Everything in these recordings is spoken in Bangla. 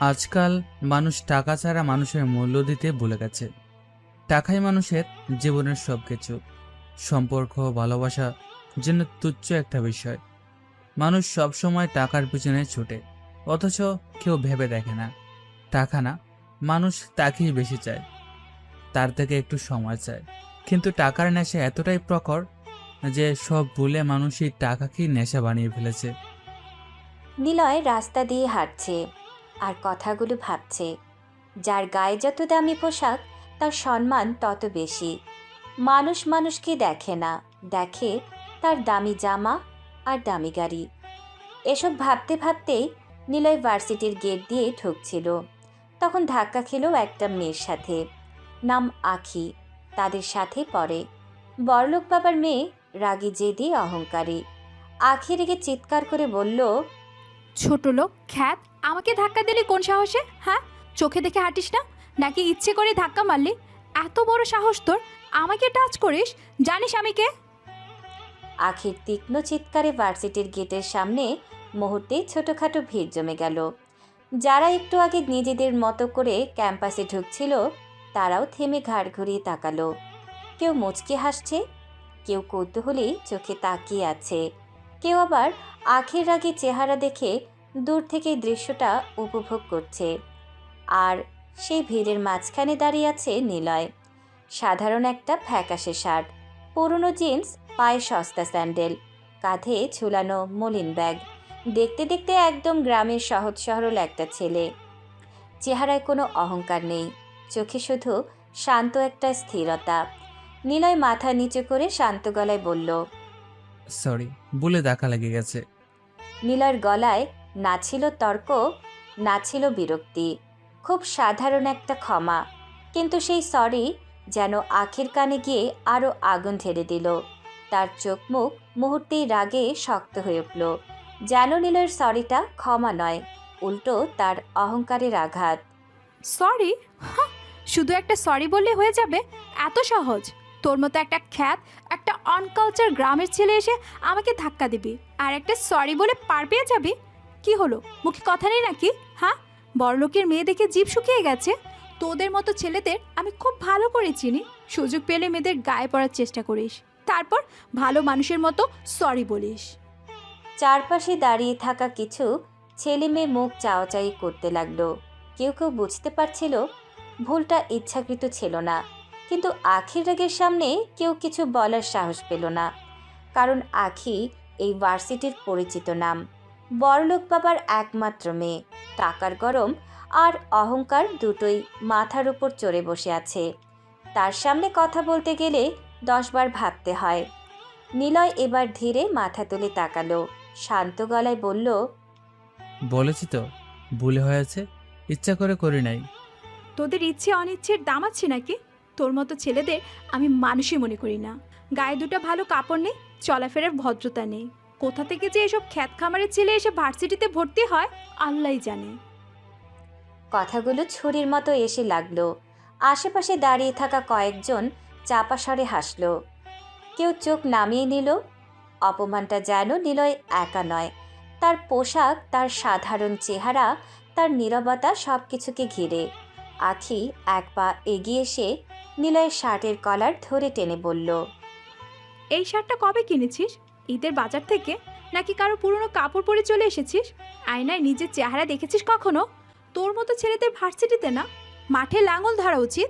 আজকাল মানুষ টাকা ছাড়া মানুষের মূল্য দিতে ভুলে গেছে। টাকাই মানুষের জীবনের সবকিছু। সম্পর্ক, ভালোবাসা যেন তুচ্ছ একটা বিষয়। মানুষ সব সময় টাকার পিছনে ছুটে, অথচ কেউ ভেবে দেখে না টাকা না, মানুষ তাকেই বেশি চায়, তার থেকে একটু সময় চায়। কিন্তু টাকার নেশা এতটাই প্রখর যে সব ভুলে মানুষই টাকাকেই নেশা বানিয়ে ফেলেছে। নিলয় রাস্তা দিয়ে হাঁটছে আর কথাগুলো ভাবছে। যার গায়ে যত দামি পোশাক, তার সম্মান তত বেশি। মানুষ মানুষকে দেখে না, দেখে তার দামি জামা আর দামি গাড়ি। এসব ভাবতে ভাবতেই নিলয় ভার্সিটির গেট দিয়ে ঢুকছিল, তখন ধাক্কা খেলো একটা মেয়ের সাথে। নাম আখি। তাদের সাথে পড়ে। বড়লোক বাবার মেয়ে, রাগী, জেদি, অহংকারী। আখি রেগে চিৎকার করে বলল, ছোট লোক খ্যাত, আমাকে ধাক্কা দিলি কোন সাহসে? হ্যাঁ, চোখে দেখে হাঁটিস না নাকি ইচ্ছে করে ধাক্কা মারলি? এত বড় সাহস তোর, আমাকে টাচ করিস? জানিস আমি কে? আখির তীক্ষ্ণ চিৎকারে ভার্সিটির গেটের সামনে মুহূর্তেই ছোটখাটো ভিড় জমে গেল। যারা একটু আগে নিজেদের মতো করে ক্যাম্পাসে ঢুকছিল, তারাও থেমে ঘাড় ঘুরিয়ে তাকালো। কেউ মুচকি হাসছে, কেউ কৌতূহলী চোখে তাকিয়ে আছে, কেউ আবার আখির আগে চেহারা দেখে দূর থেকে দৃশ্যটা উপভোগ করছে। আর সেই ভিড়ের মাঝখানে দাঁড়িয়ে আছে নিলয়। সাধারণ একটা ফ্যাকাশে শার্ট, পুরনো জিন্স, পায়ে সস্তা স্যান্ডেল, কাঁধে ঝুলানো মলিন ব্যাগ। দেখতে দেখতে একদম গ্রামের সহজ সরল একটা ছেলে। চেহারায় কোনো অহংকার নেই, চোখে শুধু শান্ত একটা স্থিরতা। নিলয় মাথা নিচু করে শান্ত গলায় বলল, সরি, ভুলে দেখা লেগে গেছে। নিলয়ের গলায় না ছিল তর্ক, না ছিল বিরক্তি, খুব সাধারণ একটা ক্ষমা। কিন্তু সেই সরি যেন আখির কানে গিয়ে আরও আগুন ঢেলে দিল। তার চোখ মুখ মুহূর্তেই রাগে শক্ত হয়ে উঠল। যেন নিলয়ের সরিটা ক্ষমা নয়, উল্টো তার অহংকারের আঘাত। সরি? শুধু একটা সরি বললে হয়ে যাবে? এত সহজ? তোর মতো একটা খ্যাত, একটা অনকালচার গ্রামের ছেলে এসে আমাকে ধাক্কা দিবি আর একটা সরি বলে পার পেয়ে যাবি? কি হলো, মুখে কথা নেই নাকি? হ্যাঁ, বড়লোকের মেয়ে দেখে জিভ শুকিয়ে গেছে? তোদের মতো ছেলেদের আমি খুব ভালো করে চিনি। সুযোগ পেলে মেয়েদের গায়ে পড়ার চেষ্টা করিস, তারপর ভালো মানুষের মতো সরি বলিস। চারপাশে দাঁড়িয়ে থাকা কিছু ছেলে মেয়ে মুখ চাওয়াচাই করতে লাগলো। কেউ কেউ বুঝতে পারছিল ভুলটা ইচ্ছাকৃত ছিল না, কিন্তু আখির রাগের সামনে কেউ কিছু বলার সাহস পেল না। কারণ আখি এই ভার্সিটির পরিচিত নাম, বড়লোক বাবার একমাত্র মেয়ে। টাকার গরম আর অহংকার দুটোই মাথার উপর চড়ে বসে আছে। তার সামনে কথা বলতে গেলে 10 বার ভাবতে হয়। নিলয় এবার ধীরে মাথা তুলে তাকালো, শান্ত গলায় বলল, বলেছি তো, ভুলে হয়েছে, ইচ্ছা করে করি নাই। তোদের ইচ্ছে অনিচ্ছের দাম আছে নাকি? তোর মতো ছেলেদের আমি মানুষই মনে করি না। গায়ে দুটো ভালো কাপড় নেই, চলাফেরার ভদ্রতা নেই। কোথা থেকে যে এসব খ্যাত খামারের ছেলে এসে ভার্সিটিতে ভর্তি হয় আল্লাহই জানে। কথাগুলো ছুরির মতো এসে লাগলো। আশেপাশে দাঁড়িয়ে থাকা কয়েকজন চাপা স্বরে হাসল, কেউ চোখ নামিয়ে নিল। অপমানটা যেন নিলয় একা নয়, তার পোশাক, তার সাধারণ চেহারা, তার নীরবতা সব কিছুকে ঘিরে। আখি এক পা এগিয়ে এসে নিলয়ের শার্টের কলার ধরে টেনে বলল, এই শার্টটা কবে কিনেছিস? ঈদের বাজার থেকে নাকি কারো পুরনো কাপড় পরে চলে এসেছিস? আয়নায় নিজের চেহারা দেখেছিস কখনো? তোর মতো ছেলেদের ভার্সিটিতে না, মাঠে লাঙল ধরা উচিত।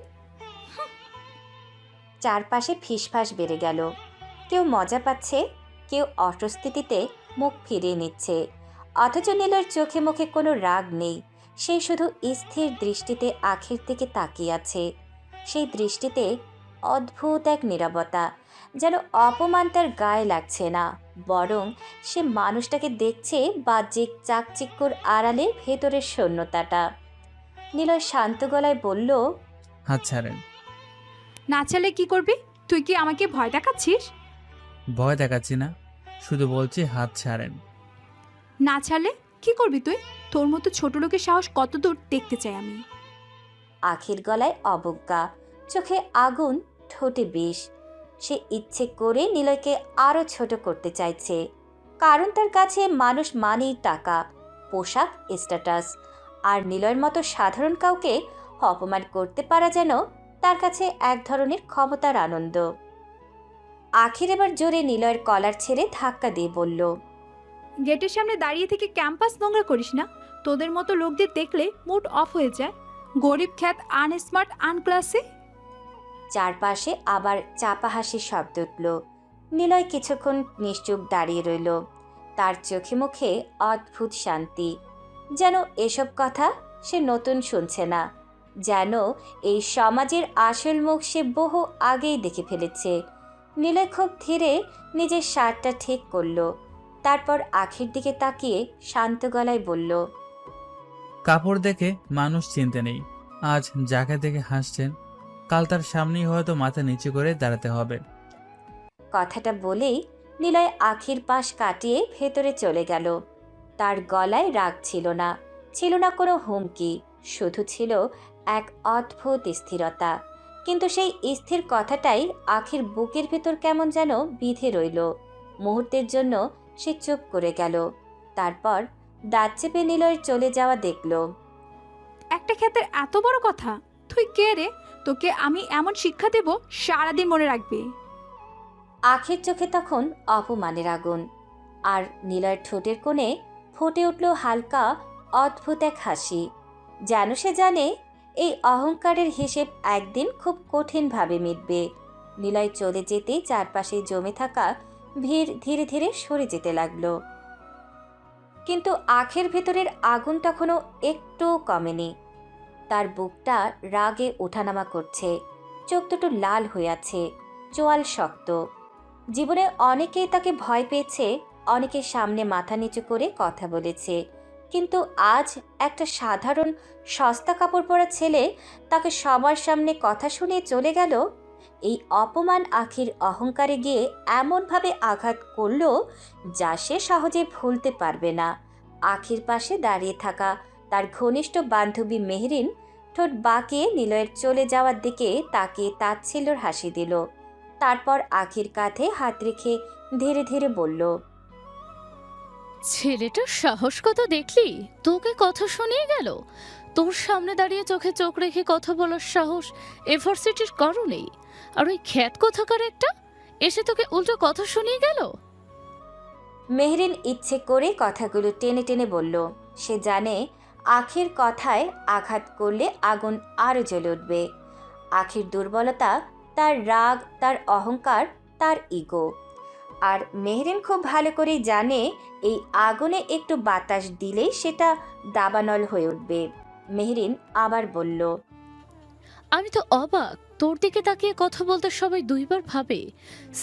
চারপাশে ফিসফাস বেড়ে গেল। কেউ মজা পাচ্ছে, কেউ অস্বস্তিতে মুখ ফিরিয়ে নিচ্ছে। অথচ নীলের চোখে মুখে কোনো রাগ নেই, সে শুধু স্থির দৃষ্টিতে আখির দিকে তাকিয়ে আছে। সেই দৃষ্টিতে অদ্ভুত এক নীরবতা, যেন অপমান তার গায়ে লাগছে না, বরং সে মানুষটাকে দেখছে বাহ্যিক চাকচিক্যর আড়ালে ভেতরের শূন্যতাটা। নীলয় শান্ত গলায় বলল, হাত ছাড়েন। না চালে কি করবি? তুই কি আমাকে ভয় দেখাচ্ছিস? ভয় দেখাচ্ছি না, শুধু বলছি হাত ছাড়েন। না ছাড়লে কি করবি তুই? তোর মতো ছোট লোকের সাহস কত দূর দেখতে চাই আমি। আখির গলায় অবজ্ঞা, চোখে আগুন, ঠোঁটে বিষ। সে ইচ্ছে করে নিলয়কে আরো ছোট করতে চাইছে, কারণ তার কাছে মানুষ মানেই টাকা, পোশাক, স্ট্যাটাস। আর নিলয়ের মতো সাধারণ কাউকে অপমান করতে পারা যেন তার কাছে এক ধরনের ক্ষমতার আনন্দ। আখির এবার জোরে নিলয়ের কলার ছেড়ে ধাক্কা দিয়ে বলল, গেটের সামনে দাঁড়িয়ে থেকে ক্যাম্পাস নোংরা করিস না। তোদের মতো লোকদের দেখলে মুড অফ হয়ে যায়। গরিব খ্যাত, আনস্মার্ট, আনক্লাসে। চারপাশে আবার চাপা হাসির শব্দ উঠল। নিলয় কিছুক্ষণ নিশ্চুপ দাঁড়িয়ে রইল। তার চোখে মুখে অদ্ভুত শান্তি, যেন এসব কথা সে নতুন শুনছে না, যেন এই সমাজের আসল মুখ সে বহু আগেই দেখে ফেলেছে। নিলয় খুব ধীরে নিজের শার্টটা ঠিক করল, তারপর আখির দিকে তাকিয়ে শান্ত গলায় বলল, কাপড় দেখে মানুষ চিনতে নেই। আজ যাকে দেখে হাসছেন, কাল তার সামনেই হয়তো মাথা নিচু করে দাঁড়াতে হবে। কথাটা বলেই নিলয় আখির পাশ কাটিয়ে ভেতরে চলে গেল। তার গলায় রাগ ছিল না, ছিল না কোনো হুমকি, শুধু ছিল এক অদ্ভুত স্থিরতা। কিন্তু সেই স্থির কথাটাই আখির বুকের ভেতর কেমন যেন বিঁধে রইল। মুহূর্তের জন্য সে চুপ করে গেল, তারপর দাঁত চেপে নিলয়ের চলে যাওয়া দেখল। একটা ক্ষেতের এত বড় কথা! তুই কে রে? তোকে আমি এমন শিক্ষা দেব, সারাদিন মনে রাখবি। আখির চোখে তখন অপমানের আগুন, আর নীলয়ের ঠোঁটের কোণে ফুটে উঠল হালকা অদ্ভুত এক হাসি, যেন সে জানে এই অহংকারের হিসেব একদিন খুব কঠিনভাবে মিটবে। নীলয় চলে যেতেই চারপাশে জমে থাকা ভিড় ধীরে ধীরে সরে যেতে লাগলো, কিন্তু আখের ভেতরের আগুন তখনও একটুও কমেনি। তার বুকটা রাগে ওঠানামা করছে, চোখ দুটো লাল হয়ে আছে, চোয়াল শক্ত। জীবনে অনেকেই তাকে ভয় পেয়েছে, অনেকের সামনে মাথা নিচু করে কথা বলেছে, কিন্তু আজ একটা সাধারণ সস্তা কাপড় পরা ছেলে তাকে সবার সামনে কথা শুনিয়ে চলে গেল। এই অপমান আখির অহংকারে গিয়ে এমনভাবে আঘাত করল যা সে সহজে ভুলতে পারবে না। আখির পাশে দাঁড়িয়ে থাকা তার ঘনিষ্ঠ বান্ধবী মেহরিন ঠোঁট বাঁকিয়ে নিলয়ের চলে যাওয়ার দিকে তাকিয়ে তাচ্ছিল্যর হাসি দিল, তারপর আখির কাঁধে হাত রেখে ধীরে ধীরে বলল, ছেলেটার সাহস কত দেখলি? তোকে কথা শুনিয়ে গেল। তোর সামনে দাঁড়িয়ে চোখে চোখ রেখে কথা বলার সাহস এভার্সিটির কারণেই। আর ওই খ্যাত কোথাকার একটা এসে তোকে উল্টো কথা শুনিয়ে গেল। মেহরিন ইচ্ছে করে কথাগুলো টেনে টেনে বলল। সে জানে আখির কথায় আঘাত করলে আগুন আরও জ্বলে উঠবে। আখির দুর্বলতা, তার রাগ, তার অহংকার, তার ইগো। আর মেহরিন খুব ভালো করেই জানে এই আগুনে একটু বাতাস দিলেই সেটা দাবানল হয়ে উঠবে। মেহরিন আবার বলল, আমি তো অবাক, তোর দিকে তাকিয়ে কথা বলতে সবাই দুইবার ভাবে।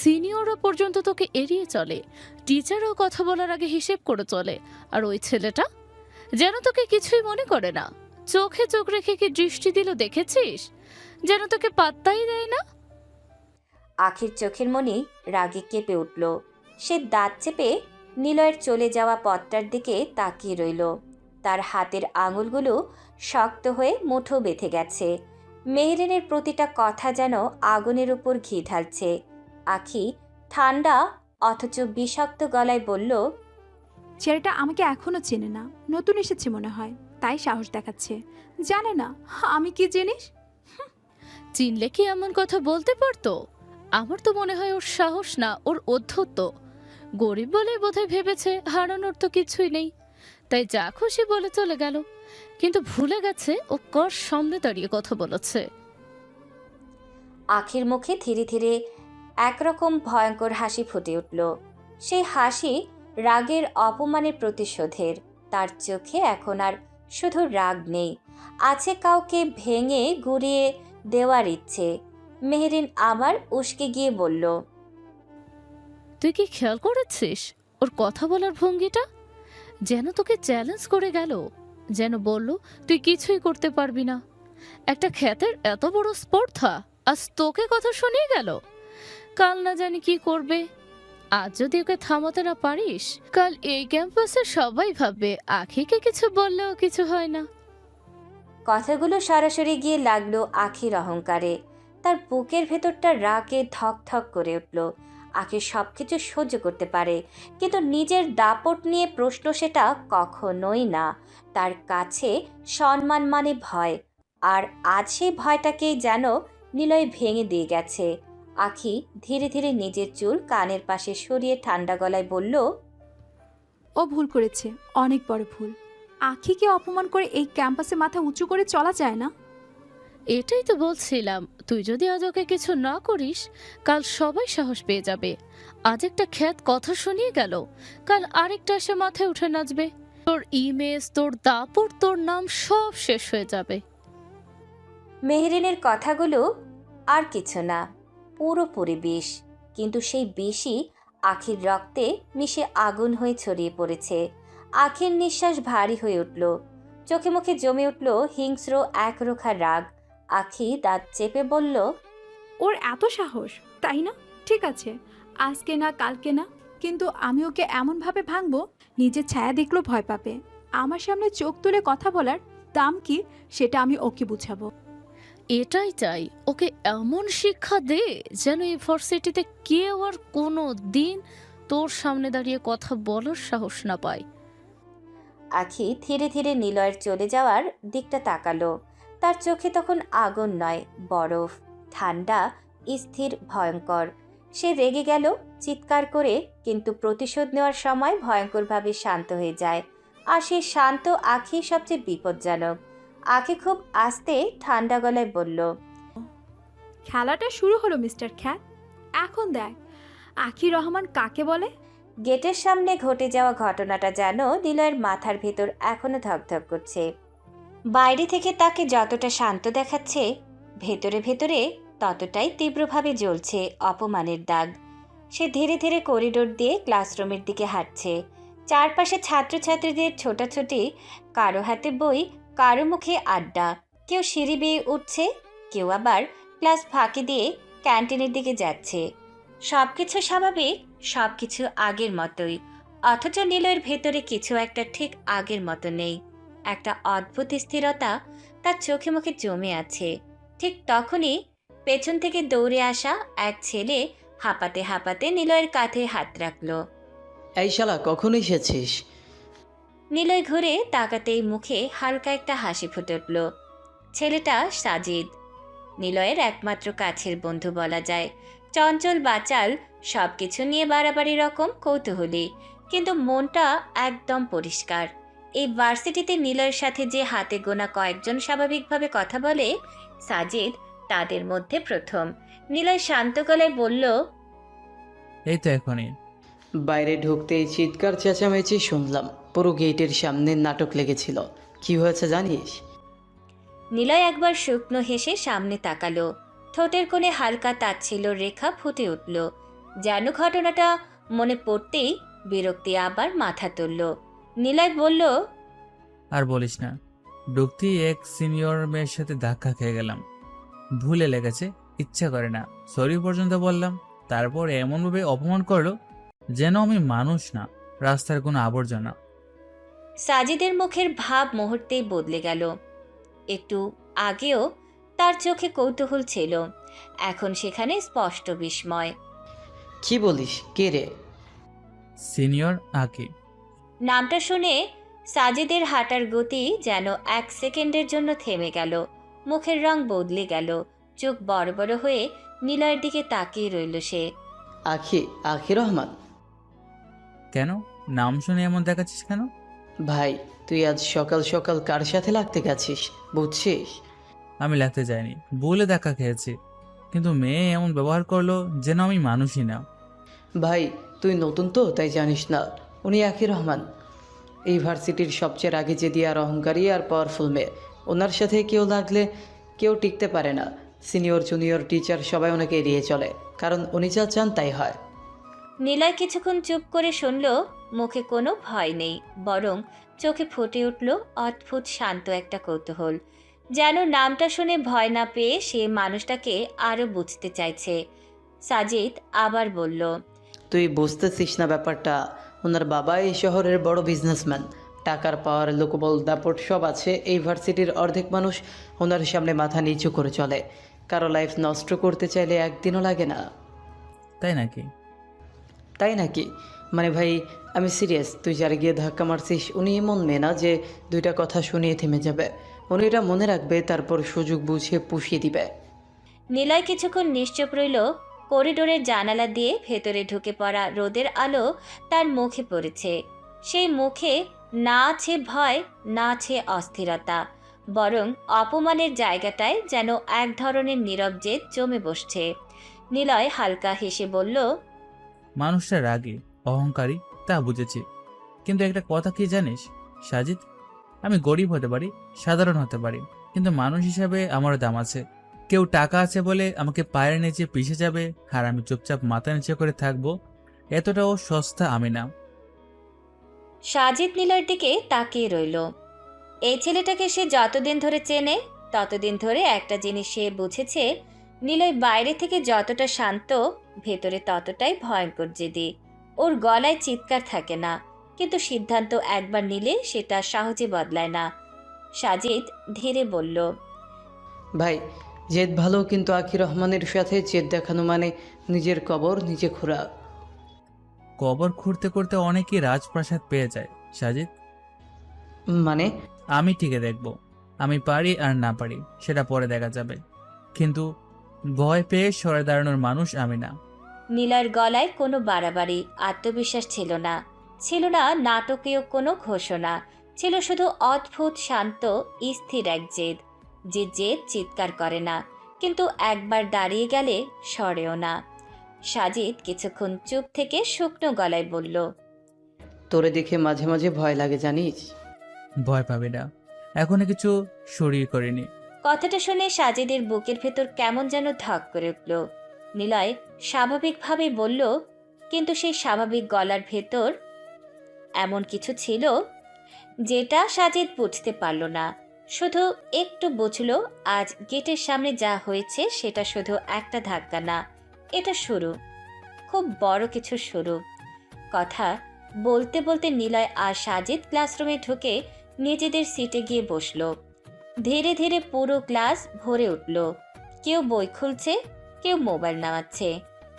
সিনিয়ররা পর্যন্ত তোকে এড়িয়ে চলে, টিচারও কথা বলার আগে হিসেব করে চলে। আর ওই ছেলেটা যেন তোকে কিছুই মনে করে না। চোখে চোখ রেখে কি দৃষ্টি দিল দেখেছিস? যেন তোকে পাত্তাই দেয় না। আখির চোখের মনি রাগে কেঁপে উঠল। সে দাঁত চেপে নিলয়ের চলে যাওয়া পথটার দিকে তাকিয়ে রইল। তার হাতের আঙুলগুলো শক্ত হয়ে মুঠো বেঁধে গেছে। মেহরিনের প্রতিটা কথা যেন আগুনের উপর ঘি ঢালছে। আখি ঠান্ডা অথচ বিষাক্ত গলায় বলল, ছেলেটা আমাকে এখনো চেনে না, নতুন এসেছে মনে হয়, তাই সাহস দেখাচ্ছে। জানে না আমি কি জিনিস। চিনলে কি এমন কথা বলতে পারতো? আমার তো মনে হয় ওর সাহস না, ওর অধ্যত্ব। গরিব বলে বোধহয় ভেবেছে হারানোর তো কিছুই নেই, তাই যা খুশি বলে চলে গেল। কিন্তু ভুলে গেছে ও কার সামনে দাঁড়িয়ে কথা বলেছে। আখির মুখে ধীরে ধীরে একরকম ভয়ঙ্কর হাসি ফুটে উঠল। সেই হাসি রাগের, অপমানের প্রতিশোধের। তার চোখে এখন আর শুধু রাগ নেই, আছে কাউকে ভেঙে গুঁড়িয়ে দেওয়ার ইচ্ছে। মেহরিন আবার উস্কে গিয়ে বলল, তুই কি খেয়াল করেছিস ওর কথা বলার ভঙ্গিটা? যেন তোকে চ্যালেঞ্জ করে গেল, যেন বলল তুই কিছুই করতে পারবি না। একটা খ্যাতের এত বড় স্পর্ধা আজ তোকে কথা শুনিয়ে গেল। কাল না জানি কি করবে। আজ যদি ওকে থামাতে না পারিস, কাল এই ক্যাম্পাসে সবাই ভাববে আখিকে কিছু বললেও কিছু হয় না। কথাগুলো সরাসরি গিয়ে লাগলো আখির অহংকারে। তার বুকের ভেতরটা রাগে ধক ধক করে উঠল। আখি সব কিছু সহ্য করতে পারে, কিন্তু নিজের দাপট নিয়ে প্রশ্ন সেটা কখনোই না। তার কাছে সম্মান মানে ভয়, আর আজ সেই ভয়টাকেই যেন নিলয় ভেঙে দিয়ে গেছে। আখি ধীরে ধীরে নিজের চুল কানের পাশে সরিয়ে ঠান্ডা গলায় বলল, ও ভুল করেছে, অনেক বড় ভুল। আখিকে অপমান করে এই ক্যাম্পাসে মাথা উঁচু করে চলা যায় না। এটাই তো বলছিলাম, তুই যদি আজ ওকে কিছু না করিস, কাল সবাই সাহস পেয়ে যাবে। আজ একটা খ্যাত কথা শুনিয়ে গেল, কাল আরেকটা এসে মাথায় উঠে নাচবে। তোর ইমেজ, তোর দাপট, তোর নাম সব শেষ হয়ে যাবে। মেহরিনের কথাগুলো আর কিছু না, পুরোপুরি বিষ। কিন্তু সেই বিষই আখির রক্তে মিশে আগুন হয়ে ছড়িয়ে পড়েছে। আখির নিঃশ্বাস ভারী হয়ে উঠল, চোখে মুখে জমে উঠল হিংস্র একরোখা রাগ। আখি দাঁত চেপে বলল, ওর এত সাহস, তাই না? ঠিক আছে, আজকে না কালকে না, কিন্তু আমি ওকে এমনভাবে ভাঙবো, নিজের ছায়া দেখলেও ভয় পাবে। আমার সামনে চোখ তুলে কথা বলার দাম কি সেটা আমি ওকে বুঝাবো। এটাই চাই, ওকে এমন শিক্ষা দে যেন ইউনিভার্সিটিতে কেউ আর কোনো দিন তোর সামনে দাঁড়িয়ে কথা বলার সাহস না পায়। আখি ধীরে ধীরে নিলয়ের চলে যাওয়ার দিকটা তাকালো। তার চোখে তখন আগুন নয়, বরফ, ঠান্ডা, স্থির, ভয়ঙ্কর। সে রেগে গেল, চিৎকার করে, কিন্তু প্রতিশোধ নেওয়ার সময় ভয়ঙ্করভাবে শান্ত হয়ে যায়। আর সেই শান্ত আখি সবচেয়ে বিপজ্জনক। আখি খুব আস্তে ঠান্ডা গলায় বলল, খেলাটা শুরু হলো মিস্টার খ্যাত। এখন দেখ আখি রহমান কাকে বলে। গেটের সামনে ঘটে যাওয়া ঘটনাটা যেন নিলয়ের মাথার ভেতর এখনো ধকধক করছে। বাইরে থেকে তাকে যতটা শান্ত দেখাচ্ছে, ভেতরে ভেতরে ততটাই তীব্রভাবে জ্বলছে অপমানের দাগ। সে ধীরে ধীরে করিডোর দিয়ে ক্লাসরুমের দিকে হাঁটছে। চারপাশে ছাত্রছাত্রীদের ছোটাছুটি, কারো হাতে বই, কারো মুখে আড্ডা। কেউ সিঁড়ি বেয়ে উঠছে, কেউ আবার ক্লাস ফাঁকি দিয়ে ক্যান্টিনের দিকে যাচ্ছে। সবকিছু স্বাভাবিক, সবকিছু আগের মতোই, অথচ নিলয়ের ভেতরে কিছু একটা ঠিক আগের মতো নেই। একটা অদ্ভুত স্থিরতা তার চোখে মুখে জমে আছে। ঠিক তখনই পেছন থেকে দৌড়ে আসা এক ছেলে হাঁপাতে হাঁপাতে নিলয়ের কাঁধে হাত রাখলো। এই শালা কখন এসেছিস? নিলয় ঘুরে তাকাতেই মুখে হালকা একটা হাসি ফুটে উঠল। ছেলেটা সাজিদ, নিলয়ের একমাত্র কাছের বন্ধু বলা যায়। চঞ্চল, বাচাল, সবকিছু নিয়ে বাড়াবাড়ি রকম কৌতূহলী, কিন্তু মনটা একদম পরিষ্কার। এই ভার্সিটিতে নিলয়ের সাথে যে হাতে গোনা কয়েকজন স্বাভাবিকভাবে কথা বলে, সাজিদ তাদের মধ্যে প্রথম। নিলয় শান্ত গলায় বলল, এই তো এখনই। বাইরে ঢুকতেই চিৎকার চেঁচামেচি শুনলাম, পুরো গেটের সামনে নাটক লেগেছিল। কি হয়েছে জানিস? নিলয় একবার শুকনো হেসে সামনে তাকালো। ঠোঁটের কোণে হালকা তাচ্ছিল্য রেখা ফুটে উঠল, যেন ঘটনাটা মনে পড়তেই বিরক্তি আবার মাথা তুলল। নিলয় বলল, আর বলিস না, ঢুকতেই এক সিনিয়র মেয়ের সাথে ধাক্কা খেয়ে গেলাম। ভুলে লেগেছে, ইচ্ছা করে না, সরি পর্যন্ত বললাম। তারপর এমনভাবে অপমান করলো যেন আমি মানুষ না, রাস্তার কোনো আবর্জনা। সাজিদের মুখের ভাব মুহূর্তেই বদলে গেল। একটু আগেও তার চোখে কৌতূহল ছিল, এখন সেখানে স্পষ্ট বিস্ময়। কি বলিস? কে রে? সিনিয়র আকি। নামটা শুনে সাজিদের হাঁটার গতি যেন এক সেকেন্ডের জন্য থেমে গেল। মুখের রং বদলে গেল, চোখ বড় বড় হয়ে নিলয়ের দিকে তাকিয়ে রইল সে। আখি, আখি রহমান। কেন নাম শুনে এমন দেখাচ্ছিস কেন? ভাই, তুই আজ সকাল সকাল কার সাথে লাগতে গেছিস বুঝছিস? আমি লাগতে যাইনি, ভুলে দেখা খেয়েছি, কিন্তু মেয়ে এমন ব্যবহার করলো যেন আমি মানুষই না। ভাই, তুই নতুন তো তাই জানিস না, উনি আখি রহমান, এই ভার্সিটির সবচেয়ে রাগী জেদি আর অহংকারী আর পাওয়ারফুল মেয়ে। ওনার সাথে কেউ লাগলে কেউ টিকতে পারে না। সিনিয়র জুনিয়র টিচার সবাই ওনাকে এড়িয়ে চলে, কারণ উনি যা চান তাই হয়। নিলয় কিছুক্ষণ চুপ করে শুনল, মুখে কোনো ভয় নেই, বরং চোখে ফুটে উঠল অদ্ভুত শান্ত একটা কৌতূহল। যেন নামটা শুনে ভয় না পেয়ে সে মানুষটাকে আরও বুঝতে চাইছে। সাজিদ আবার বলল, তুই বুঝতেছিস না ব্যাপারটা? ওনার বাবা এই শহরের বড় বিজনেসম্যান, টাকার পাওয়ার, লোকবল, দাপট সব আছে। এই ভার্সিটির অর্ধেক মানুষ ওনার সামনে মাথা নিচু করে চলে। কারো লাইফ নষ্ট করতে চাইলে একদিনও লাগে না। তাই নাকি? তাই নাকি? মানে ভাই, আমি সিরিয়াস। তুই যারা গিয়ে ধাক্কা মারছিস উনি এমন মেয়ে না যে দুইটা কথা শুনিয়ে থেমে যাবে। উনি এটা মনে রাখবে, তারপর সুযোগ বুঝে পুষিয়ে দিবে। নিলয় কিছুক্ষণ নিশ্চুপ রইল। করিডোরের জানালা দিয়ে ভেতরে ঢুকে পড়া রোদের আলো তার মুখে পড়েছে। সেই মুখে না আছে ভয়, না আছে অস্থিরতা, বরং অপমানের জায়গাটায় যেন এক ধরনের নীরব জেদ জমে বসছে। নিলয় হালকা হেসে বলল, মানুষটা রাগী, অহংকারী, তা বুঝেছি। কিন্তু একটা কথা কি জানিস সাজিদ, আমি গরিব হতে পারি, সাধারণ হতে পারি, কিন্তু মানুষ হিসাবে আমারও দাম আছে। কেউ টাকা আছে বলে আমাকে পায়ের নিচে পিষে যাবে আর আমি চুপচাপ মাথা নিচে করে থাকবো, এতটাও সস্তা আমি না। সাজিদ নিলয়ের দিকে তাকিয়ে রইল। এই ছেলেটাকে সে যতদিন ধরে চেনে ততদিন ধরে একটা জিনিস সে বুঝেছে, নিলয় বাইরে থেকে যতটা শান্ত, ভেতরে ততটাই ভয়ঙ্কর জেদি। ওর গলায় চিৎকার থাকে না, কিন্তু সিদ্ধান্ত একবার নিলে সেটা সহজে বদলায় না। সাজিদ ধীরে বলল, ভাই, জেদ ভালো, কিন্তু আখির রহমানের সাথে জেদ দেখানো মানে নিজের কবর নিজে খোঁড়া। কবর খুঁড়তে খুঁড়তে অনেকেই রাজপ্রাসাদ পেয়ে যায় সাজিদ। মানে? আমি টিকে দেখব, আমি পারি আর না পারি সেটা পরে দেখা যাবে, কিন্তু ভয় পেয়ে সরে দাঁড়ানোর মানুষ আমি না। নিলয়ের গলায় কোনো বাড়াবাড়ি, আত্মবিশ্বাস ছিল না। ছিল না নাটকীয় কোনো ঘোষণা, ছিল শুধু অদ্ভুত শান্ত স্থির এক জেদ। যে জেদ চিৎকার করে না, কিন্তু একবার দাঁড়িয়ে গেলে সরেও না। সাজিদ কিছুক্ষণ চুপ থেকে শুকনো গলায় বলল, তোরে দেখে মাঝে মাঝে ভয় লাগে জানিস। ভয় পাবি না, এখনো কিছু সরিয়ে করিনি। কথাটা শুনে সাজিদের বুকের ভেতর কেমন যেন ধক করে উঠল। নিলয় স্বাভাবিকভাবেই বলল, কিন্তু সেই স্বাভাবিক গলার ভেতর এমন কিছু ছিল যেটা সাজিদ বুঝতে পারল না। শুধু একটু বুঝল, আজ গেটের সামনে যা হয়েছে সেটা শুধু একটা ধাক্কা না, এটা শুরু, খুব বড় কিছু শুরু। কথা বলতে বলতে নিলয় আর সাজিদ ক্লাসরুমে ঢুকে নিজেদের সিটে গিয়ে বসল। ধীরে ধীরে পুরো ক্লাস ভরে উঠল। কেউ বই খুলছে, কেউ মোবাইল নামাচ্ছে,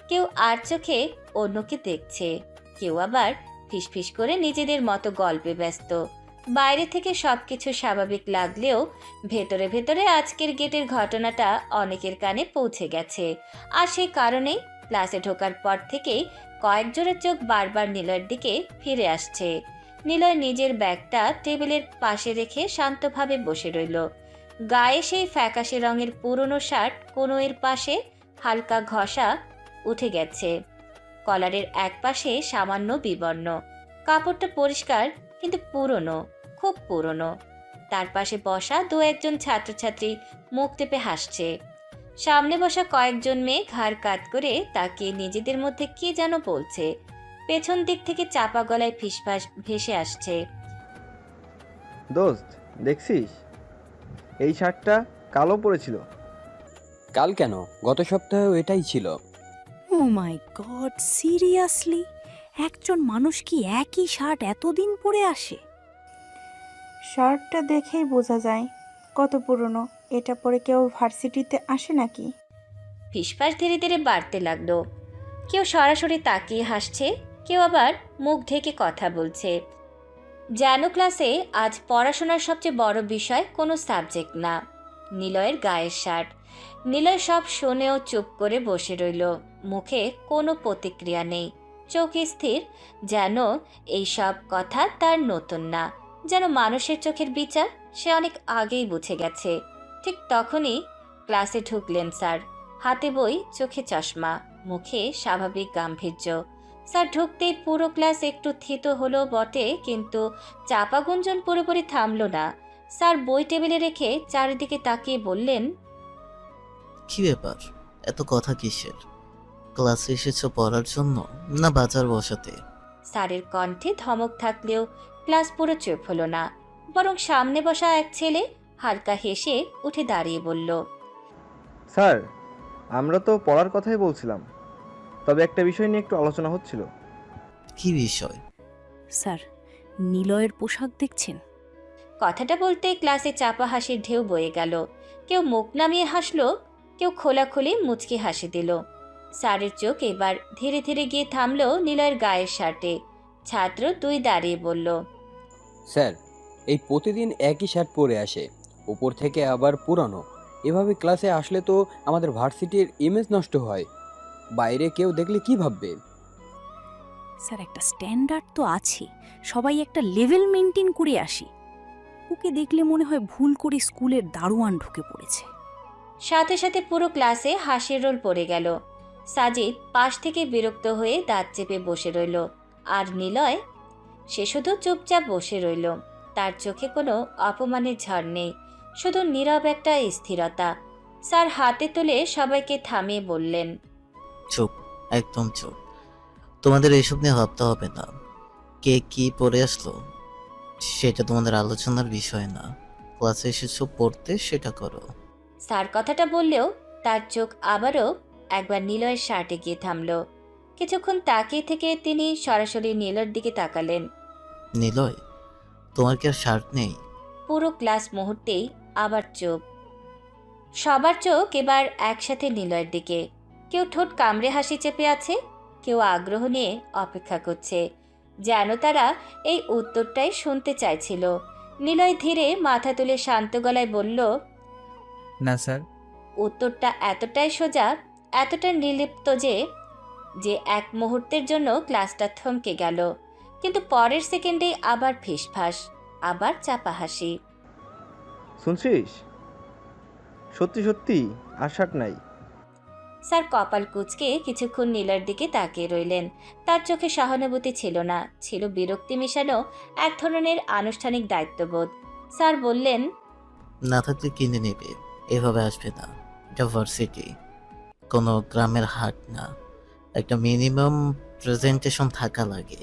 কেউ আর চোখে অন্যকে দেখছে, কেউ আবার ফিসফিস করে নিজেদের মতো গল্পে ব্যস্ত। বাইরে থেকে সবকিছু স্বাভাবিক লাগলেও ভেতরে ভেতরে আজকের গেটের ঘটনাটা অনেকের কানে পৌঁছে গেছে। আর সেই কারণেই ক্লাসে ঢোকার পর থেকেই কয়েকজনের চোখ বারবার নিলয়ের দিকে ফিরে আসছে। নিলয় নিজের ব্যাগটা টেবিলের পাশে রেখে শান্তভাবে বসে রইল। গায়ে সেই ফ্যাকাশে রঙের পুরনো শার্ট কোনোয়ের পাশে হালকা ঘষা উঠে গেছে, কলারের এক পাশে সামান্য বিবর্ণ। কাপড়টা পরিষ্কার কিন্তু পুরনো, খুব পুরনো। তার পাশে বসা দু একজন ছাত্রছাত্রী মুখ টেপে হাসছে। সামনে বসা কয়েকজন মেয়ে ঘাড় কাত করে তাকে নিজেদের মধ্যে কি যেন বলছে। পেছন দিক থেকে চাপা গলায় ফিসফাস ভেসে আসছে, দোস্ত, দেখছিস এই শার্টটা কালো পড়েছিল। কাল কেন, গত সপ্তাহেও এটাই ছিল। ও মাই গড, সিরিয়াসলি? একজন মানুষ কি একই শার্ট এতদিন পরে আসে? শার্টটা দেখেই বোঝা যায় কত পুরনো। এটা পরে কেউ ভার্সিটিতে আসে নাকি? ফিসফাস ধীরে ধীরে বাড়তে লাগলো। কেউ সরাসরি তাকিয়ে হাসছে, কেউ আবার মুখ ঢেকে কথা বলছে। যেন ক্লাসে আজ পড়াশোনার সবচেয়ে বড় বিষয় কোনো সাবজেক্ট না, নিলয়ের গায়ের শার্ট। নিলয় সব শুনেও চুপ করে বসে রইল, মুখে কোনো প্রতিক্রিয়া নেই, চোখ স্থির, যেন এই সব কথা তার নতুন না, যেন মানুষের চোখের বিচার সে অনেক আগেই বুঝে গেছে। ঠিক তখনই ক্লাসে ঢুকলেন স্যার, হাতে বই, চোখে চশমা, মুখে স্বাভাবিক গাম্ভীর্য। স্যার ঢুকতেই পুরো ক্লাস একটু থিত হলো বটে, কিন্তু চাপা গুঞ্জন পুরোপুরি থামলো না। স্যার বই টেবিলে রেখে চারিদিকে তাকিয়ে বললেন, কি ব্যাপার, এত কথা কিসের? ক্লাসে এসেছো পড়ার জন্য না বাজার বসাতে? স্যারের কণ্ঠে ধমক থাকলেও ক্লাস পুরো চুপ হলো না, বরং সামনে বসা এক ছেলে হালকা হেসে উঠে দাঁড়িয়ে বলল, স্যার, আমরা তো পড়ার কথাই বলছিলাম, তবে একটা বিষয় নিয়ে একটু আলোচনা হচ্ছিল। কি বিষয়? স্যার, নিলয়ের পোশাক দেখছেন? কথাটা বলতে ক্লাসে চাপা হাসির ঢেউ বয়ে গেল। কেউ মুখ নামিয়ে হাসলো, কেউ খোলাখুলি মুচকি হাসি দিল। স্যারের চোখ এবার ধীরে ধীরে গিয়ে থামলো নিলয়ের গায়ের শার্টে। ছাত্র 2 দাঁড়িয়ে বলল, স্যার, এই প্রতিদিন একই শার্ট পরে আসে, উপর থেকে আবার পুরানো। এভাবে ক্লাসে আসলে তো আমাদের ভার্সিটির ইমেজ নষ্ট হয়। বাইরে কেউ দেখলে কি ভাববে? স্যার একটা স্ট্যান্ডার্ড তো আছে, সবাই একটা লেভেল মেনটেন করে আসি। ওকে দেখলে মনে হয় ভুল করে স্কুলের দারোয়ান ঢুকে পড়েছে। সাথে সাথে পুরো ক্লাসে হাসির রোল পড়ে গেল। সাজিদ পাশ থেকে বিরক্ত হয়ে দাঁত চেপে বসে রইল, আর নিলয় সে শুধু চুপচাপ বসে রইল। তার চোখে কোনো অপমানের ঝড় নেই, শুধু নীরব একটা স্থিরতা। স্যার হাতে তুলে সবাইকে থামিয়ে বললেন, চুপ, একদম চুপ। তোমাদের এইসব নিয়ে ভাবতে হবে না। কে কি পড়ে আসলো সেটা তোমাদের আলোচনার বিষয় না। ক্লাসে এসেছো পড়তে, সেটা করো। স্যার কথাটা বললেও তার চোখ আবারও একবার নিলয়ের শার্টে গিয়ে থামল। কিছুক্ষণ তাকিয়ে থেকে তিনি সরাসরি নীলয়ের দিকে তাকালেন। নিলয়, তোমার কি আর শার্ট নেই? পুরো ক্লাস মুহূর্তেই আবার চুপ। সবার চোখ এবার একসাথে নিলয়ের দিকে। কেউ ঠোঁট কামড়ে হাসি চেপে আছে, কেউ আগ্রহ নিয়ে অপেক্ষা করছে, যেন তারা এই উত্তরটাই শুনতে চাইছিল। নিলয় ধীরে মাথা তুলে শান্ত গলায় বলল, না স্যার। উত্তরটা এতটাই সোজা, এতটা নির্লিপ্ত যে যে এক মুহূর্তের জন্য ক্লাসটা থমকে গেল। কিন্তু পরের সেকেন্ডেই আবার ফিসফাস, আবার চাপা হাসি। শুনছিস? সত্যি সত্যি আর শার্ট নাই। স্যার কপাল কুঁচকে কিছুক্ষণ নীলার দিকে তাকিয়ে রইলেন। তার চোখে সহানুভূতি ছিল না, ছিল বিরক্তি মেশানো এক ধরনের আনুষ্ঠানিক দায়িত্ববোধ। স্যার বললেন, না থাকলে কিনে নেবে, এভাবে আসবে না। এটা ভার্সিটি, কোনো গ্রামের হাট না। একটা মিনিমাম প্রেজেন্টেশন থাকা লাগে।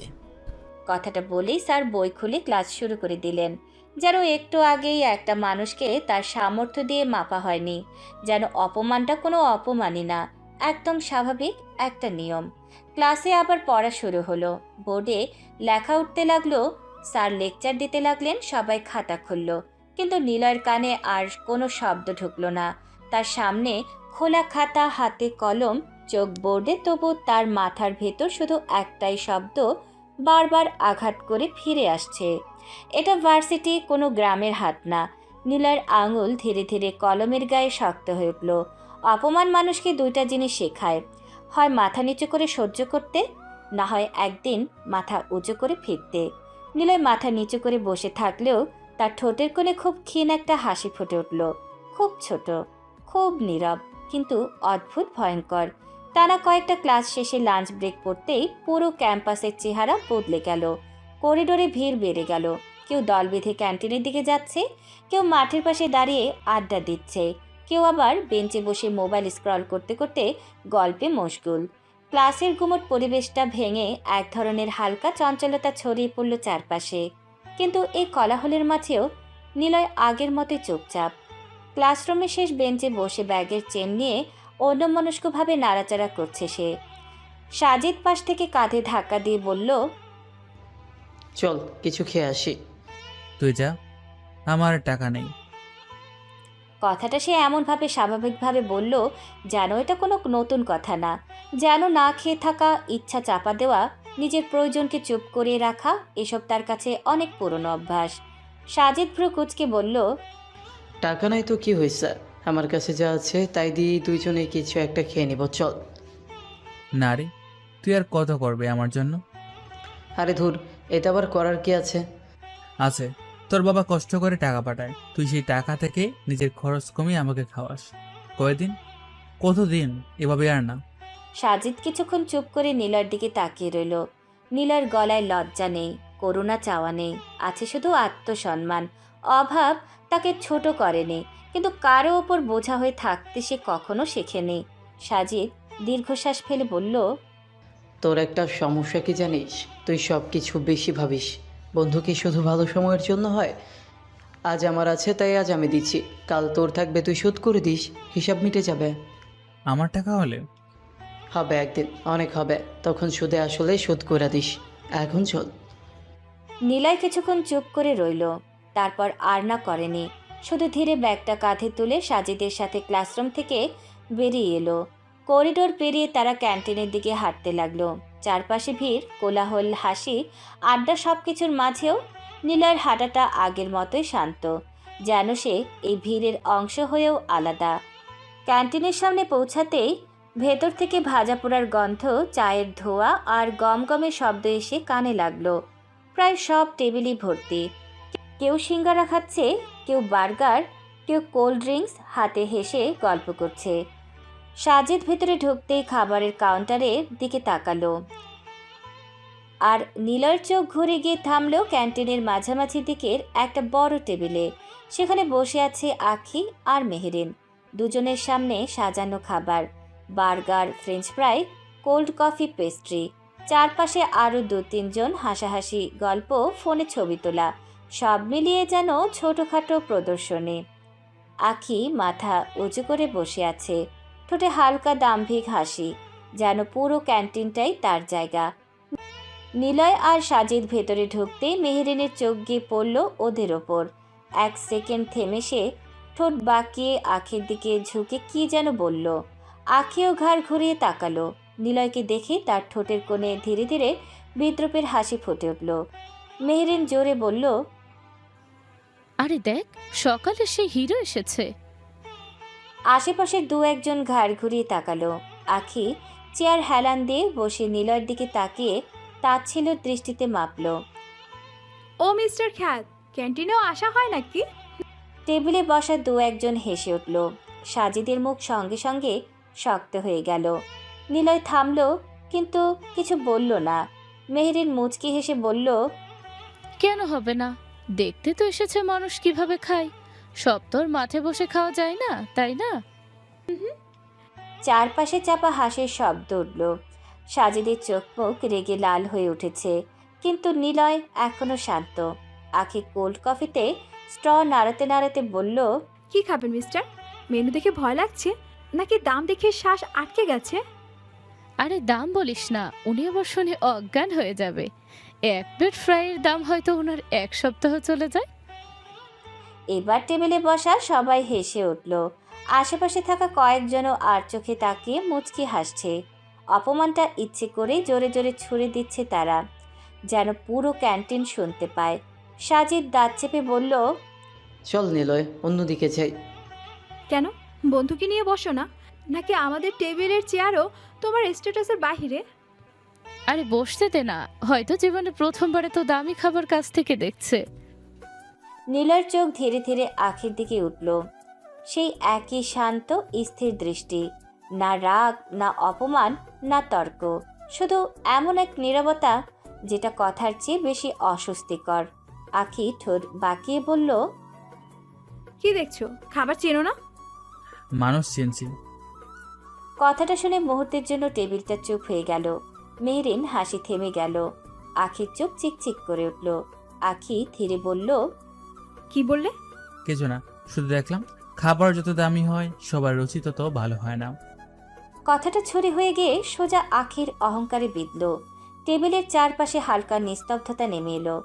কথাটা বলেই স্যার বই খুলে ক্লাস শুরু করে দিলেন। যেন একটু আগেই একটা মানুষকে তার সামর্থ্য দিয়ে মাপা হয়নি, যেন অপমানটা কোনো অপমানই না, একদম স্বাভাবিক একটা নিয়ম। ক্লাসে আবার পড়া শুরু হলো। বোর্ডে লেখা উঠতে লাগলো। স্যার লেকচার দিতে লাগলেন, সবাই খাতা খুলল, কিন্তু নিলয়ের কানে আর কোনো শব্দ ঢুকলো না। তার সামনে খোলা খাতা, হাতে কলম, চোখ বোর্ডে, তবু তার মাথার ভেতর শুধু একটাই শব্দ বারবার আঘাত করে ফিরে আসছে, এটা ভার্সিটি, কোনো গ্রামের হাত না। নীলয়ের আঙুল ধীরে ধীরে কলমের গায়ে শক্ত হয়ে উঠল। অপমান মানুষকে 2টা জিনিস শেখায়, হয় মাথা নিচু করে সহ্য করতে, না হয় একদিন মাথা উঁচু করে ফিরতে। নীলয় মাথা নিচু করে বসে থাকলেও তার ঠোঁটের কোণে খুব ক্ষীণ একটা হাসি ফুটে উঠল, খুব ছোট, খুব নীরব, কিন্তু অদ্ভুত ভয়ঙ্কর। টানা কয়েকটা ক্লাস শেষে লাঞ্চ ব্রেক পড়তেই পুরো ক্যাম্পাসের চেহারা বদলে গেল। করিডোরে ভিড় বেড়ে গেল। কেউ দল বেঁধে ক্যান্টিনের দিকে যাচ্ছে, কেউ মাঠের পাশে দাঁড়িয়ে আড্ডা দিচ্ছে, কেউ আবার বেঞ্চে বসে মোবাইল স্ক্রল করতে করতে গল্পে মশগুল। ক্লাসের গুমট পরিবেশটা ভেঙে এক ধরনের হালকা চঞ্চলতা ছড়িয়ে পড়ল চারপাশে। কিন্তু এই কোলাহলের মাঝেও নিলয় আগের মতোই চুপচাপ। ক্লাসরুমের শেষ বেঞ্চে বসে ব্যাগের চেন নিয়ে অন্যমনস্কভাবে নাড়াচাড়া করছে সে। সাজিদ পাশ থেকে কাঁধে ধাক্কা দিয়ে বলল, চল কিছু খেয়ে আসি। তুই যা, আমার টাকা নেই। কথাটা সে এমনভাবে স্বাভাবিকভাবে বলল যেন এটা কোনো নতুন কথা না, যেন না খেয়ে থাকা, ইচ্ছা চাপা দেওয়া, নিজের প্রয়োজনকে চুপ করিয়ে রাখা, এসব তার কাছে অনেক পুরনো অভ্যাস। সাজিদ ভ্রু কুঁচকে বলল, টাকা নাই তো কি হয়েছে, আমার কাছে যা আছে তাই দিয়ে দুইজনে কিছু একটা খেয়ে নিব, চল। না রে, তুই আর কত করবে আমার জন্য? আরে ধুর, এটা আবার করার কি আছে? আছে, তোর বাবা কষ্ট করে টাকা পাঠায়, তুই সেই টাকা থেকে নিজের খরচ কমিয়ে আমাকে খাওয়াস। কয়দিন, কতদিন এভাবে? আর না। সাজিদ কিছুক্ষণ চুপ করে নীলার দিকে তাকিয়ে রইল। নীলার গলায় লজ্জা নেই, করুণা চাওয়া নেই, আছে শুধু আত্মসম্মান। অভাব তাকে ছোট করেনি, কিন্তু কারো ওপর বোঝা হয়ে থাকতে সে কখনো শেখেনি। সাজিদ দীর্ঘশ্বাস ফেলে বলল, তোর একটা সমস্যা কি জানিস? তুই সব কিছু বেশি ভাবিস। বন্ধু কি শুধু ভালো সময়ের জন্য হয়? আজ আমার আছে তাই আজ আমি দিচ্ছি, কাল তোর থাকবে তুই শোধ করে দিস, হিসাব মিটে যাবে। আমার টাকা হলে হবে একদিন, অনেক হবে, তখন সুদে আসলে শোধ করে দিস। এখন চল। নীলাই কিছুক্ষণ চুপ করে রইল, তারপর আর না করেনি, শুধু ধীরে ব্যাগটা কাঁধে তুলে সাজিদের সাথে ক্লাসরুম থেকে বেরিয়ে এলো। করিডোর পেরিয়ে তারা ক্যান্টিনের দিকে হাঁটতে লাগলো। চারপাশে ভিড়, কোলাহল, হাসি, আড্ডা, সব কিছুর মাঝেও নিলয়ের হাঁটাটা আগের মতোই শান্ত, যেন সে এই ভিড়ের অংশ হয়েও আলাদা। ক্যান্টিনের সামনে পৌঁছাতেই ভেতর থেকে ভাজা পোড়ার গন্ধ, চায়ের ধোঁয়া আর গমগমের শব্দ এসে কানে লাগলো। প্রায় সব টেবিলই ভর্তি। কেউ সিঙ্গারা খাচ্ছে, কেউ বার্গার, কেউ কোল্ড ড্রিঙ্কস হাতে হেসে গল্প করছে। সাজিদ ভেতরে ঢুকতেই খাবারের কাউন্টারের দিকে তাকালো, আর নিলয়ের চোখ ঘুরে গিয়ে থামলো ক্যান্টিনের মাঝামাঝি দিকের একটা বড় টেবিলে। সেখানে বসে আছে আখি আর মেহেরিন। দুজনের সামনে সাজানো খাবার, burger, French fry, cold coffee, pastry. চারপাশে আরও 2-3 জন, হাসাহাসি, গল্প, ফোনে ছবি তোলা, সব মিলিয়ে যেন ছোটোখাটো প্রদর্শনী। আখি মাথা উঁচু করে বসে আছে, ঠোঁটে হালকা দাম্ভিক হাসি, যেন পুরো ক্যান্টিনটাই তার জায়গা। নিলয় আর সাজিদ ভেতরে ঢুকতেই মেহেরিনের চোখ গিয়ে পড়ল ওদের ওপর। 1 সেকেন্ড থেমে সে ঠোঁট বাঁকিয়ে আখির দিকে ঝুঁকে কি যেন বলল। আখিও ঘাড় ঘুরিয়ে তাকালো। নিলয়কে দেখে তার ঠোঁটের কোণে ধীরে ধীরে বিদ্রুপের হাসি ফুটে উঠল। মেহেরিন জোরে বলল, আরে দেখ, সকালে সেই হিরো এসেছে। আশেপাশের 2-1 জন ঘাড় ঘুরিয়ে তাকালো। আখি চেয়ার হেলান দিয়ে বসে নিলয়ের দিকে তাকিয়ে তাচ্ছিল্য দৃষ্টিতে মাপল। ও মিস্টার খ্যাত, ক্যান্টিনেও আসা হয় নাকি? টেবিলে বসা 2-1 জন হেসে উঠল। সাজিদের মুখ সঙ্গে সঙ্গে শক্ত হয়ে গেল। নিলয় থামল, কিন্তু কিছু বলল না। মেহেরিন মুচকি হেসে বলল, কেন হবে না? দেখতে তো এসেছে মানুষ কিভাবে খায়। সব তোর মাঠে বসে খাওয়া যায় না, তাই না? চারপাশে চাপা হাসির শব্দ উঠল। সাজিদের চোখ মুখ রেগে লাল হয়ে উঠেছে, কিন্তু নিলয় এখনো শান্ত। আখি কোল্ড কফিতে স্ট্র নাড়াতে নাড়াতে বলল, কি খাবেন মিস্টার? মেনু দেখে ভয় লাগছে নাকি দাম দেখে শ্বাস আটকে গেছে? আরে দাম বলিস না, উনি আবার শুনে অজ্ঞান হয়ে যাবে। 1 প্লেট ফ্রাইয়ের দাম হয়তো ওনার 1 সপ্তাহ চলে যায়। এবার টেবিলে বসা সবাই হেসে উঠল। আশেপাশে থাকা কয়েকজনও আর চোখে তাকিয়ে মুচকি হাসছে। অপমানটা ইচ্ছে করে জোরে জোরে ছুড়ে দিচ্ছে তারা, যেন পুরো ক্যান্টিন শুনতে পায়। সাজিদ দাঁত চেপে বলল, চল নিলয়, অন্যদিকে যাই। কেন? বন্ধুকে নিয়ে বসো না, নাকি আমাদের টেবিলের চেয়ারও তোমার স্ট্যাটাসের বাহিরে? আরে বসতে দে না, হয়তো জীবনে প্রথমবারে তো দামি খাবার কাছ থেকে দেখছে। নীলার চোখ ধীরে ধীরে আখির দিকে উঠল। সেই একই শান্ত স্থির দৃষ্টি, না রাগ, না অপমান, না তর্ক, শুধু এমন এক নীরবতা যেটা কথার চেয়ে বেশি অস্বস্তিকর। আখি ঠোঁট বাঁকিয়ে বলল, কি দেখছো? খাবার চেনো না? মানুষ চিনছি। কথাটা শুনে মুহূর্তের জন্য টেবিলটা চুপ হয়ে গেল। মেহরিন হাসি থেমে গেল। আখির চোখ চিকচিক করে উঠল। আখি ধীরে বলল, কি বললে? কিছু না, শুধু দেখলাম খাবার যত দামি হয় সবার রুচি তত ভালো হয় না। কথাটা ছড়ি হয়ে গিয়ে সোজা আখির অহংকারে বিঁধল। টেবিলের চারপাশে হালকা নিস্তব্ধতা নেমে এলো।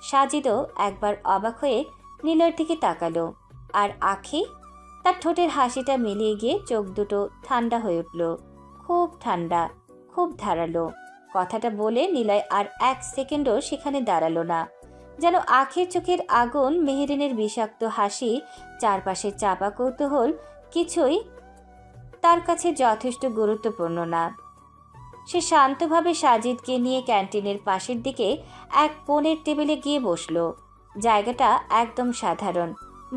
সাজিদও একবার অবাক হয়ে নীলয়ের দিকে তাকালো, আর আখি তার ঠোঁটের হাসিটা মিলিয়ে গিয়ে চোখ দুটো ঠান্ডা হয়ে উঠল। খুব ঠান্ডা, খুব ধারালো। কথাটা বলে নিলয় আর 1 সেকেন্ডও সেখানে দাঁড়ালো না, যেন আখির চোখের আগুন, মেহেরিনের বিষাক্ত হাসি, চারপাশে চাপা কৌতূহল কিছুই তার কাছে যথেষ্ট গুরুত্বপূর্ণ না। সে শান্তভাবে সাজিদকে নিয়ে ক্যান্টিনের পাশের দিকে এক কোণের টেবিলে গিয়ে বসল। জায়গাটা একদম সাধারণ,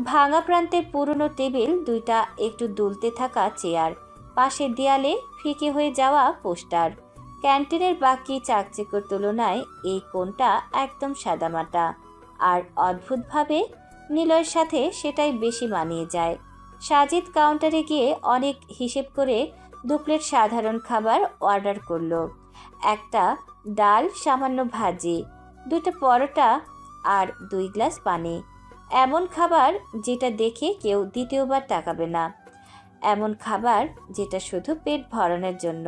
ভাঙা প্রান্তের পুরনো টেবিল, 2টা একটু দুলতে থাকা চেয়ার, পাশের দেয়ালে ফিকে হয়ে যাওয়া পোস্টার। ক্যান্টিনের বাকি চাকচিক্যর তুলনায় এই কোণটা একদম সাদামাটা, আর অদ্ভুতভাবে নিলয়ের সাথে সেটাই বেশি মানিয়ে যায়। সাজিদ কাউন্টারে গিয়ে অনেক হিসেব করে 2 প্লেট সাধারণ খাবার অর্ডার করলো। একটা ডাল, সামান্য ভাজি, 2টা পরোটা আর 2 গ্লাস পানি। এমন খাবার যেটা দেখে কেউ দ্বিতীয়বার তাকাবে না। এমন খাবার যেটা শুধু পেট ভরানোর জন্য,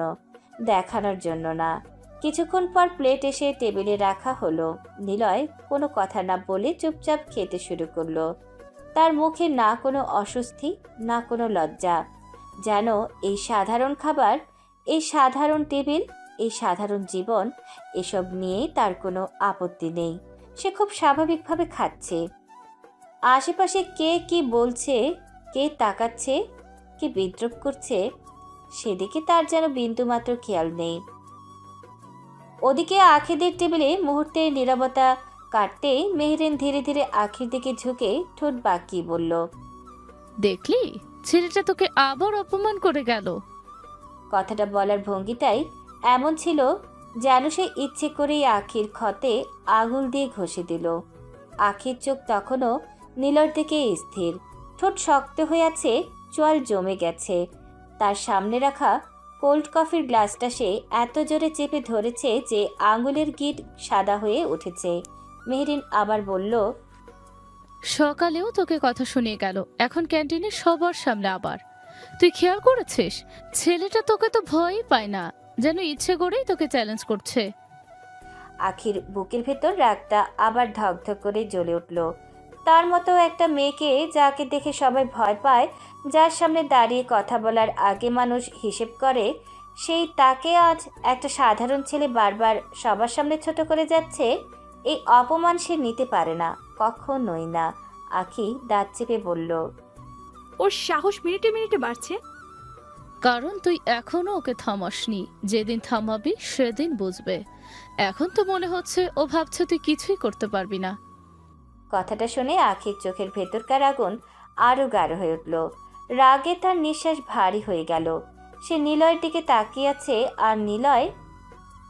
দেখানোর জন্য না। কিছুক্ষণ পর প্লেট এসে টেবিলে রাখা হলো। নিলয় কোনো কথা না বলে চুপচাপ খেতে শুরু করলো। তার মুখে না কোনো অস্বস্তি, না কোনো লজ্জা, যেন এই সাধারণ খাবার, এই সাধারণ টেবিল, এই সাধারণ জীবন, এসব নিয়েই তার কোনো আপত্তি নেই। সে খুব স্বাভাবিকভাবে খাচ্ছে। আশেপাশে কে কি বলছে, কে তাকাচ্ছে, কে বিদ্রুপ করছে, সেদিকে তার যেন বিন্দুমাত্র খেয়াল নেই। ওদিকে আখিদের টেবিলে মুহূর্তের নীরবতা কাটতেই মেহরিন ধীরে ধীরে আখির দিকে ঝুঁকে ঠোঁট বাঁকিয়ে বলল, দেখলি ছেলেটা তোকে আবার অপমান করে গেল। কথাটা বলার ভঙ্গিটাই এমন ছিল যেন সে ইচ্ছে করেই আখির ক্ষতে আঙুল দিয়ে ঘষে দিল। আখির চোখ তখনও নীলর দিকে স্থির, ঠোঁট শক্ত হয়ে আছে, চোয়াল জমে গেছে। তার সামনে রাখা কোল্ড কফির গ্লাসটা সে এত জোরে চেপে ধরেছে যে আঙুলের গিঁট সাদা হয়ে উঠেছে। মেহরিন আবার বলল, সকালেও তোকে কথা শুনিয়ে গেল, এখন ক্যান্টিনে সবার সামনে আবার। তুই খেয়াল করেছিস ছেলেটা তোকে তো ভয়ই পায় না, যেন ইচ্ছে করেই তোকে চ্যালেঞ্জ করছে। আখির বুকের ভেতর রাগটা আবার ধকধক করে জ্বলে উঠল। তার মতো একটা মেয়েকে যাকে দেখে সবাই ভয় পায়, যার সামনে দাঁড়িয়ে কথা বলার আগে মানুষ হিসেব করে, সেই তাকে আজ একটা সাধারণ ছেলে বারবার সবার সামনে ছোট করে যাচ্ছে। এই অপমান সে নিতে পারে না, কখনোই না। আখি দাঁত চেপে বলল, ওর সাহস মিনিটে মিনিটে বাড়ছে। কারণ তুই এখনো ওকে থামাসনি, যেদিন থামাবি সেদিন বুঝবে। এখন তো মনে হচ্ছে ও ভাবছে তুই কিছুই করতে পারবি না। কথাটা শুনে আখির চোখের ভেতরকার আগুন আরও গাঢ় হয়ে উঠল। রাগে তার নিঃশ্বাস ভারী হয়ে গেল। সে নিলয়ের দিকে তাকিয়ে আছে, আর নিলয়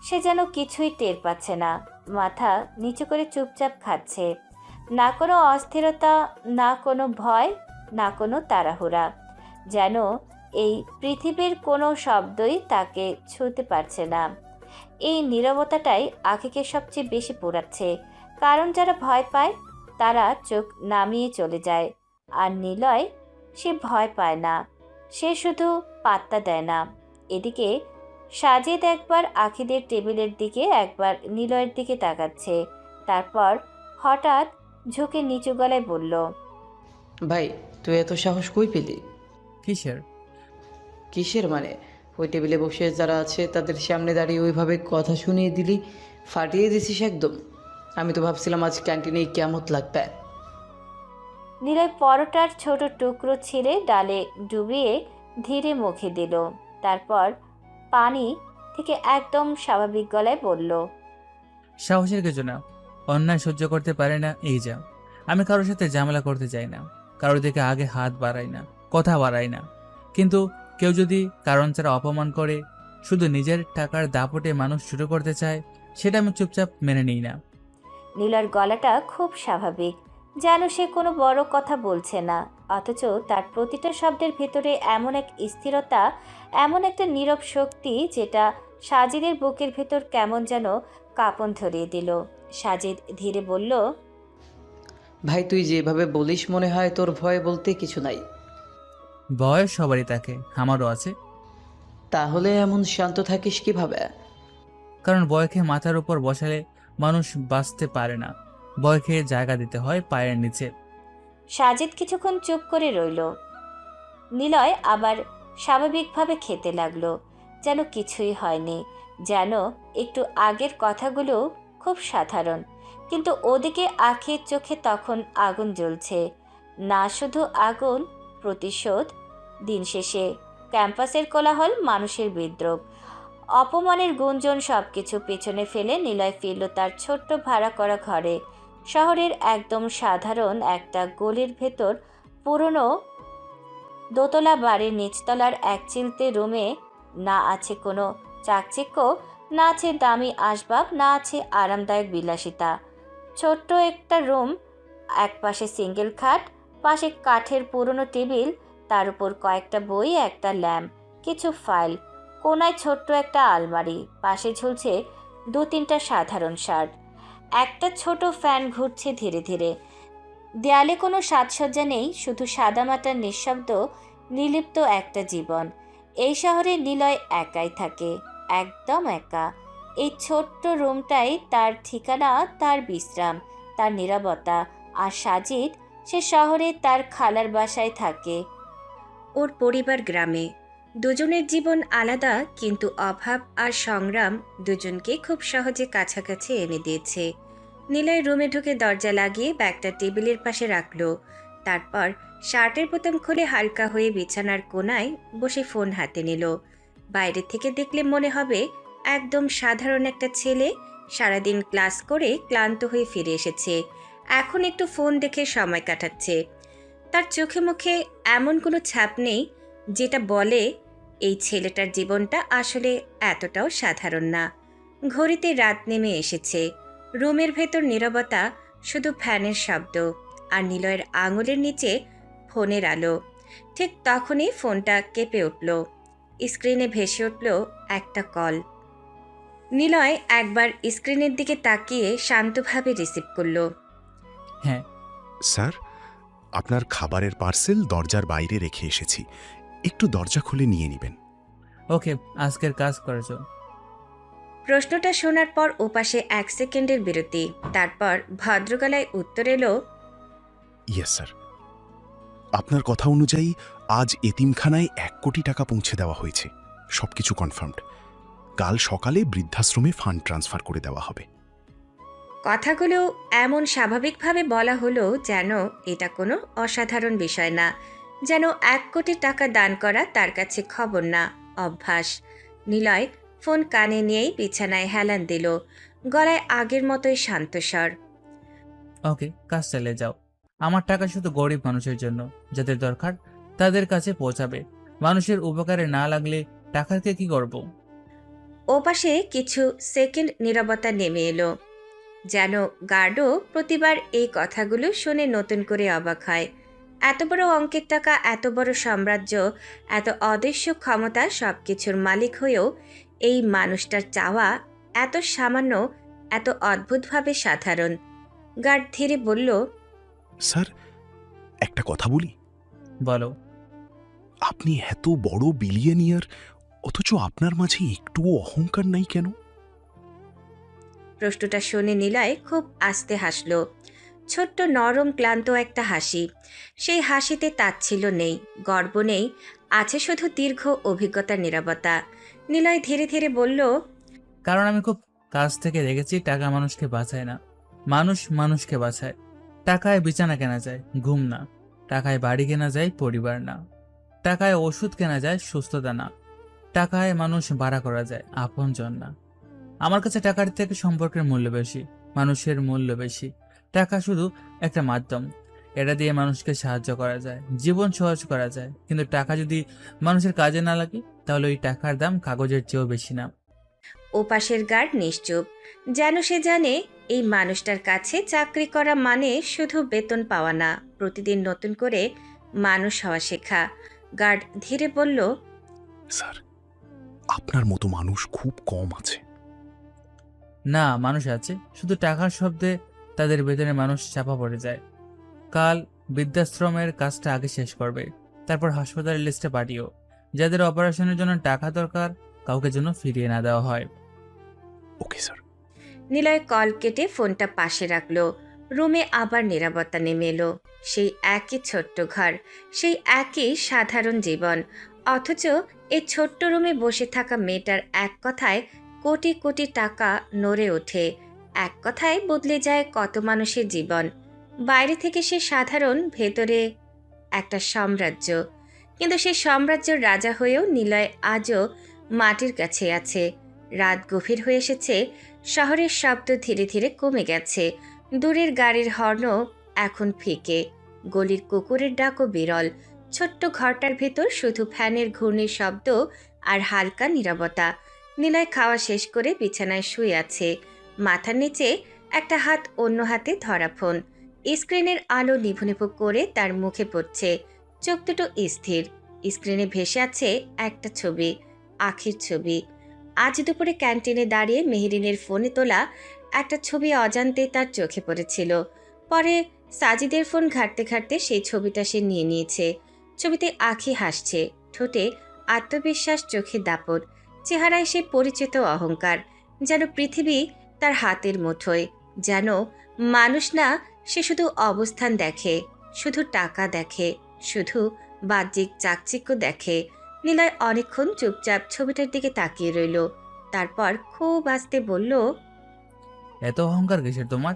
সে যেন কিছুই টের পাচ্ছে না। মাথা নিচু করে চুপচাপ খাচ্ছে। না কোনো অস্থিরতা, না কোনো ভয়, না কোনো তাড়াহুড়া। যেন এই পৃথিবীর কোনো শব্দই তাকে ছুঁতে পারছে না। এই নীরবতাটাই আখিকে সবচেয়ে বেশি পোড়াচ্ছে। কারণ যারা ভয় পায় তারা চোখ নামিয়ে চলে যায়, আর নিলয় সে ভয় পায় না, সে শুধু পাত্তা দেয় না। এদিকে সাজিদ একবার আখিদের টেবিলের দিকে, একবার নিলয়ের দিকে তাকাচ্ছে। তারপর হঠাৎ ঝুঁকে নিচু গলায় বলল, ভাই তুই এত সাহস কই পেলি? কিসের? কিসের মানে? ওই টেবিলে বসে যারা আছে তাদের সামনে দাঁড়িয়ে ওইভাবে কথা শুনিয়ে দিলি, ফাটিয়ে দিছিস একদম। আমি তো ভাবছিলাম আজ ক্যান্টিনে কেমত লাগবে। নিলয় পরোটার ছোট টুকরো ছিঁড়ে ডালে ডুবিয়ে ধীরে মুখে দিল। তারপর পানি থেকে একদম স্বাভাবিক গলায় বলল, সাহসের কিছু না, অন্যায় সহ্য করতে পারে না, এই যা। আমি কারোর সাথে ঝামেলা করতে চাই না, কারোর দিকে আগে হাত বাড়াই না, কথা বাড়াই না। কিন্তু কেউ যদি কারণ ছাড়া অপমান করে, শুধু নিজের টাকার দাপটে মানুষ শুরু করতে চায়, সেটা আমি চুপচাপ মেনে নিই না। নীলার গলাটা খুব স্বাভাবিক, যেন সে কোনো বড় কথা বলছে না, অথচ তার প্রতিটা শব্দের ভেতরে এমন এক স্থিরতা, এমন একটা নীরব শক্তি, যেটা সাজিদের বুকের ভেতর কেমন যেন কাঁপন ধরিয়ে দিল। সাজিদ ধীরে বলল, ভাই তুই যেভাবে বলিস মনে হয় তোর ভয় বলতে কিছু নাই। বয়স সবারই থাকে, আমারও আছে। তাহলে এমন শান্ত থাকিস কিভাবে? কারণ বয়কে মাথার উপর বসালে মানুষ বাঁচতে পারে না, বয়কে জায়গা দিতে হয় পায়ের নিচে। সাজিদ কিছুক্ষণ চুপ করে রইল। নিলয় আবার স্বাভাবিকভাবে খেতে লাগলো, যেন কিছুই হয়নি, যেন একটু আগের কথাগুলো খুব সাধারণ। কিন্তু ওদিকে আখির চোখে তখন আগুন জ্বলছে। না শুধু আগুন, প্রতিশোধ। দিন শেষে ক্যাম্পাসের কোলাহল, মানুষের বিদ্রোহ, অপমানের গুঞ্জন সবকিছু পেছনে ফেলে নিলয় ফিরল তার ছোট্ট ভাড়া করা ঘরে। শহরের একদম সাধারণ একটা গলির ভেতর, পুরনো দোতলা বাড়ির নিচতলার এক চিলতে রুমে। না আছে কোনো চাকচিক্য, না আছে দামি আসবাব, না আছে আরামদায়ক বিলাসিতা। ছোট্ট একটা রুম, একপাশে সিঙ্গেল খাট, পাশে কাঠের পুরনো টেবিল, তার উপর কয়েকটা বই, একটা ল্যাম্প, কিছু ফাইল, কোনায় ছোট্ট একটা আলমারি, পাশে ঝুলছে 2-3টা সাধারণ শার্ট। একটা ছোট ফ্যান ঘুরছে ধীরে ধীরে। দেয়ালে কোনো সাজসজ্জা নেই, শুধু সাদামাটার নিঃশব্দ নির্লিপ্ত একটা জীবন। এই শহরে নিলয় একাই থাকে, একদম একা। এই ছোট্ট রুমটাই তার ঠিকানা, তার বিশ্রাম, তার নীরবতা। আর সাজিদ, সে শহরে তার খালার বাসায় থাকে, ওর পরিবার গ্রামে। দুজনের জীবন আলাদা, কিন্তু অভাব আর সংগ্রাম দুজনকে খুব সহজে কাছাকাছি এনে দিয়েছে। নিলয় রুমে ঢুকে দরজা লাগিয়ে ব্যাগটা টেবিলের পাশে রাখলো। তারপর শার্টের বোতাম খুলে হালকা হয়ে বিছানার কোণায় বসে ফোন হাতে নিল। বাইরে থেকে দেখলে মনে হবে একদম সাধারণ একটা ছেলে, সারাদিন ক্লাস করে ক্লান্ত হয়ে ফিরে এসেছে, এখন একটু ফোন দেখে সময় কাটাচ্ছে। তার চোখে মুখে এমন কোনো ছাপ নেই যেটা বলে এই ছেলেটার জীবনটা আসলে এতটাও সাধারণ না। ঘড়িতে রাত নেমে এসেছে। রুমের ভেতর নীরবতা, শুধু ফ্যানের শব্দ আর নিলয়ের আঙুলের নিচে ফোনের আলো। ঠিক তখনই ফোনটা কেঁপে উঠল। স্ক্রিনে ভেসে উঠল একটা কল। নিলয় একবার স্ক্রিনের দিকে তাকিয়ে শান্তভাবে রিসিভ করলো। হ্যাঁ। স্যার, আপনার খাবারের পার্সেল দরজার বাইরে রেখে এসেছি, একটু দরজা খুলে নিয়ে নেবেন। ওকে, আজকের কাজ করেছো? প্রশ্নটা শোনার পর ওপাশে 1 সেকেন্ডের বিরতি, তারপর ভদ্রগলায় উত্তর এলো, ইয়েস স্যার। আপনার কথা অনুযায়ী আজ এতিমখানায় 1 কোটি টাকা পৌঁছে দেওয়া হয়েছে, সবকিছু কনফার্মড। কাল সকালে বৃদ্ধাশ্রমে ফান্ড ট্রান্সফার করে দেওয়া হবে। কথাগুলো এমন স্বাভাবিকভাবে বলা হলো যেন এটা কোনো অসাধারণ বিষয় না, যেন 1 কোটি টাকা দান করা তার কাছে খবর না, অভ্যাস। নিলয় ফোন কানে নিয়েই বিছানায় হেলান দিল, গলায় আগের মতোই শান্ত স্বর। ওকে, কাজ চালিয়ে যাও। আমার টাকা শুধু গরিব মানুষের জন্য, যাদের দরকার তাদের কাছে পৌঁছাবে। মানুষের উপকারে না লাগলে টাকাকে কি করব? ওপাশে কিছু সেকেন্ড নীরবতা নেমে এলো, যেন গার্ডও প্রতিবার এই কথাগুলো শুনে নতুন করে অবাক হয়। এত বড় অঙ্কের টাকা, এত বড় সাম্রাজ্য, এত অদৃশ্য ক্ষমতা, সবকিছুর মালিক হয়েও এই মানুষটার চাওয়া এত সামান্য, এত অদ্ভুতভাবে সাধারণ। গার্ড ধীরে বলল, স্যার, একটা কথা বলি। বলো। আপনি এত বড় বিলিয়নিয়ার, অথচ আপনার মাঝে একটুও অহংকার নাই কেন? প্রশ্নটা শুনে নিলয় খুব আস্তে হাসল, ছোট্ট নরম ক্লান্ত একটা হাসি। সেই হাসিতে তাচ্ছিল্য নেই, গর্ব নেই, আছে শুধু দীর্ঘ অভিজ্ঞতার নীরবতা। নিলয় ধীরে ধীরে বলল, কারণ আমি খুব কাছ থেকে দেখেছি টাকা মানুষকে বাঁচায় না, মানুষ মানুষকে বাঁচায়। টাকায় বিছানা কেনা যায়, ঘুম না। টাকায় বাড়ি কেনা যায়, পরিবার না। টাকায় ওষুধ কেনা যায়, সুস্থতা না। টাকায় মানুষ ভাড়া করা যায়, আপনজন না। আমার কাছে টাকার থেকে সম্পর্কের মূল্য বেশি, মানুষের মূল্য বেশি। টাকা শুধু একটা মাধ্যম, এটা দিয়ে মানুষকে সাহায্য করা যায়, জীবন সহজ করা যায়। কিন্তু টাকা যদি মানুষের কাজে না লাগে, তাহলে ওই টাকার দাম কাগজের চেয়েও বেশি না। ওপাশের গার্ড নিশ্চুপ, যেন সে জানে এই মানুষটার কাছে চাকরি করা মানে শুধু বেতন পাওয়া না, প্রতিদিন নতুন করে মানুষ হওয়া শেখা। গার্ড ধীরে বলল, স্যার, আপনার মতো মানুষ খুব কম আছে। না, মানুষ আছে, শুধু টাকার শব্দে তাদের বেতনে মানুষ চাপা পড়ে যায়। কাল বৃদ্ধাশ্রমের কাজটা আগে শেষ করবে, তারপর হাসপাতালের লিস্টে পাঠিও। যাদের অপারেশনের জন্য টাকা দরকার, কাউকে যেন ফিরিয়ে না দেওয়া হয়। Okay sir. নিলয় কল কেটে ফোনটা পাশে রাখলো। রুমে আবার নীরবতা নেমে এলো। সেই একই ছোট্ট ঘর, সেই একই সাধারণ জীবন, অথচ এই ছোট্ট রুমে বসে থাকা মেয়েটার এক কথায় কোটি কোটি টাকা নড়ে ওঠে, এক কথায় বদলে যায় কত মানুষের জীবন। বাইরে থেকে সে সাধারণ, ভেতরে একটা সাম্রাজ্য। কিন্তু সেই সাম্রাজ্যের রাজা হয়েও নিলয় আজও মাটির কাছে আছে। রাত গভীর হয়ে এসেছে, শহরের শব্দ ধীরে ধীরে কমে গেছে, দূরের গাড়ির হর্নও এখন ফিকে, গলির কুকুরের ডাকও বিরল। ছোট্ট ঘরটার ভেতর শুধু ফ্যানের ঘূর্ণির শব্দ আর হালকা নীরবতা। নিলয় খাওয়া শেষ করে বিছানায় শুয়ে আছে, মাথার নিচে একটা হাত অন্য হাতে ধরা ফোন। স্ক্রিনের আলো নিভু নিভু করে তার মুখে পড়ছে, চোখ দুটো স্থির। স্ক্রিনে ভেসে আছে একটা ছবি, আখির ছবি। আজ দুপুরে ক্যান্টিনে দাঁড়িয়ে মেহেরিনের ফোনে তোলা একটা ছবি অজান্তে তার চোখে পড়েছিল। পরে সাজিদের ফোন ঘাঁটতে ঘাঁটতে সেই ছবিটা সে নিয়ে নিয়েছে। ছবিতে আখি হাসছে, ঠোঁটে আত্মবিশ্বাস, চোখে দাপট, চেহারায় সে পরিচিত অহংকার, যেন পৃথিবী তার হাতের মুঠোয়, যেন মানুষ না, সে শুধু অবস্থান দেখে, শুধু টাকা দেখে, শুধু বাহ্যিক চাকচিক্য দেখে। নিলয় অনেকক্ষণ চুপচাপ ছবিটার দিকে তাকিয়ে রইল। তারপর খুব আস্তে বলল, এত অহংকার কিসের তোমার?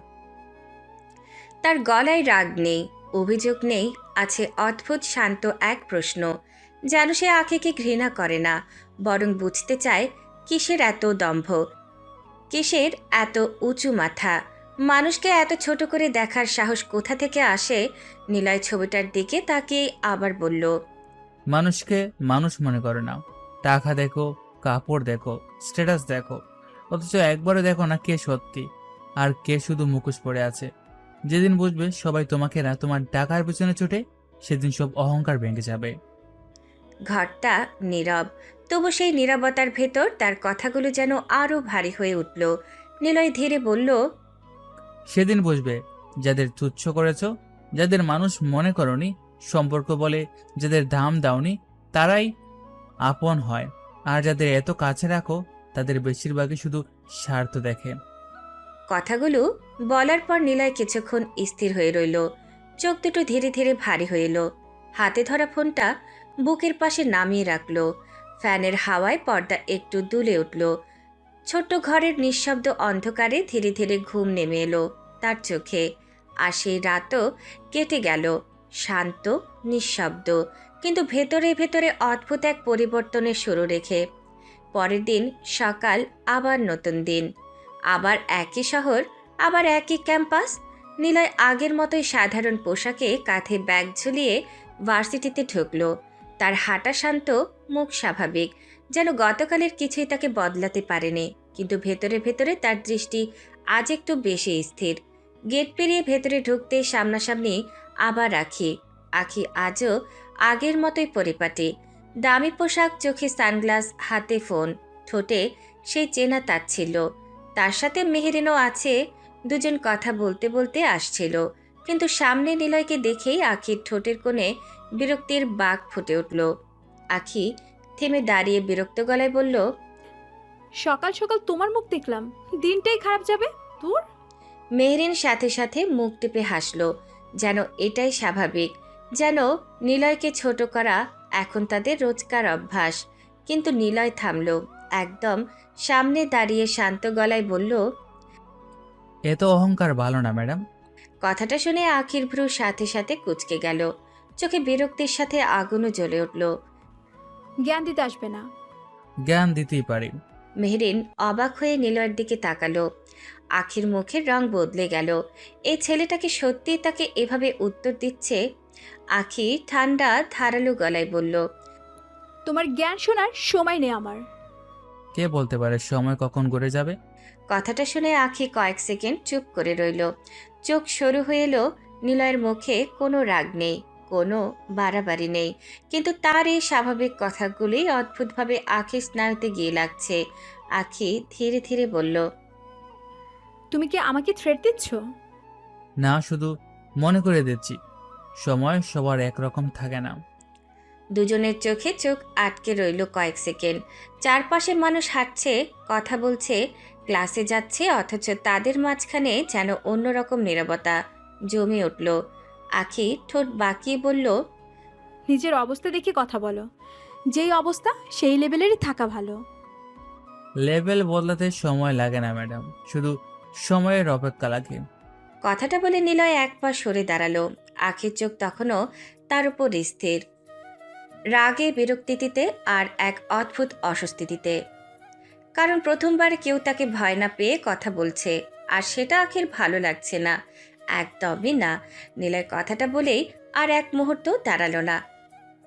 তার গলায় রাগ নেই, অভিযোগ নেই, আছে অদ্ভুত শান্ত এক প্রশ্ন। যেন সে আখিকে ঘৃণা করে না, বরং বুঝতে চায় কিসের এত দম্ভ, কিসের এত উঁচু মাথা, মানুষকে এত ছোট করে দেখার সাহস কোথা থেকে আসে। নিলয় ছবিটার দিকে তাকিয়ে আবার বলল, মানুষকে মানুষ মনে করে না। টাকা দেখো, কাপড় দেখো, স্ট্যাটাস দেখো, অথচ একবারও দেখো না কে সত্যি আর কে শুধু মুখোশ পড়ে আছে। যেদিন বুঝবে সবাই তোমাকে না তোমার টাকার পেছনে ছুটে, সেদিন সব অহংকার ভেঙে যাবে। ঘরটা নীরব, তবু সেই নীরবতার ভেতর তার কথাগুলো যেন আরো ভারী হয়ে উঠল। নিলয় ধীরে বলল, সেদিন বুঝবে যাদের তুচ্ছ করেছ, যাদের মানুষ মনে করনি, সম্পর্ক বলে যাদের দাম দাওনি, তারাই আপন হয়। আর যাদের এত কাছে রাখো তাদের বেশিরভাগই শুধু স্বার্থ দেখে। কথাগুলো বলার পর নিলয় কিছুক্ষণ স্থির হয়ে রইল। চোখ দুটো ধীরে ধীরে ভারী হয়ে এলো। হাতে ধরা ফোনটা বুকের পাশে নামিয়ে রাখল। ফ্যানের হাওয়ায় পর্দা একটু দুলে উঠল। ছোট্ট ঘরের নিঃশব্দ অন্ধকারে ধীরে ধীরে ঘুম নেমে এলো তার চোখে। আর সেই রাতও কেটে গেল শান্ত, নিঃশব্দ, কিন্তু ভেতরে ভেতরে অদ্ভুত এক পরিবর্তনের শুরু রেখে। পরের দিন সকাল, আবার নতুন দিন, আবার একই শহর, আবার একই ক্যাম্পাস। নিলয় আগের মতোই সাধারণ পোশাকে কাঁধে ব্যাগ ঝুলিয়ে ভার্সিটিতে ঢুকলো। তার হাঁটা শান্ত, মুখ স্বাভাবিক, যেন গতকালের কিছুই তাকে বদলাতে পারেনি। কিন্তু ভেতরে ভেতরে তার দৃষ্টি আজ একটু বেশি স্থির। গেট পেরিয়ে ভেতরে ঢুকতে সামনাসামনি আবার আখি। আখি আজও আগের মতোই পরিপাটি, দামি পোশাক, চোখে সানগ্লাস, হাতে ফোন, ঠোঁটে সেই চেনা তাচ্ছিল্য। তার সাথে মেহেরিনও আছে। দুজন কথা বলতে বলতে আসছিল, কিন্তু সামনে নিলয়কে দেখেই আখির ঠোঁটের কোণে বিরক্তির বাঁক ফুটে উঠল। আখি থেমে দাঁড়িয়ে বিরক্ত গলায় বলল, সকাল সকাল তোমার মুখ দেখলাম, দিনটাই খারাপ যাবে তোর। মেহরিন সাথে সাথে মুখ টিপে হাসল, যেন এটাই স্বাভাবিক, যেন নিলয়কে ছোট করা এখন তাদের রোজকার অভ্যাস। কিন্তু নিলয় থামল, একদম সামনে দাঁড়িয়ে শান্ত গলায় বলল, এত অহংকার ভালো না ম্যাডাম। কথাটা শুনে আখির ভ্রু সাথে সাথে কুঁচকে গেল, চোখে বিরক্তির সাথে আগুনও জ্বলে উঠল। জ্ঞান দিতে আসবে না। জ্ঞান দিতেই পারি। মেহরিন অবাক হয়ে নিলয়ের দিকে তাকালো। আখির মুখের রং বদলে গেল। এই ছেলেটাকে সত্যি তাকে এভাবে উত্তর দিচ্ছে? আখি ঠান্ডা ধারালো গলায় বলল, তোমার জ্ঞান শোনার সময় নেই আমার। কে বলতে পারে সময় কখন গড়ে যাবে? কথাটা শুনে আখি কয়েক সেকেন্ড চুপ করে রইল। চোখ সরু হয়ে এলো। নিলয়ের মুখে কোনো রাগ নেই, কোনো বাড়াবাড়ি নেই, কিন্তু তার এই স্বাভাবিক কথাগুলি অদ্ভুতভাবে আখির স্নায়ুতে গিয়ে লাগছে। আখি ধীরে ধীরে বলল, তুমি কি আমাকে থ্রেট দিচ্ছ? না, শুধু মনে করে দিচ্ছি সময় সবার একরকম থাকে না। দুজনের চোখে চোখ আটকে রইল কয়েক সেকেন্ড। চারপাশে মানুষ হাঁটছে, কথা বলছে, ক্লাসে যাচ্ছে, অথচ তাদের মাঝখানে যেন অন্যরকম নীরবতা জমে উঠল। আখি ঠোঁট বাঁকিয়ে বলল, নিজের অবস্থা দেখে কথা বলো, যেই অবস্থা সেই লেভেলেরই থাকা ভালো। লেভেল বদলাতে সময় লাগে না ম্যাডাম, শুধু সময়ের অপেক্ষা লাগে। কথাটা বলে নিলয় এক পা সরে দাঁড়ালো। আখির চোখ তখনও তার উপর স্থির, রাগে, বিরক্তিতে আর এক অদ্ভুত অস্বস্তিতে। কারণ প্রথমবার কেউ তাকে ভয় না পেয়ে কথা বলছে, আর সেটা আখির ভালো লাগছে না, একদমই না। নিলয় কথাটা বলেই আর এক মুহূর্ত দাঁড়ালো না।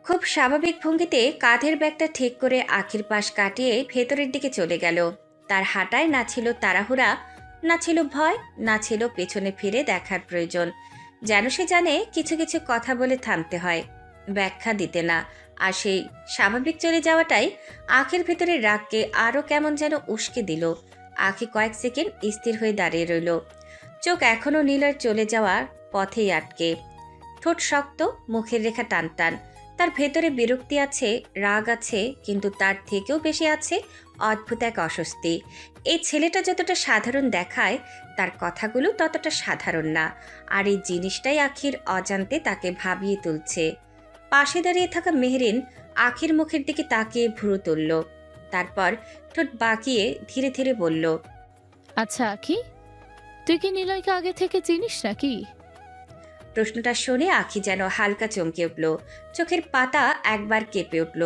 খুব স্বাভাবিক ভঙ্গিতে কাঁধের ব্যাগটা ঠিক করে আখির পাশ কাটিয়ে ভেতরের দিকে চলে গেল। তার হাঁটায় না ছিল তাড়াহুড়া, না ছিল ভয়, না ছিল পেছনে ফিরে দেখার প্রয়োজন। যেন সে জানে কিছু কিছু কথা বলে থামতে হয়, ব্যাখ্যা দিতে না। আর সেই স্বাভাবিক চলে যাওয়াটাই আখির ভেতরে রাগকে আরও কেমন যেন উস্কে দিল। আখি কয়েক সেকেন্ড স্থির হয়ে দাঁড়িয়ে রইল, চোখ এখনও নীলয়ের চলে যাওয়ার পথেই আটকে। ঠোঁট শক্ত, মুখের রেখা টান টান। তার ভেতরে বিরক্তি আছে, রাগ আছে, কিন্তু তার থেকেও বেশি আছে অদ্ভুত এক অস্বস্তি। এই ছেলেটা যতটা সাধারণ দেখায়, তার কথাগুলো ততটা সাধারণ না। আর এই জিনিসটাই আখির অজান্তে তাকে ভাবিয়ে তুলছে। পাশে দাঁড়িয়ে থাকা মেহরিন আখির মুখের দিকে তাকিয়ে ভ্রু তুলল, তারপর ঠোঁট বাঁকিয়ে ধীরে ধীরে বলল, আচ্ছা আখি, তুই কি নিলয়কে আগে থেকে চিনিস নাকি? প্রশ্নটা শুনে আখি যেন হালকা চমকে উঠল, চোখের পাতা একবার কেঁপে উঠল,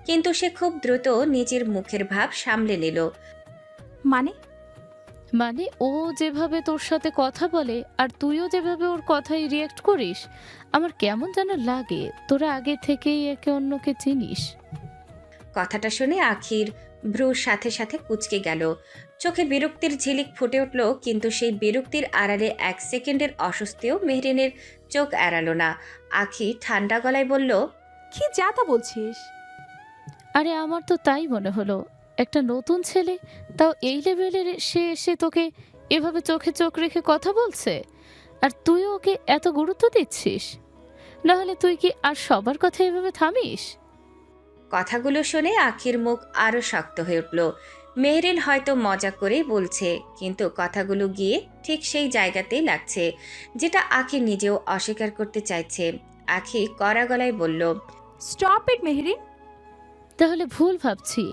কিন্তু সে খুব দ্রুত নিজের মুখের ভাব সামলে নিল। মানে? মানে ও যেভাবে তোর সাথে কথা বলে আর তুইও যেভাবে ওর কথায় রিয়েক্ট করিস, আমার কেমন যেন লাগে তোরা আগে থেকেই একে অন্যকে চিনিস। কথাটা শুনে আখির ভ্রুর সাথে সাথে কুঁচকে গেল, চোখে বিরক্তির ঝিলিক ফুটে উঠল, কিন্তু সেই বিরক্তির আড়ালে 1 সেকেন্ডের অস্বস্তিও মেহরিনের চোখ এড়ালো না। আখি ঠান্ডা গলায় বলল, কি যা তা বলছিস? আরে আমার তো তাই মনে হলো, একটা নতুন ছেলে, তাও এই লেভেলের, সে এসে তোকে এভাবে চোখে চোখ রেখে কথা বলছে, আর তুই ওকে এত গুরুত্ব দিচ্ছিস। নাহলে তুই কি আর সবার কথা এভাবে থামিস? কথাগুলো শুনে আখির মুখ আরো শক্ত হয়ে উঠল। মেহরিন হয়তো মজা করেই বলছে, কিন্তু কথাগুলো গিয়ে ঠিক সেই জায়গাতেই লাগছে, যেটা আখি নিজেও অস্বীকার করতে চাইছে। আখি কড়া গলায় বলল, স্টপ ইট মেহরিন। তাহলে ভুল ভাবছি।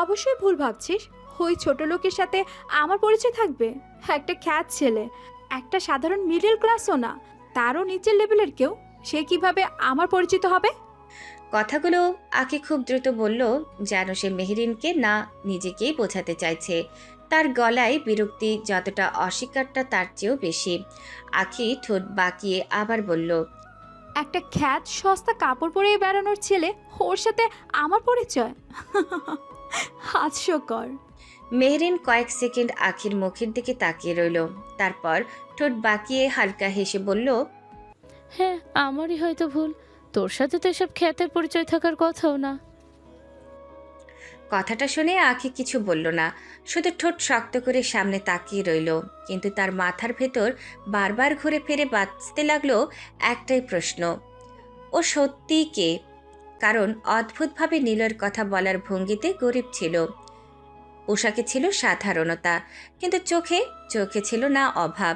অবশ্যই ভুল ভাবছিস। ওই ছোট লোকের সাথে আমার পরিচয় থাকবে? একটা খ্যাত ছেলে, একটা সাধারণ মিডল ক্লাসও না, তারও নিচের লেভেলের কেউ, সে কিভাবে আমার পরিচিত হবে? কথাগুলো আখি খুব দ্রুত বলল, যেন সে মেহরিনকে না নিজেকেই বোঝাতে চাইছে। তার গলায় বিরক্তি যতটা, অস্বীকারটা তার চেয়েও বেশি। আখি ঠোঁট বাঁকিয়ে আবার বলল, একটা খ্যাত সস্তা কাপড় পরে বেড়ানোর ছেলে, ওর সাথে আমার পরিচয়? হাস্যকর। মেহরিন কয়েক সেকেন্ড আখির মুখের দিকে তাকিয়ে রইল, তারপর ঠোঁট বাঁকিয়ে হালকা হেসে বলল, হ্যাঁ, আমারই হয়তো ভুল, তোর সাথে তো এসব খ্যাতের পরিচয় থাকার কথাও না। কথাটা শুনে আখি কিছু বলল না, শুধু ঠোঁট শক্ত করে সামনে তাকিয়ে রইল, কিন্তু তার মাথার ভেতর বারবার ঘুরে ফিরে বাঁচতে লাগলো একটাই প্রশ্ন, ও সত্যিই কে? কারণ অদ্ভুতভাবে নীলয়ের কথা বলার ভঙ্গিতে গরিব ছিল, পোশাকে ছিল সাধারণতা, কিন্তু চোখে চোখে ছিল না অভাব,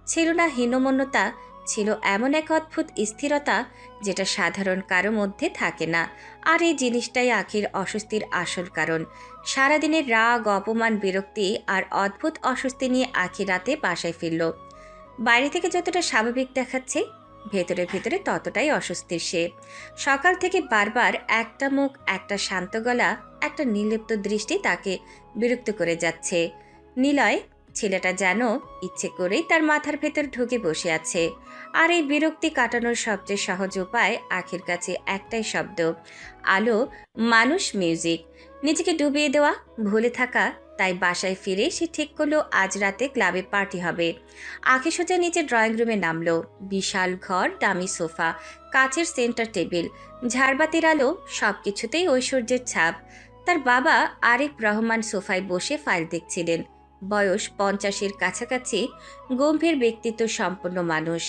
ছিল না হীনমন্যতা, ছিল এমন এক অদ্ভুত স্থিরতা যেটা সাধারণ কারো মধ্যে থাকে না। আর এই জিনিসটাই আখির অস্বস্তির আসল কারণ। সারাদিনের রাগ, অপমান, বিরক্তি আর অদ্ভুত অস্বস্তি নিয়ে আখি রাতে বাসায় ফিরল। বাইরে থেকে যতটা স্বাভাবিক দেখাচ্ছে, ভেতরে ভেতরে ততটাই অস্বস্তির সে। সকাল থেকে বারবার একটা মুখ, একটা শান্ত গলা, একটা নির্লিপ্ত দৃষ্টি তাকে বিরক্ত করে যাচ্ছে। নিলয় ছেলেটা যেন ইচ্ছে করেই তার মাথার ভেতর ঢুকে বসে আছে। আর এই বিরক্তি কাটানোর সবচেয়ে সহজ উপায় আখির কাছে একটাই শব্দ, আলো, মানুষ, মিউজিক। নিজেকে ডুবিয়ে দেওয়া, ভুলে থাকা। তাই বাসায় ফিরে সে ঠিক করলো আজ রাতে ক্লাবে পার্টি হবে। আখি সোজা নিচে ড্রয়িং রুমে নামলো। বিশাল ঘর, দামি সোফা, কাচের সেন্টার টেবিল, ঝাড়বাতির আলো, সবকিছুতেই ঐশ্বর্যের ছাপ। তার বাবা আরিফ রহমান সোফায় বসে ফাইল দেখছিলেন। বয়স 50-এর কাছাকাছি, গম্ভীর ব্যক্তিত্ব সম্পন্ন মানুষ।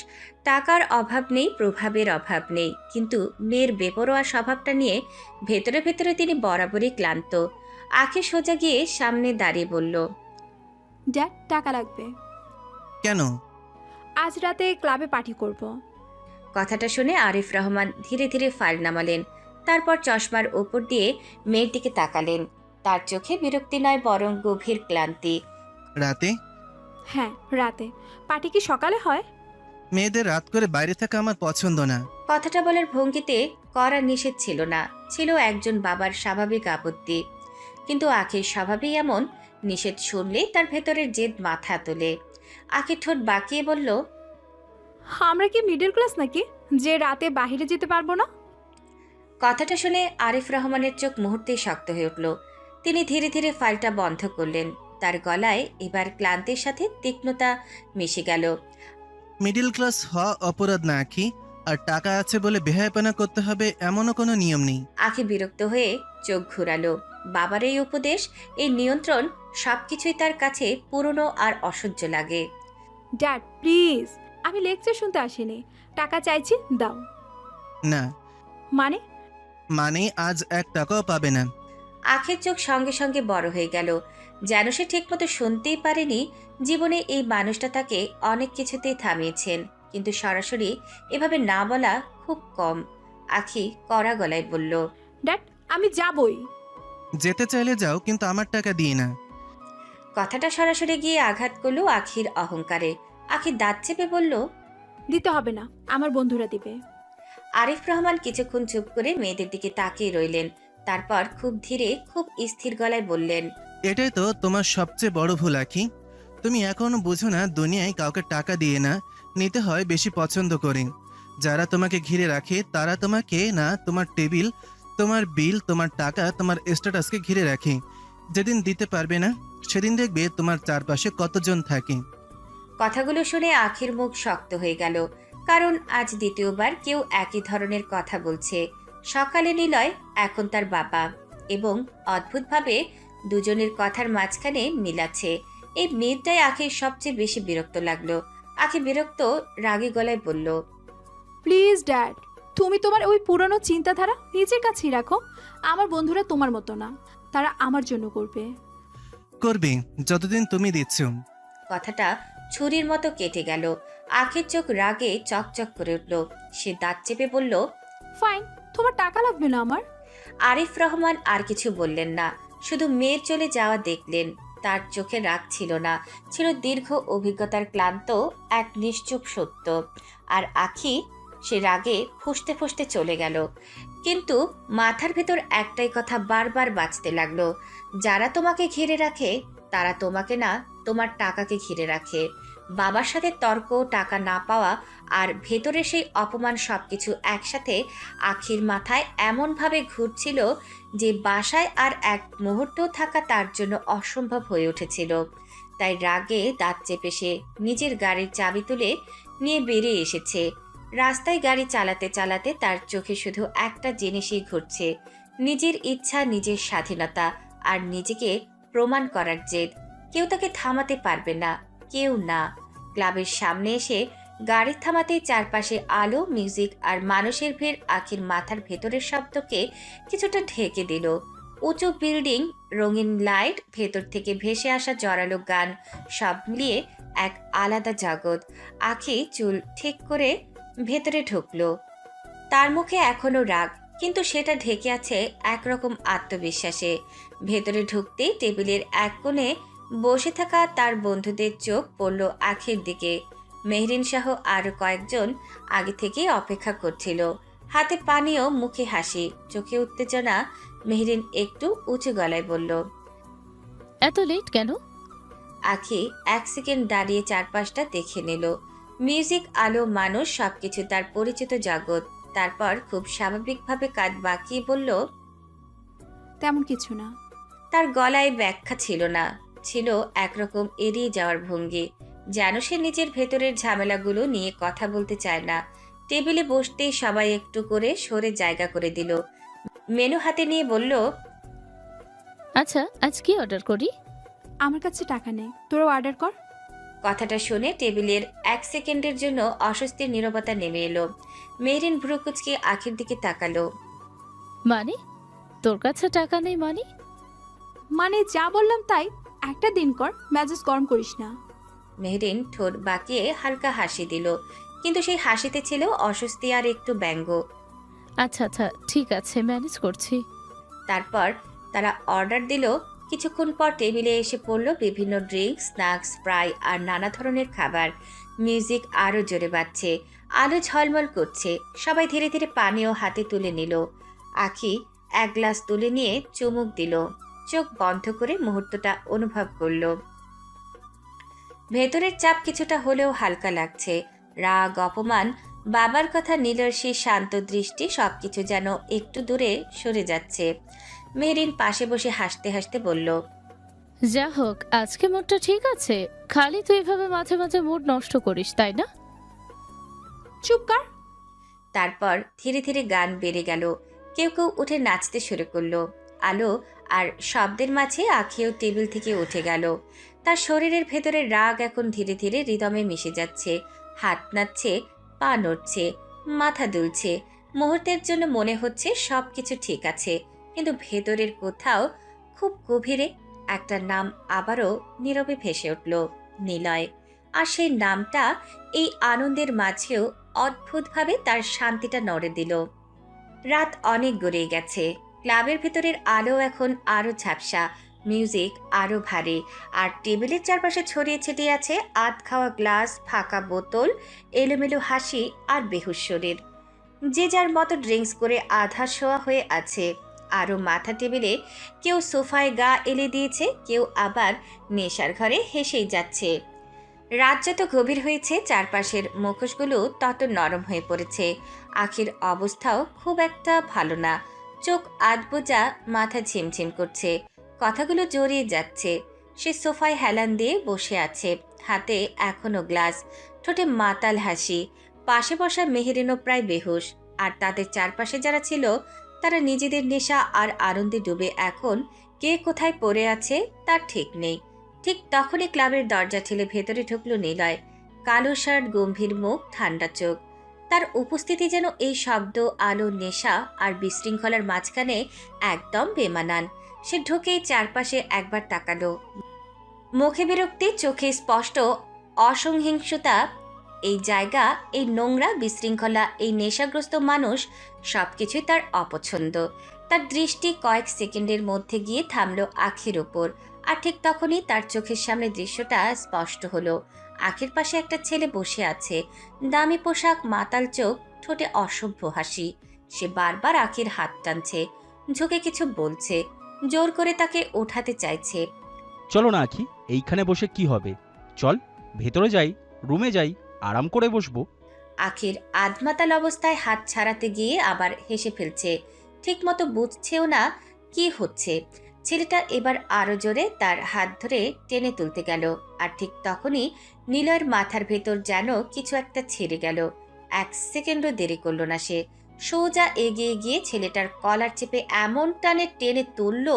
টাকার অভাব নেই, প্রভাবের অভাব নেই, কিন্তু মেয়ের বেপরোয়া স্বভাবটা নিয়ে ভেতরে ভেতরে তিনি বরাবরই ক্লান্ত। আখি সোজা গিয়ে সামনে দাঁড়িয়ে বলল, ড্যাড, টাকা লাগবে। কেন? আজ রাতে ক্লাবে পার্টি করব। কথাটা শুনে আরিফ রহমান ধীরে ধীরে ফাইল নামালেন, তারপর চশমার উপর দিয়ে মেয়ের দিকে তাকালেন। তার চোখে বিরক্তি নয়, বরং গভীর ক্লান্তি। রাতে? হ্যাঁ, রাতে। পার্টি কি সকালে হয়? মেয়েদের রাত করে বাইরে থাকা আমার পছন্দ না। কথাটা বলার ভঙ্গিতে করা নিষেধ ছিল না, ছিল একজন বাবার স্বাভাবিক আপত্তি। কিন্তু আখির স্বভাবই এমন, নিষেধ শুনলেই তার ভেতরের জেদ মাথা তোলে। আখি ঠোঁট বাঁকিয়ে বলল, আমরা কি মিডল ক্লাস নাকি যে রাতে বাইরে যেতে পারবো না? কথাটা শুনে আরিফ রহমানের চোখ মুহূর্তেই শক্ত হয়ে উঠল। তিনি ধীরে ধীরে ফাইলটা বন্ধ করলেন। তার গলায় এবার ক্লান্তির সাথে তীক্ষ্ণতা মিশে গেল। মিডল ক্লাস হওয়া অপরাধ না আখি, আর টাকা আছে বলে বেহায়াপনা করতে হবে এমনও কোনো নিয়ম নেই। আখি বিরক্ত হয়ে চোখ ঘুরালো। বাবার এই উপদেশ, এই নিয়ন্ত্রণ, সবকিছুই তার কাছে পুরনো আর অসহ্য লাগে। ড্যাড প্লিজ, আমি লেকচার শুনতে আসিনি, টাকা চাইছি, দাও। না। মানে? মানে আজ 1 টাকাও পাবে না। আখির চোখ সঙ্গে সঙ্গে বড় হয়ে গেল, যেন সে ঠিকমতো শুনতেই পারেনি। জীবনে এই মানুষটা তাকে অনেক কিছুতেই থামিয়েছেন, কিন্তু সরাসরি এভাবে না বলা খুব কম। আখি কড়া গলায় বলল, ড্যাড আমি যাবই। যেতে চাইলে যাও, কিন্তু আমার টাকা দিয়ে না। কথাটা সরাসরি গিয়ে আঘাত করলো আখির অহংকারে। আখি দাঁত চেপে বলল, দিতে হবে না, আমার বন্ধুরা দিবে। আরিফ রহমান কিছুক্ষণ চুপ করে মেয়েদের দিকে তাকিয়ে রইলেন। তারপর খুব ধীরে খুব স্থির গলায় বললেন, এটাই তো তোমার সবচেয়ে বড় ভুল আখি। তুমি এখনো বুঝো না দুনিয়ায় কাউকে টাকা দিয়ে না, নিতে হয় বেশি পছন্দ করে। যারা তোমাকে ঘিরে রাখে তারা তোমাকে না, তোমার টেবিল, তোমার বিল, তোমার টাকা, তোমার স্ট্যাটাসকে ঘিরে রাখে। যেদিন দিতে পারবে না সেদিন দেখবে তোমার চারপাশে কতজন থাকে। কথাগুলো শুনে আখির মুখ শক্ত হয়ে গেল, কারণ আজ দ্বিতীয়বার কেউ একই ধরনের কথা বলছে। সকালে নিলয়, এখন তার বাবা, এবং অদ্ভুতভাবে দুজনের কথার মাঝখানে মিল আছে। এই মেয়েটাই আখির সবচেয়ে বেশি বিরক্ত লাগলো। আখি বিরক্ত রাগী গলায় বলল, প্লিজ ড্যাড, তুমি তোমার ওই পুরনো চিন্তাধারা নিজের কাছেই রাখো। আমার বন্ধুরা তোমার মতো না, তারা আমার জন্য করবে। করবে যতদিন তুমি দিচ্ছ। কথাটা ছুরির মতো কেটে গেল। আখির চোখ রাগে চকচক করে উঠল। সে দাঁত চেপে বলল, ফাইন, তোমার টাকা লাগবে না আমার। আরিফ রহমান আর কিছু বললেন না, শুধু মেয়ের চলে যাওয়া দেখলেন। তার চোখে রাগ ছিল না, ছিল দীর্ঘ অভিজ্ঞতার ক্লান্ত এক নিশ্চুপ সত্য। আর আখি সে রাগে ফুঁসতে ফুঁসতে চলে গেল। কিন্তু মাথার ভেতর একটাই কথা বারবার বাজতে লাগলো, যারা তোমাকে ঘিরে রাখে তারা তোমাকে না, তোমার টাকাকে ঘিরে রাখে। বাবার সাথে তর্ক, টাকা না পাওয়া আর ভেতরে সেই অপমান সবকিছু একসাথে আখির মাথায় এমনভাবে ঘুরছিল যে বাসায় আর এক মুহূর্তও থাকা তার জন্য অসম্ভব হয়ে উঠেছিল। তাই রাগে দাঁত চেপে সে নিজের গাড়ির চাবি তুলে নিয়ে বেরিয়ে এসেছে। রাস্তায় গাড়ি চালাতে চালাতে তার চোখে শুধু একটা জিনিসই ঘুরছে, নিজের ইচ্ছা, নিজের স্বাধীনতা আর নিজেকে প্রমাণ করার জেদ। কেউ তাকে থামাতে পারবে না, কেউ না। ক্লাবের সামনে এসে গাড়ি থামাতেই চারপাশে আলো, মিউজিক আর মানুষের ভিড় আখির মাথার ভেতরের শব্দকে কিছুটা ঢেকে দিল। উঁচু বিল্ডিং, রঙিন লাইট, ভেতর থেকে ভেসে আসা জোরালো গান, সব মিলিয়ে এক আলাদা জগৎ। আখি চুল ঠিক করে ভেতরে ঢুকলো। তার মুখে এখনো রাগ, কিন্তু সেটা ঢেকে আছে একরকম আত্মবিশ্বাসে। ভেতরে ঢুকতেই টেবিলের এক কোণে বসে থাকা তার বন্ধুদের চোখ পড়ল আখির দিকে। মেহরিন সহ আরো কয়েকজন আগে থেকেই অপেক্ষা করছিল। হাতে পানীয়, মুখে হাসি, চোখে উত্তেজনা। মেহরিন একটু উঁচু গলায় বলল, এত লেট কেন? আখি এক সেকেন্ড দাঁড়িয়ে চারপাশটা দেখে নিল। মিউজিক, আলো, মানুষ, সবকিছু তার পরিচিত জগৎ। তারপর খুব স্বাভাবিকভাবে কাঁধ বাঁকিয়ে বলল, তেমন কিছু না। তার গলায় ব্যাখ্যা ছিল না, ছিল একরকম এড়িয়ে যাওয়ার ভঙ্গি, যেন সে নিজের ভেতরের ঝামেলাগুলো নিয়ে কথা বলতে চায় না। টেবিলে বসতেই সবাই একটু করে সরে জায়গা করে দিল। মেনু হাতে নিয়ে বলল, আচ্ছা, আজ কি অর্ডার করি? আমার কাছে টাকা নেই, তোরা অর্ডার কর। কথাটা শুনে টেবিলের এক সেকেন্ডের জন্য অস্বস্তির নীরবতা নেমে এলো। মেহরিন ভ্রুকুচকে আখির দিকে তাকালো। মানে তোর কাছে টাকা নেই মানে? মানে যা বললাম তাই, একটা দিন কর, মেজাজ গরম করিস না। মেহরিন ঠোঁট বাঁকিয়ে হালকা হাসি দিল, কিন্তু সেই হাসিতে ছিল অস্বস্তি আর একটু ব্যঙ্গ। আচ্ছা আচ্ছা, ঠিক আছে, ম্যানেজ করছি। তারপর তারা অর্ডার দিল। কিছুক্ষণ পর টেবিলে এসে পড়ল বিভিন্ন ড্রিঙ্ক, স্ন্যাক্স, ফ্রাই আর নানা ধরনের খাবার। মিউজিক আরও জোরে বাজছে, আলো ঝলমল করছে। সবাই ধীরে ধীরে পানীয় হাতে তুলে নিল। আখি এক গ্লাস তুলে নিয়ে চুমুক দিল, চোখ বন্ধ করে মুহূর্তটা অনুভব করল। ভেতরের চাপ কিছুটা হলেও হালকা লাগছে। রাগ, অপমান, বাবার কথা, নীলর সেই শান্ত দৃষ্টি, সবকিছু যেন একটু দূরে সরে যাচ্ছে। মেহরিন পাশে বসে হাসতে হাসতে বলল, যা হোক, আজকে মুডটা ঠিক আছে। খালি তুই এভাবে মাঝে মাঝে মুড নষ্ট করিস, তাই না? চুপ কর। তারপর ধীরে ধীরে গান বেড়ে গেল। কেউ কেউ উঠে নাচতে শুরু করলো। আলো আর শব্দের মাঝে আখিও টেবিল থেকে উঠে গেল। তার শরীরের ভেতরে রাগ এখন ধীরে ধীরে হৃদমে মিশে যাচ্ছে। হাত নাচছে, পা নড়ছে, মাথা দুলছে। মুহূর্তের জন্য মনে হচ্ছে সবকিছু ঠিক আছে, কিন্তু ভেতরের কোথাও খুব গভীরে একটা নাম আবারও নীরবে ভেসে উঠল, নিলয়। আর সেই নামটা এই আনন্দের মাঝেও অদ্ভুতভাবে তার শান্তিটা নড়ে দিল। রাত অনেক গড়িয়ে গেছে। ক্লাবের ভেতরের আলো এখন আরো ঝাপসা, মিউজিক আরো ভারী, আর টেবিলের চারপাশে ছড়িয়ে ছিটিয়ে আছে আধ খাওয়া গ্লাস, ফাঁকা বোতল, এলোমেলো হাসি আর বেহুশ শরীর। যে যার মতো ড্রিঙ্কস করে আধা শোয়া হয়ে আছে। আরও মাথা টেবিলে, কেউ সোফায় গা এলে দিয়েছে, কেউ আবার নেশার ঘরে হেসেই যাচ্ছে। রাত যত গভীর হয়েছে, চারপাশের মুখোশগুলো তত নরম হয়ে পড়েছে। আখির অবস্থাও খুব একটা ভালো না। চোখ আধবোজা, মাথা ঝিমঝিম করছে, কথাগুলো জড়িয়ে যাচ্ছে। সে সোফায় হেলান দিয়ে বসে আছে, হাতে এখনো গ্লাস, ঠোঁটে মাতাল হাসি। পাশে বসা মেহেরিনও প্রায় বেহুশ, আর তাদের চারপাশে যারা ছিল তারা নিজেদের নেশা আর আনন্দে ডুবে এখন কে কোথায় পড়ে আছে তার ঠিক নেই। ঠিক তখনই ক্লাবের দরজা ঠেলে ভেতরে ঢুকলো নিলয়। কালো শার্ট, গম্ভীর মুখ, ঠান্ডা চোখ। তার উপস্থিতি যেন এই শব্দ, আলো, নেশা আর বিশৃঙ্খলার মাঝখানে একদম বেমানান। সে ঢুকেই চারপাশে একবার তাকালো। মুখে বিরক্তি, চোখে স্পষ্ট অসহিংসতা। এই জায়গা, এই নোংরা, বিশৃঙ্খলা, এই নেশাগ্রস্ত মানুষ, সবকিছুই তার অপছন্দ। তার দৃষ্টি কয়েক সেকেন্ডের মধ্যে গিয়ে থামলো আখির ওপর, আর ঠিক তখনই তার চোখের সামনে দৃশ্যটা স্পষ্ট হলো। আখির পাশে একটা ছেলে বসে আছে, দামি পোশাক, মাতাল চোখ, ঠোঁটে অসভ্য হাসি। সে বারবার আখির হাত টানছে, ঝুঁকে কিছু বলছে, জোর করে তাকে ওঠাতে চাইছে। চলো না আখি, এইখানে বসে কি হবে? চল ভেতরে যাই, রুমে যাই, আরাম করে বসবো। আখির আধমাতাল অবস্থায় হাত ছাড়াতে গিয়ে আবার হেসে ফেলছে, ঠিকমতো বুঝছেও না কি হচ্ছে। ছেলেটা এবার আরো জোরে তার হাত ধরে টেনে তুলতে গেল, আর ঠিক তখনই নিলয়ের মাথার ভেতর যেন কিছু একটা ছেড়ে গেল। এক সেকেন্ডও দেরি করল না সে, সোজা এগিয়ে গিয়ে ছেলেটার কলার চেপে এমন টানে টেনে তুলল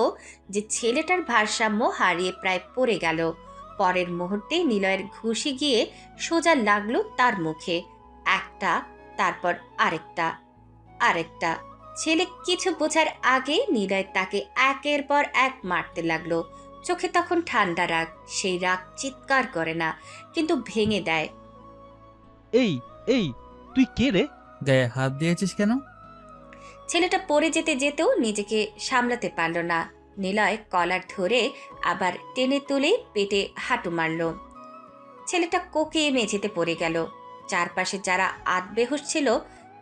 যে ছেলেটার ভারসাম্য হারিয়ে প্রায় পড়ে গেল। পরের মুহূর্তে নিলয়ের ঘুষি গিয়ে সোজা লাগলো তার মুখে। একটা, তারপর আরেকটা, আরেকটা। ছেলে কিছু বোঝার আগে নিলয় তাকে একের পর এক মারতে লাগলো। চোখে তখন ঠান্ডা রাগ। সেই রাগ চিৎকার করে না, কিন্তু ভেঙে দেয়। এই এই তুই কে রে? গায়ে হাত দিয়েছিস কেন? ছেলেটা পড়ে যেতে যেতেও নিজেকে সামলাতে পারল না। নিলয় কলার ধরে আবার টেনে তুলে পেটে হাঁটু মারল। ছেলেটা কোকিয়ে মেঝেতে পড়ে গেল। চারপাশে যারা আধবেহুশ ছিল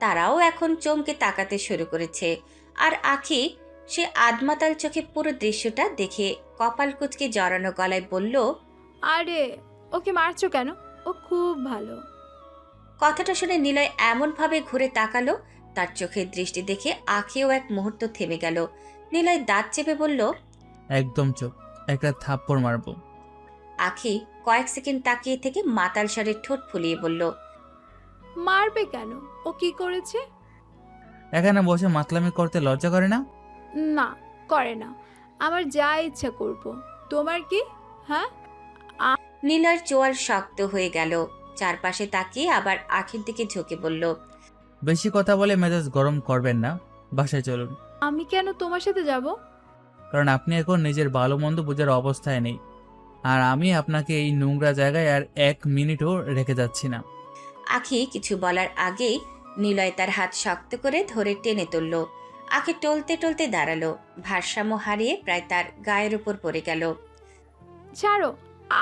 তারাও এখন চমকে তাকাতে শুরু করেছে। আর আখি, সে আধমাতাল চোখে পুরো দৃশ্যটা দেখে কপাল কুঁচকে জড়ানো গলায় বলল, আরে ওকে মারছো কেন? ও খুব ভালো। কথাটা শুনে নিলয় এমনভাবে ঘুরে তাকালো, তার চোখের দৃষ্টি দেখে আখিও এক মুহূর্ত থেমে গেল। নিলয় দাঁত চেপে বলল, একদম চুপ, একটা থাপ্পড় মারবো। আখি কয়েক সেকেন্ড তাকিয়ে থেকে মাতাল স্বরে ঠোঁট ফুলিয়ে বলল, মারবে কেন? ও কি করেছে? এখানে বসে মাতলামি করতে লজ্জা করে না? না, করে না। আমার যা ইচ্ছা করব। তোমার কি? হ্যাঁ? নিলয়ের চোয়াল শক্ত হয়ে গেল। চারপাশে তাকিয়ে আবার আখির দিকে ঝুঁকে বলল, বেশি কথা বলে মেজাজ গরম করবেন না, বাসায় চলুন। আমি কেন তোমার সাথে যাব? কারণ আপনি এখন নিজের ভালো মন্দ বোঝার অবস্থায় নেই, আর আমি আপনাকে এই নোংরা জায়গায় আর 1 মিনিটও রেখে যাচ্ছি না। আখি কিছু বলার আগেই নিলয় তার হাত শক্ত করে ধরে টেনে তুলল। আখি টলতে টলতে দাঁড়ালো, ভারসাম্য হারিয়ে প্রায় তার গায়ের উপর পড়ে গেল। ছাড়ো,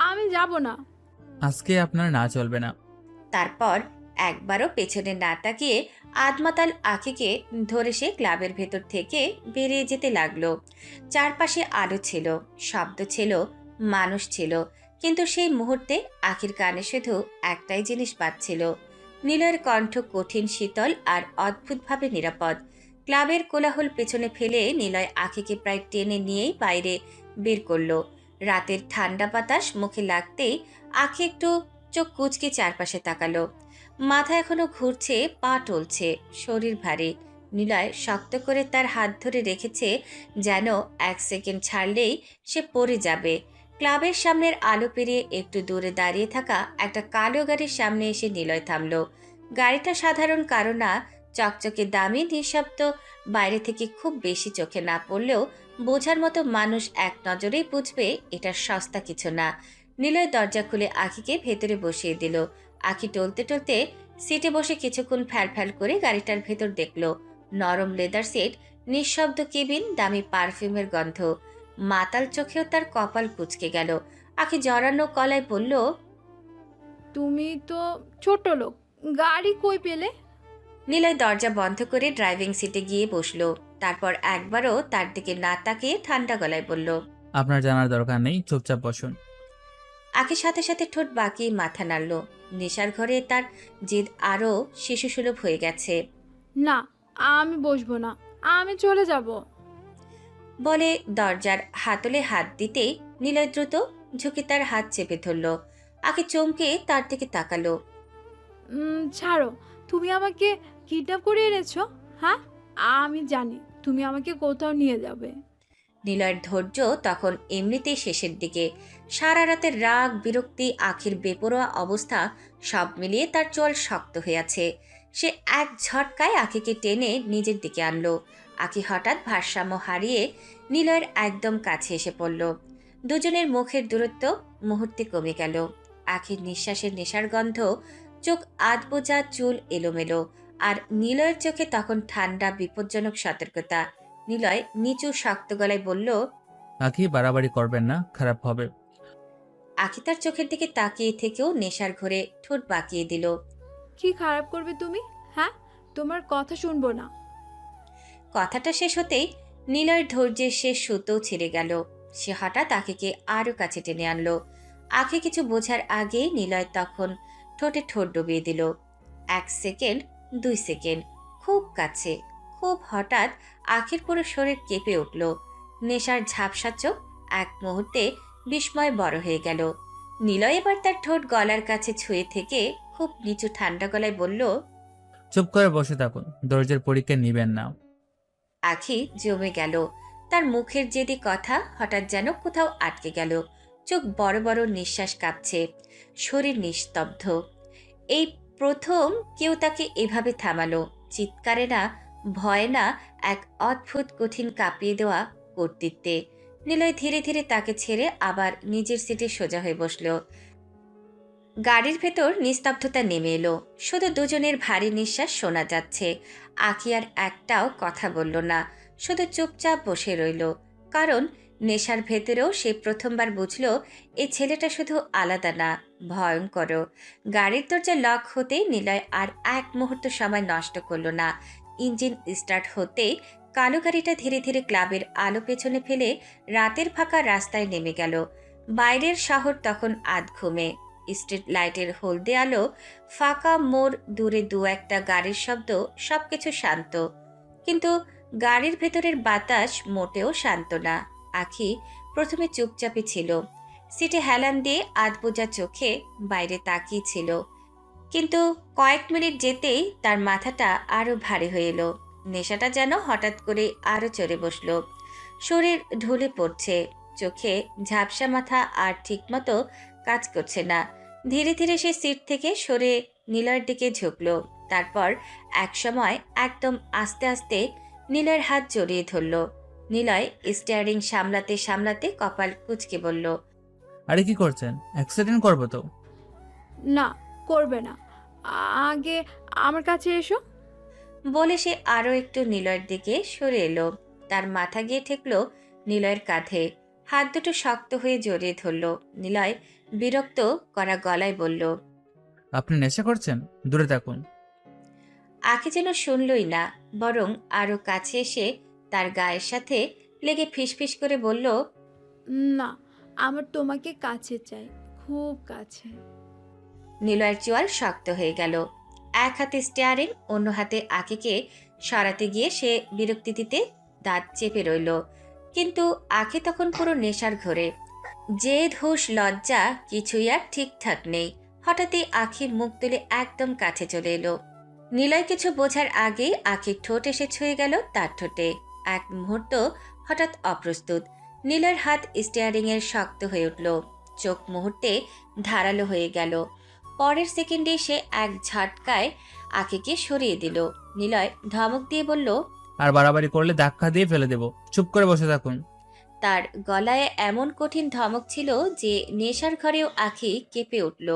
আমি যাব না। আজকে আপনার না চলবে না। তারপর একবারও পেছনে না তাকিয়ে আধমাতাল আখিকে ধরে সে ক্লাবের ভেতর থেকে বেরিয়ে যেতে লাগলো। চারপাশে আলো ছিল, শব্দ ছিল, মানুষ ছিল, কিন্তু সেই মুহূর্তে আখির কানে শুধু একটাই জিনিস বাজছিল, নিলয়ের কণ্ঠ কঠিন, শীতল আর অদ্ভুতভাবে নিরাপদ। ক্লাবের কোলাহল পেছনে ফেলে নিলয় আখিকে প্রায় টেনে নিয়েই বাইরে বের করলো। রাতের ঠান্ডা বাতাস মুখে লাগতেই আখি একটু চোখ কুঁচকে চারপাশে তাকালো। মাথা এখনো ঘুরছে, পা টলছে, শরীর ভারী। নিলয় শক্ত করে তার হাত ধরে রেখেছে, যেন 1 সেকেন্ড ছাড়লেই সে পড়ে যাবে। ক্লাবের সামনের আলো পেরিয়ে একটু দূরে দাঁড়িয়ে থাকা একটা কালো গাড়ির সামনে এসে নিলয় থামল। গাড়িটা সাধারণ কারো না, চকচকে দামি, নিঃশব্দ। বাইরে থেকে খুব বেশি চোখে না পড়লেও বোঝার মতো মানুষ এক নজরেই বুঝবে এটা সস্তা কিছু না। নিলয় দরজা খুলে আখিকে ভেতরে বসিয়ে দিল। আখি টলতে টলতে সিটে বসে কিছুক্ষণ ফ্যাল ফ্যাল করে গাড়িটার ভেতর দেখল। নরম লেদার সিট, নিঃশব্দ কেবিন, দামি পারফিউমের গন্ধ। মাতাল চোখেও তার কপাল কুঁচকে গেল। আখি জড়ানো গলায় বলল, তুমি তো ছোট লোক, গাড়ি কই পেলে? নিলয় দরজা বন্ধ করে ড্রাইভিং সিটে গিয়ে বসলো। তারপর একবারও তার দিকে না তাকিয়ে ঠান্ডা গলায় বলল, আপনার জানার দরকার নেই, চুপচাপ বসুন। আখির সাথে সাথে ঠোঁট বাঁকিয়ে মাথা নাড়ল। নেশার ঘরে তার জিদ আরও শিশুসুলভ হয়ে গেছে। না, আমি বসবো না, আমি চলে যাব। বলে দরজার হাতলে হাত দিতেই নিলয় দ্রুত ঝুঁকে তার হাত চেপে ধরল। আখি চমকে তার দিকে তাকালো। ছাড়ো, তুমি আমাকে কিডন্যাপ করে এনেছো। হ্যাঁ, আমি জানি তুমি আমাকে কোথাও নিয়ে যাবে। নিলয়ের ধৈর্য তখন এমনিতেই শেষের দিকে। সারা রাতের রাগ, বিরক্তি, আখির বেপরোয়া অবস্থা সব মিলিয়ে তার চোয়াল শক্ত হয়ে আছে। সে এক ঝটকায় আখিকে টেনে নিজের দিকে আনলো। আখি হঠাৎ ভারসাম্য হারিয়ে নিলয়ের একদম কাছে এসে পড়ল। দুজনের মুখের দূরত্ব মুহূর্তে কমে গেল। আখির নিঃশ্বাসের নেশার গন্ধ, চোখ আধবোজা, চুল এলোমেলো। আর নিলয়ের চোখে তখন ঠান্ডা, বিপজ্জনক সতর্কতা। নিলয় নিচু শক্ত গলায় বলল, আখি, বাড়াবাড়ি করবেন না, খারাপ হবে। আখি তার চোখের দিকে তাকিয়ে থেকেও নেশার ঘরে ঠোঁট বাঁকিয়ে দিল। কি খারাপ করবে তুমি? হ্যাঁ, তোমার কথা শুনবো না। কথাটা শেষ হতেই নিলয়ের ধৈর্যের শেষ সুতো ছিঁড়ে গেল। সে হঠাৎ আখিকে আরো কাছে টেনে আনলো। আখি কিছু বোঝার আগেই নিলয় তখন ঠোঁটে ঠোঁট ডুবিয়ে দিল। 1 সেকেন্ড, 2 সেকেন্ড, খুব কাছে, খুব হঠাৎ আখির পুরো শরীর কেঁপে উঠল। নেশার ঝাপসা চোখ এক মুহূর্তে বিস্ময় বড় হয়ে গেল। নিলয় এবার তার ঠোঁট গলার কাছে ছুঁয়ে থেকে খুব নিচু ঠান্ডা গলায় বলল, চুপ করে বসে থাকুন, ধৈর্যের পরীক্ষা নিবেন না। আখি জমে গেল। তার মুখের জেদি কথা হঠাৎ যেন কোথাও আটকে গেল। চোখ বড় বড়, নিঃশ্বাস কাঁপছে, শরীর নিস্তব্ধ। এই প্রথম কেউ তাকে এভাবে থামালো। চিৎকারে না, ভয় না, এক অদ্ভুত কঠিন কাঁপিয়ে দেওয়া কর্তৃত্বে। নিলয় ধীরে ধীরে তাকে ছেড়ে আবার নিজের সিটে সোজা হয়ে বসল। গাড়ির ভেতর নিস্তব্ধতা নেমে এলো। শুধু দুজনের ভারী নিঃশ্বাস শোনা যাচ্ছে। আখি আর একটাও কথা বলল না, শুধু চুপচাপ বসে রইল। কারণ নেশার ভেতরেও সে প্রথমবার বুঝল এই ছেলেটা শুধু আলাদা না, ভয়ঙ্কর। গাড়ির দরজা লক হতেই নিলয় আর এক মুহূর্ত সময় নষ্ট করল না। ইঞ্জিন স্টার্ট হতেই কালো গাড়িটা ধীরে ধীরে ক্লাবের আলো পেছনে ফেলে রাতের ফাঁকা রাস্তায় নেমে গেল। বাইরের শহর তখন আধ ঘুমে। স্ট্রিট লাইটের হলদে আলো, ফাঁকা মোড়, দূরে দু একটা গাড়ির শব্দ, সবকিছু শান্ত। কিন্তু গাড়ির ভেতরের বাতাস মোটেও শান্ত না। আখি প্রথমে চুপচাপই ছিল, সিটে হেলান দিয়ে আধবোজা চোখে বাইরে তাকিয়ে ছিল। কিন্তু কয়েক মিনিট যেতেই তার মাথাটা আরো ভারী হয়ে এলো। নেশাটা যেন হঠাৎ করে আরো চড়ে বসলো। শরীর ঢুলে পড়ছে, চোখে ঝাপসা, মাথা আর ঠিকমতো কাজ করছে না। ধীরে ধীরে সে সিট থেকে সরে নিলয়ের দিকে ঝুঁকলো। তারপর একসময় একদম আস্তে আস্তে নিলয়ের হাত জড়িয়ে ধরল। নিলয় স্টিয়ারিং সামলাতে সামলাতে কপাল কুঁচকে বলল, আরে কি করছেন? অ্যাক্সিডেন্ট করবো তো। না, করবে না, আগে আমার কাছে এসো। বলে সে আরো একটু নিলয়ের দিকে সরে এলো। তার মাথা গিয়ে ঠেকল নিলয়ের কাঁধে। হাত দুটো শক্ত হয়ে জড়িয়ে ধরল। নিলয় বিরক্ত করা গলায় বলল, আপনি নেশা করছেন? দূরে থাকুন। আখি যেন শুনলই না, বরং আরো কাছে এসে তার গায়ের সাথে লেগে ফিসফিস করে বলল, না, আমার তোমাকে কাছে চাই, খুব কাছে। নিলয়ের চোয়াল শক্ত হয়ে গেল। এক হাতে স্টিয়ারিং, অন্য হাতে আখিকে সরাতে গিয়ে সে বিরক্তি দিতে দাঁত চেপে রইল। কিন্তু আখি তখন পুরো নেশার ঘোরে। জেদ, হুঁশ, লজ্জা কিছুই আর ঠিকঠাক নেই। হঠাৎই আখি মুখ তুলে একদম কাছে চলে এলো। নিলয় কিছু বোঝার আগেই আখির ঠোঁট এসে ছুঁয়ে গেল তার ঠোঁটে। এক মুহূর্ত হঠাৎ অপ্রস্তুত। নিলয়ের হাত স্টিয়ারিং এর শক্ত হয়ে উঠল, চোখ মুহূর্তে ধারালো হয়ে গেল। পরের সেকেন্ডে সে এক ঝটকায় আখিকে সরিয়ে দিল। নিলয় ধমক দিয়ে বলল, আর বাড়াবাড়ি করলে ধাক্কা দিয়ে ফেলে দেব, চুপ করে বসে থাকুন। তার গলায় এমন কঠিন ধমক ছিল যে নেশার ঘরেও আখি কেঁপে উঠল।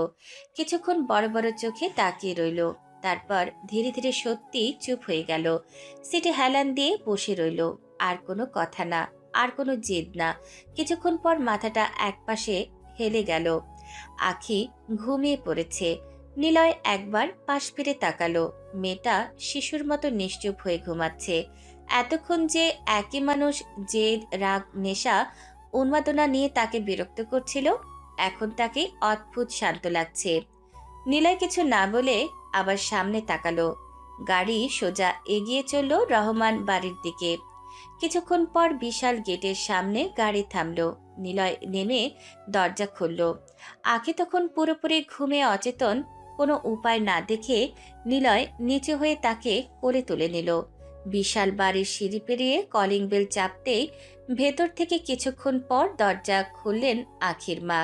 কিছুক্ষণ বড় বড় চোখে তাকিয়ে রইল। তারপর ধীরে ধীরে সত্যি চুপ হয়ে গেল। সিটে হেলান দিয়ে বসে রইল। আর কোনো কথা না, আর কোনো জেদ না। কিছুক্ষণ পর মাথাটা একপাশে হেলে গেল। আখি ঘুমিয়ে পড়েছে। নিলয় একবার পাশ ফিরে তাকালো। মেয়েটা শিশুর মতো নিশ্চুপ হয়ে ঘুমাচ্ছে। এতক্ষণ যে একই মানুষ জেদ, রাগ, নেশা, উন্মাদনা নিয়ে তাকে বিরক্ত করছিল, এখন তাকে অদ্ভুত শান্ত লাগছে। নিলয় কিছু না বলে আবার সামনে তাকালো। গাড়ি সোজা এগিয়ে চলল রহমান বাড়ির দিকে। কিছুক্ষণ পর বিশাল গেটের সামনে গাড়ি থামলো। নিলয় নেমে দরজা খুলল। আখি তখন পুরোপুরি ঘুমে অচেতন। কোনো উপায় না দেখে নিলয় নিচু হয়ে তাকে কোলে তুলে নিল। বিশাল বাড়ির সিঁড়ি পেরিয়ে কলিং বেল চাপতেই ভেতর থেকে কিছুক্ষণ পর দরজা খুললেন আখির মা।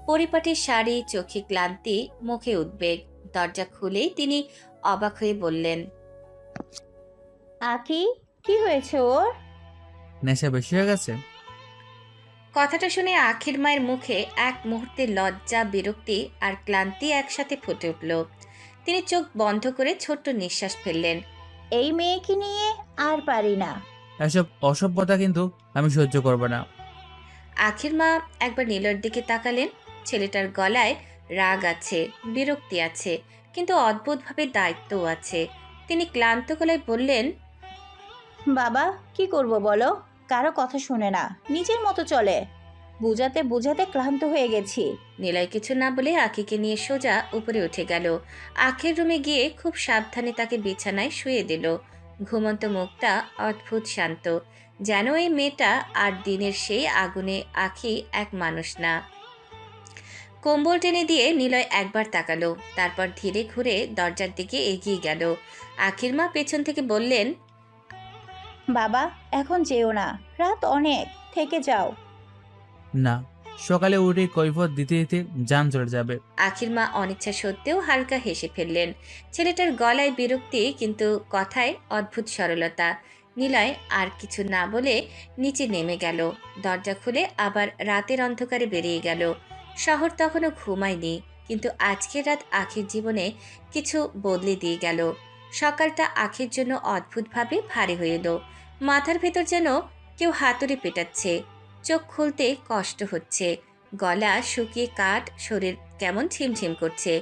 পরিপাটি শাড়ি, চোখে ক্লান্তি, মুখে উদ্বেগ। দরজা খুলেই তিনি অবাক হয়ে বললেন, আখি, কি হয়েছে ওর? নেশা বেশি হয়ে গেছে? কথাটা শুনে আখির মায়ের মুখে এক মুহূর্তে লজ্জা, বিরক্তি আর ক্লান্তি একসাথে ফুটে উঠল। তিনি চোখ বন্ধ করে ছোট্ট নিঃশ্বাস ফেললেন। এই মেয়েকে নিয়ে আর পারি না। এসব অসভ্যতা কিন্তু আমি সহ্য করব না। আখির মা একবার নীলর দিকে তাকালেন। ছেলেটার গলায় রাগ আছে, বিরক্তি আছে, কিন্তু অদ্ভুতভাবে দায়িত্বও আছে। তিনি ক্লান্ত গলায় বললেন, বাবা, কি করব বলো? কারো কথা শুনে না, নিজের মতো চলে। বুঝাতে বুঝাতে ক্লান্ত হয়ে গেছি। নিলয় কিছু না বলে আখিকে নিয়ে সোজা উপরে উঠে গেল। আখির রুমে গিয়ে খুব সাবধানে তাকে বিছানায় শুয়ে দিল। ঘুমন্ত মুখটা অদ্ভুত শান্ত, যেন এই মেয়েটা আর দিনের সেই আগুনে আখি এক মানুষ না। কম্বল টেনে দিয়ে নিলয় একবার তাকালো, তারপর ধীরে ঘুরে দরজার দিকে এগিয়ে গেল। আখির মা পেছন থেকে বললেন, বাবা, এখন যেও না, রাত অনেক, থেকে যাও। না, সকালে উঠে কৈফত দিতে দিতে জান চলে যাবে। আখির মা অনিচ্ছা সত্ত্বেও হালকা হেসে ফেললেন। ছেলেটার গলায় বিরক্তি, কিন্তু কথায় অদ্ভুত সরলতা। নিলয় আর কিছু না বলে নিচে নেমে গেল। দরজা খুলে আবার রাতের অন্ধকারে বেরিয়ে গেল। শহর তখনও ঘুমায়নি, কিন্তু আজকের রাত আখির জীবনে কিছু বদলে দিয়ে গেল। সকালটা আখির জন্য অদ্ভুতভাবে ভারী হয়ে এলো। মাথার ভেতর যেন কেউ হাতুড়ি পেটাচ্ছে। চোখ খুলতে কষ্ট হচ্ছে। গলা শুকিয়ে কাঠ, শরীর কেমন ঝিমঝিম করছে।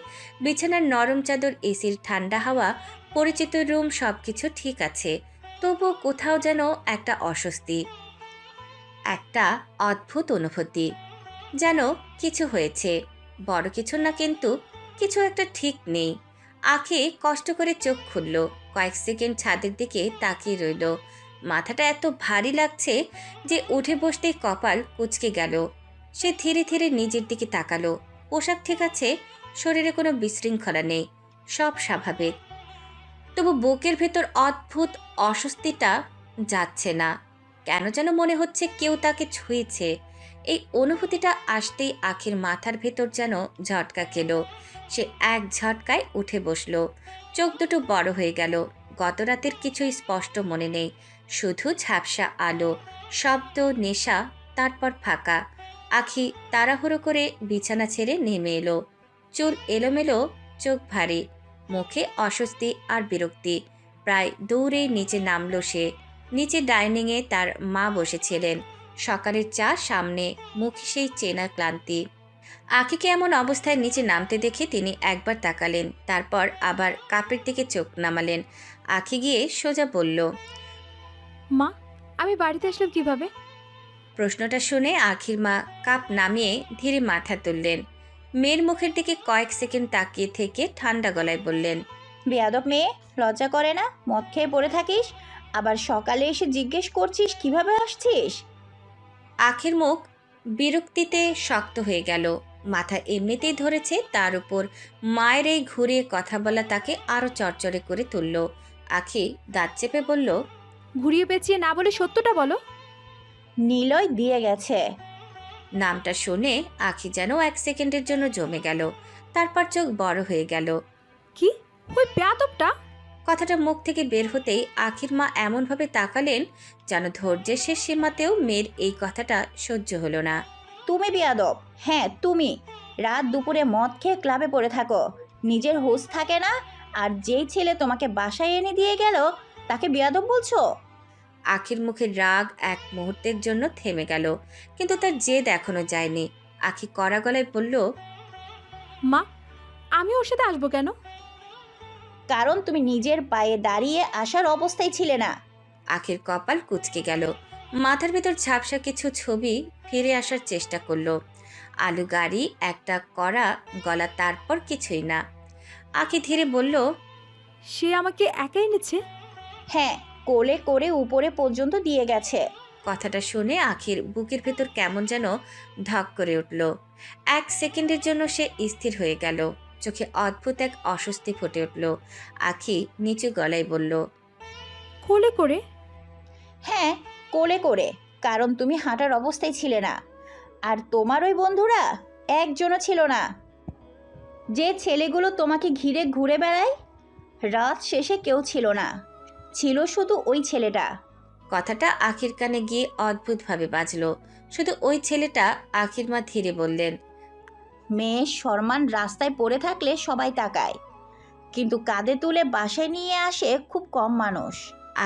বিছানার নরম চাদর, এসির ঠান্ডা হাওয়া, পরিচিত রুম, সবকিছু ঠিক আছে, তবুও কোথাও যেন একটা অস্বস্তি, একটা অদ্ভুত অনুভূতি, যেন কিছু হয়েছে। বড় কিছু না, কিন্তু কিছু একটা ঠিক নেই। আখি কষ্ট করে চোখ খুলল। কয়েক সেকেন্ড ছাদের দিকে তাকিয়ে রইল। মাথাটা এত ভারী লাগছে যে উঠে বসতেই কপাল কুঁচকে গেল। সে ধীরে ধীরে নিজের দিকে তাকালো। পোশাক ঠিক আছে, শরীরে কোনো বিশৃঙ্খলা নেই, সব স্বাভাবিক। তবু বুকের ভেতর অদ্ভুত অস্বস্তিটা যাচ্ছে না। কেন যেন মনে হচ্ছে কেউ তাকে ছুঁয়েছে। এই অনুভূতিটা আসতেই আখির মাথার ভেতর যেন ঝটকা খেলো। সে এক ঝটকায় উঠে বসলো। চোখ দুটো বড় হয়ে গেল। গত রাতের কিছুই স্পষ্ট মনে নেই, শুধু ঝাপসা আলো, শব্দ, নেশা, তারপর ফাঁকা। আখি তাড়াহুড়ো করে বিছানা ছেড়ে নেমে এলো। চুল এলোমেলো, চোখ ভারী, মুখে অস্বস্তি আর বিরক্তি। প্রায় দৌড়ে নিচে নামলো সে। নিচে ডাইনিংয়ে তার মা বসেছিলেন। সকালের চা সামনে, মুখে সেই চেনা ক্লান্তি। আখিকে এমন অবস্থায় নিচে নামতে দেখে তিনি একবার তাকালেন, তারপর আবার কাপের দিকে চোখ নামালেন। আখি গিয়ে সোজা বলল, মা, আমি বাড়িতে আসলাম কিভাবে? প্রশ্নটা শুনে আখির মা কাপ নামিয়ে ধীরে মাথা তুললেন। মেয়ের মুখের দিকে কয়েক সেকেন্ড তাকিয়ে থেকে ঠান্ডা গলায় বললেন, বেয়াদব মেয়ে, লজ্জা করে না? মদ খেয়ে পড়ে থাকিস, আবার সকালে এসে জিজ্ঞেস করছিস কিভাবে আসছিস। আখির মুখ বিরক্তিতে শক্ত হয়ে গেল। মাথা এমনিতেই ধরেছে, তার উপর মায়ের এই ঘুরিয়ে কথা বলা তাকে আরো চড়চড়ে করে তুলল। আখি দাঁত চেপে বলল, ঘুরিয়ে পেঁচিয়ে না বলে সত্যটা বলো। নিলয় দিয়ে গেছে। নামটা শুনে আখি যেন এক সেকেন্ডের জন্য জমে গেল, তারপর চোখ বড় হয়ে গেল। কি? ওই বেয়াদবটা? কথাটা মুখ থেকে বের হতেই আখির মা এমনভাবে তাকালেন যেন ধৈর্যের শেষ সীমাতেও মেয়ের এই কথাটা সহ্য হলো না। তুমি বেয়াদব, হ্যাঁ তুমি। রাত দুপুরে মদ খেয়ে ক্লাবে পড়ে থাকো, নিজের হুঁশ থাকে না, আর যেই ছেলে তোমাকে বাসায় এনে দিয়ে গেল তাকে বেয়াদব বলছো? আখির মুখের রাগ এক মুহূর্তের জন্য থেমে গেল, কিন্তু তার জেদ এখনো যায়নি। আখি কড়া গলায় বলল, মা, আমি ওর সাথে আসবো কেন? কারণ তুমি নিজের পায়ে দাঁড়িয়ে আসার অবস্থায় ছিলে না। আখির কপাল কুঁচকে গেল। মাথার ভেতর ঝাপসা কিছু ছবি ফিরে আসার চেষ্টা করলো। আলু গাড়ি, একটা কড়া গলা, তারপর কিছুই না। আখি ধীরে বলল, সে আমাকে একাই এনেছে? হ্যাঁ, কোলে করে উপরে পর্যন্ত দিয়ে গেছে। কথাটা শুনে আখির বুকের ভেতর কেমন যেন ধক করে উঠল। এক সেকেন্ডের জন্য সে স্থির হয়ে গেল। চোখে অদ্ভুত এক অস্বস্তি ফুটে উঠল। আখি নিচু গলায় বলল, কোলে করে? হ্যাঁ, কোলে করে, কারণ তুমি হাঁটার অবস্থায় ছিলে না। আর তোমার ওই বন্ধুরা একজনও ছিল না। যে ছেলেগুলো তোমাকে ঘিরে ঘুরে বেড়ায়, রাত শেষে কেউ ছিল না, ছিল শুধু ওই ছেলেটা। কথাটা আখির কানে গিয়ে অদ্ভুতভাবে বাজলো। শুধু ওই ছেলেটা? আখির মা ধীরে বললেন, মেয়ের সম্মান রাস্তায় পড়ে থাকলে সবাই তাকায়, কিন্তু কাঁধে তুলে বাসায় নিয়ে আসে খুব কম মানুষ।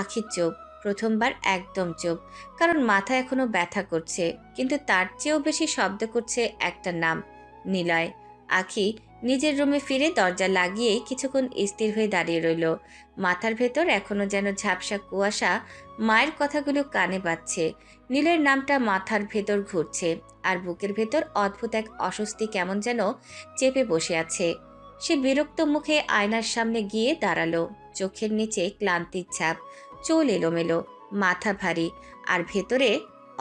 আখির চোখ প্রথমবার একদম চুপ, কারণ মাথা এখনো ব্যথা করছে, কিন্তু তার চেয়েও বেশি শব্দ করছে একটা নাম, নিলয়। আখি নিজের রুমে ফিরে দরজা লাগিয়েই কিছুক্ষণ স্থির হয়ে দাঁড়িয়ে রইল। মাথার ভেতর এখনো যেন ঝাপসা কুয়াশা মায়ের কথাগুলো কানে বাজছে। নীলের নামটা মাথার ভেতর ঘুরছে, আর বুকের ভেতর অদ্ভুত এক অস্বস্তি কেমন যেন চেপে বসে আছে। সে বিরক্ত মুখে আয়নার সামনে গিয়ে দাঁড়ালো। চোখের নিচে ক্লান্তির ছাপ, চুল এলোমেলো, মাথা ভারী, আর ভেতরে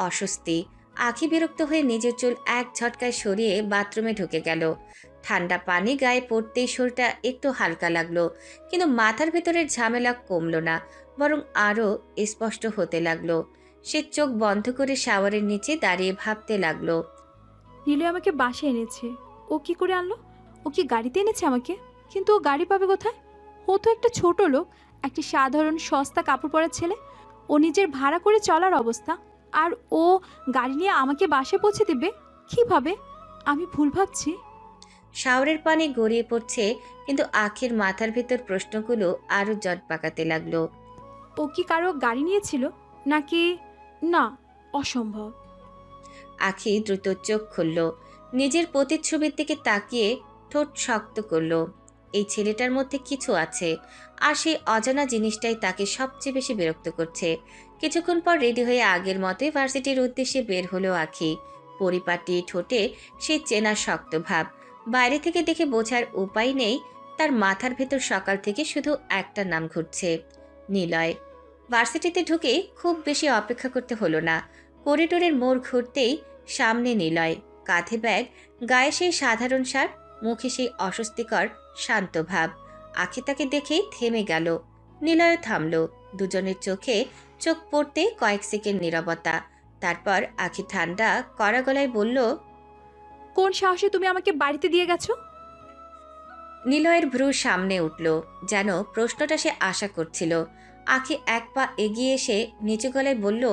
অস্বস্তি। আখি বিরক্ত হয়ে নিজের চুল এক ঝটকায় সরিয়ে বাথরুমে ঢুকে গেল। ঠান্ডা পানি গায়ে পড়তেই শরীরটা একটু হালকা লাগলো, কিন্তু মাথার ভেতরের ঝামেলা কমলো না, বরং আরও স্পষ্ট হতে লাগলো। সে চোখ বন্ধ করে শাওয়ারের নিচে দাঁড়িয়ে ভাবতে লাগলো। নীলয় আমাকে বাসে এনেছে, ও কি করে আনলো? ও কি গাড়িতে এনেছে আমাকে? কিন্তু ও গাড়ি পাবে কোথায়? ও তো একটা ছোট লোক, একটি সাধারণ সস্তা কাপড় পরা ছেলে। ও নিজের ভাড়া করে চলার অবস্থা, আর ও গাড়ি নিয়ে আমাকে বাসে পৌঁছে দেবে কিভাবে? আমি ভুল ভাবছি? শাওয়ারের পানি গড়িয়ে পড়ছে, কিন্তু আখির মাথার ভেতর প্রশ্নগুলো আরও জট পাকাতে লাগলো। ও কি কারো গাড়ি নিয়েছিল নাকি? না, অসম্ভব। আখি দ্রুত চোখ খুলল, নিজের প্রতিচ্ছবির দিকে তাকিয়ে ঠোঁট শক্ত করল। এই ছেলেটার মধ্যে কিছু আছে, আর সেই অজানা জিনিসটাই তাকে সবচেয়ে বেশি বিরক্ত করছে। কিছুক্ষণ পর রেডি হয়ে আগের মতোই ভার্সিটির উদ্দেশ্যে বের হলো আখি। পরিপাটি ঠোঁটে সেই চেনা শক্ত ভাব, বাইরে থেকে দেখে বোঝার উপায় নেই তার মাথার ভেতর সকাল থেকে শুধু একটা নাম ঘুরছে, নিলয়। ভার্সিটিতে ঢুকে খুব বেশি অপেক্ষা করতে হলো না। করিডোরের মোড় ঘুরতেই সামনে নিলয়, কাঁধে ব্যাগ, গায়ে সেই সাধারণ শার্ট, মুখে সেই অস্বস্তিকর শান্ত ভাব। আখি তাকে দেখেই থেমে গেল। নিলয়ও থামল। দুজনের চোখে চোখ পড়তে কয়েক সেকেন্ড নীরবতা। তারপর আখি ঠান্ডা কড়া গলায় বলল, কোন সাহসে তুমি আমাকে বাড়িতে দিয়ে গেছো? নিলয়ের ভ্রু সামনে উঠল, যেন প্রশ্নটা সে আশা করছিল। আখি এক পা এগিয়ে এসে নিচু গলায় বলল,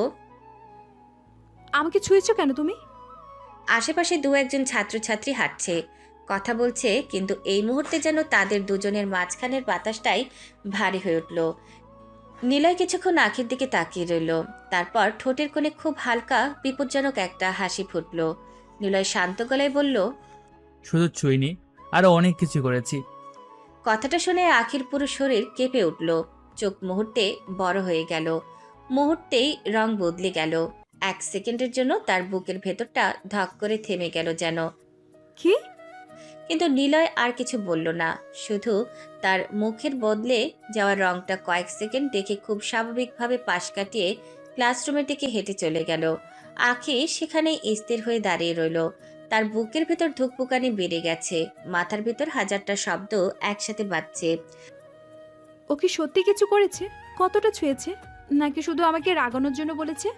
আমাকে ছুঁয়েছো কেন তুমি? আশেপাশে দু একজন ছাত্রছাত্রী হাঁটছে, কথা বলছে, কিন্তু এই মুহূর্তে যেন তাদের দুজনের মাঝখানের বাতাসটাই ভারী হয়ে উঠল। নিলয় কিছুক্ষণ আখির দিকে তাকিয়ে রইল, তারপর ঠোঁটের কোণে খুব হালকা বিপজ্জনক একটা হাসি ফুটল। নিলয় শান্ত গলায় বলল, শুধু ছুঁইনি, আরও অনেক কিছু করেছি। কথাটা শুনে আখির পুরো শরীর কেঁপে উঠল। চোখ মুহূর্তে বড় হয়ে গেল, মুহূর্তেই রং বদলে গেল। এক সেকেন্ডের জন্য তার বুকের ভেতরটা ধক করে থেমে গেল যেন। কি? কিন্তু নিলয় আর কিছু বলল না, শুধু তার মুখের বদলে যাওয়ার রংটা কয়েক সেকেন্ড দেখে খুব স্বাভাবিকভাবে পাশ কাটিয়ে ক্লাসরুমের দিকে হেঁটে চলে গেল। আখি সেখানেই স্থির হয়ে দাঁড়িয়ে রইল। তার বুকের ভেতর ধুকপুকানি বেড়ে গেছে, মাথার ভেতর হাজারটা শব্দ একসাথে বাজছে। ও কি সত্যি কিছু করেছে? কতটা ছুঁয়েছে? নাকি শুধু আমাকে রাগানোর জন্য বলেছে?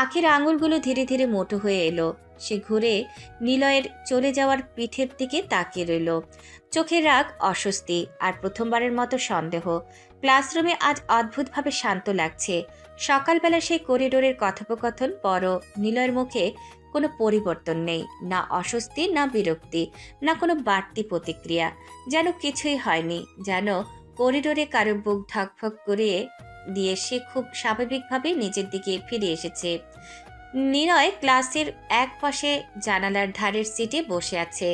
আখির আঙুলগুলো ধীরে ধীরে মোটো হয়ে এলো। সে ঘুরে নিলয়ের চলে যাওয়ার পিঠের দিকে তাকিয়ে রইল। চোখের রাগ, অস্বস্তি, আর প্রথমবারের মতো সন্দেহ। ক্লাসরুমে আজ অদ্ভুতভাবে শান্ত লাগছে। সকালবেলা সেই করিডোরের কথোপকথন পরও নিলয়ের মুখে কোনো পরিবর্তন নেই, না অস্বস্তি, না বিরক্তি, না কোনো বাড়তি প্রতিক্রিয়া। যেন কিছুই হয়নি, যেন করিডোরে কারো বুক ধকফক করিয়ে দিয়ে সে খুব স্বাভাবিকভাবে নিজের দিকে ফিরে এসেছে। নিলয় ক্লাসের এক পাশে জানালার ধারের সিটে বসে আছে,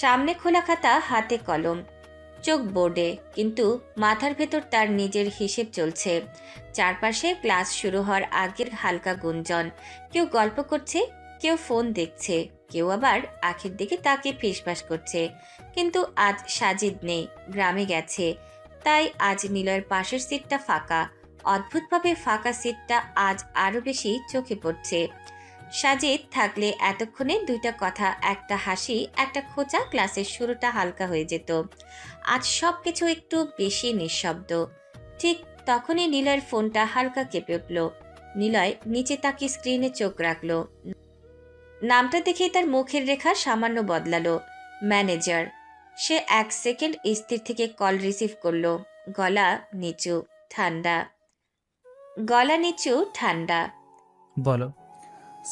সামনে খোলা খাতা, হাতে কলম, চোখ বোর্ডে, কিন্তু মাথার ভেতর তার নিজের হিসেব চলছে। চারপাশে ক্লাস শুরু হওয়ার আগের হালকা গুঞ্জন, কেউ গল্প করছে, কেউ ফোন দেখছে, কেউ আবার আখের দিকে তাকিয়ে ফিসফাস করছে। কিন্তু আজ সাজিদ নেই, গ্রামে গেছে, তাই আজ নিলয়ের পাশের সিটটা ফাঁকা। অদ্ভুতভাবে ফাঁকা সিটটা আজ আরো বেশি চোখে পড়ছে। সাজিদ থাকলে এতক্ষণে দুইটা কথা, একটা হাসি, একটা খোঁচা, ক্লাসের শুরুটা হালকা হয়ে যেত। আজ সবকিছু একটু বেশি নিঃশব্দ। ঠিক তখনই নিলয়ের ফোনটা হালকা কেঁপে উঠল। নিলয় নিচে তাকিয়ে স্ক্রিনে চোখ রাখল। নামটা দেখেই তার মুখের রেখা সামান্য বদলালো। ম্যানেজার। সে 1 সেকেন্ড স্থির থেকে কল রিসিভ করলো। গলা নিচু, ঠান্ডা। বলো।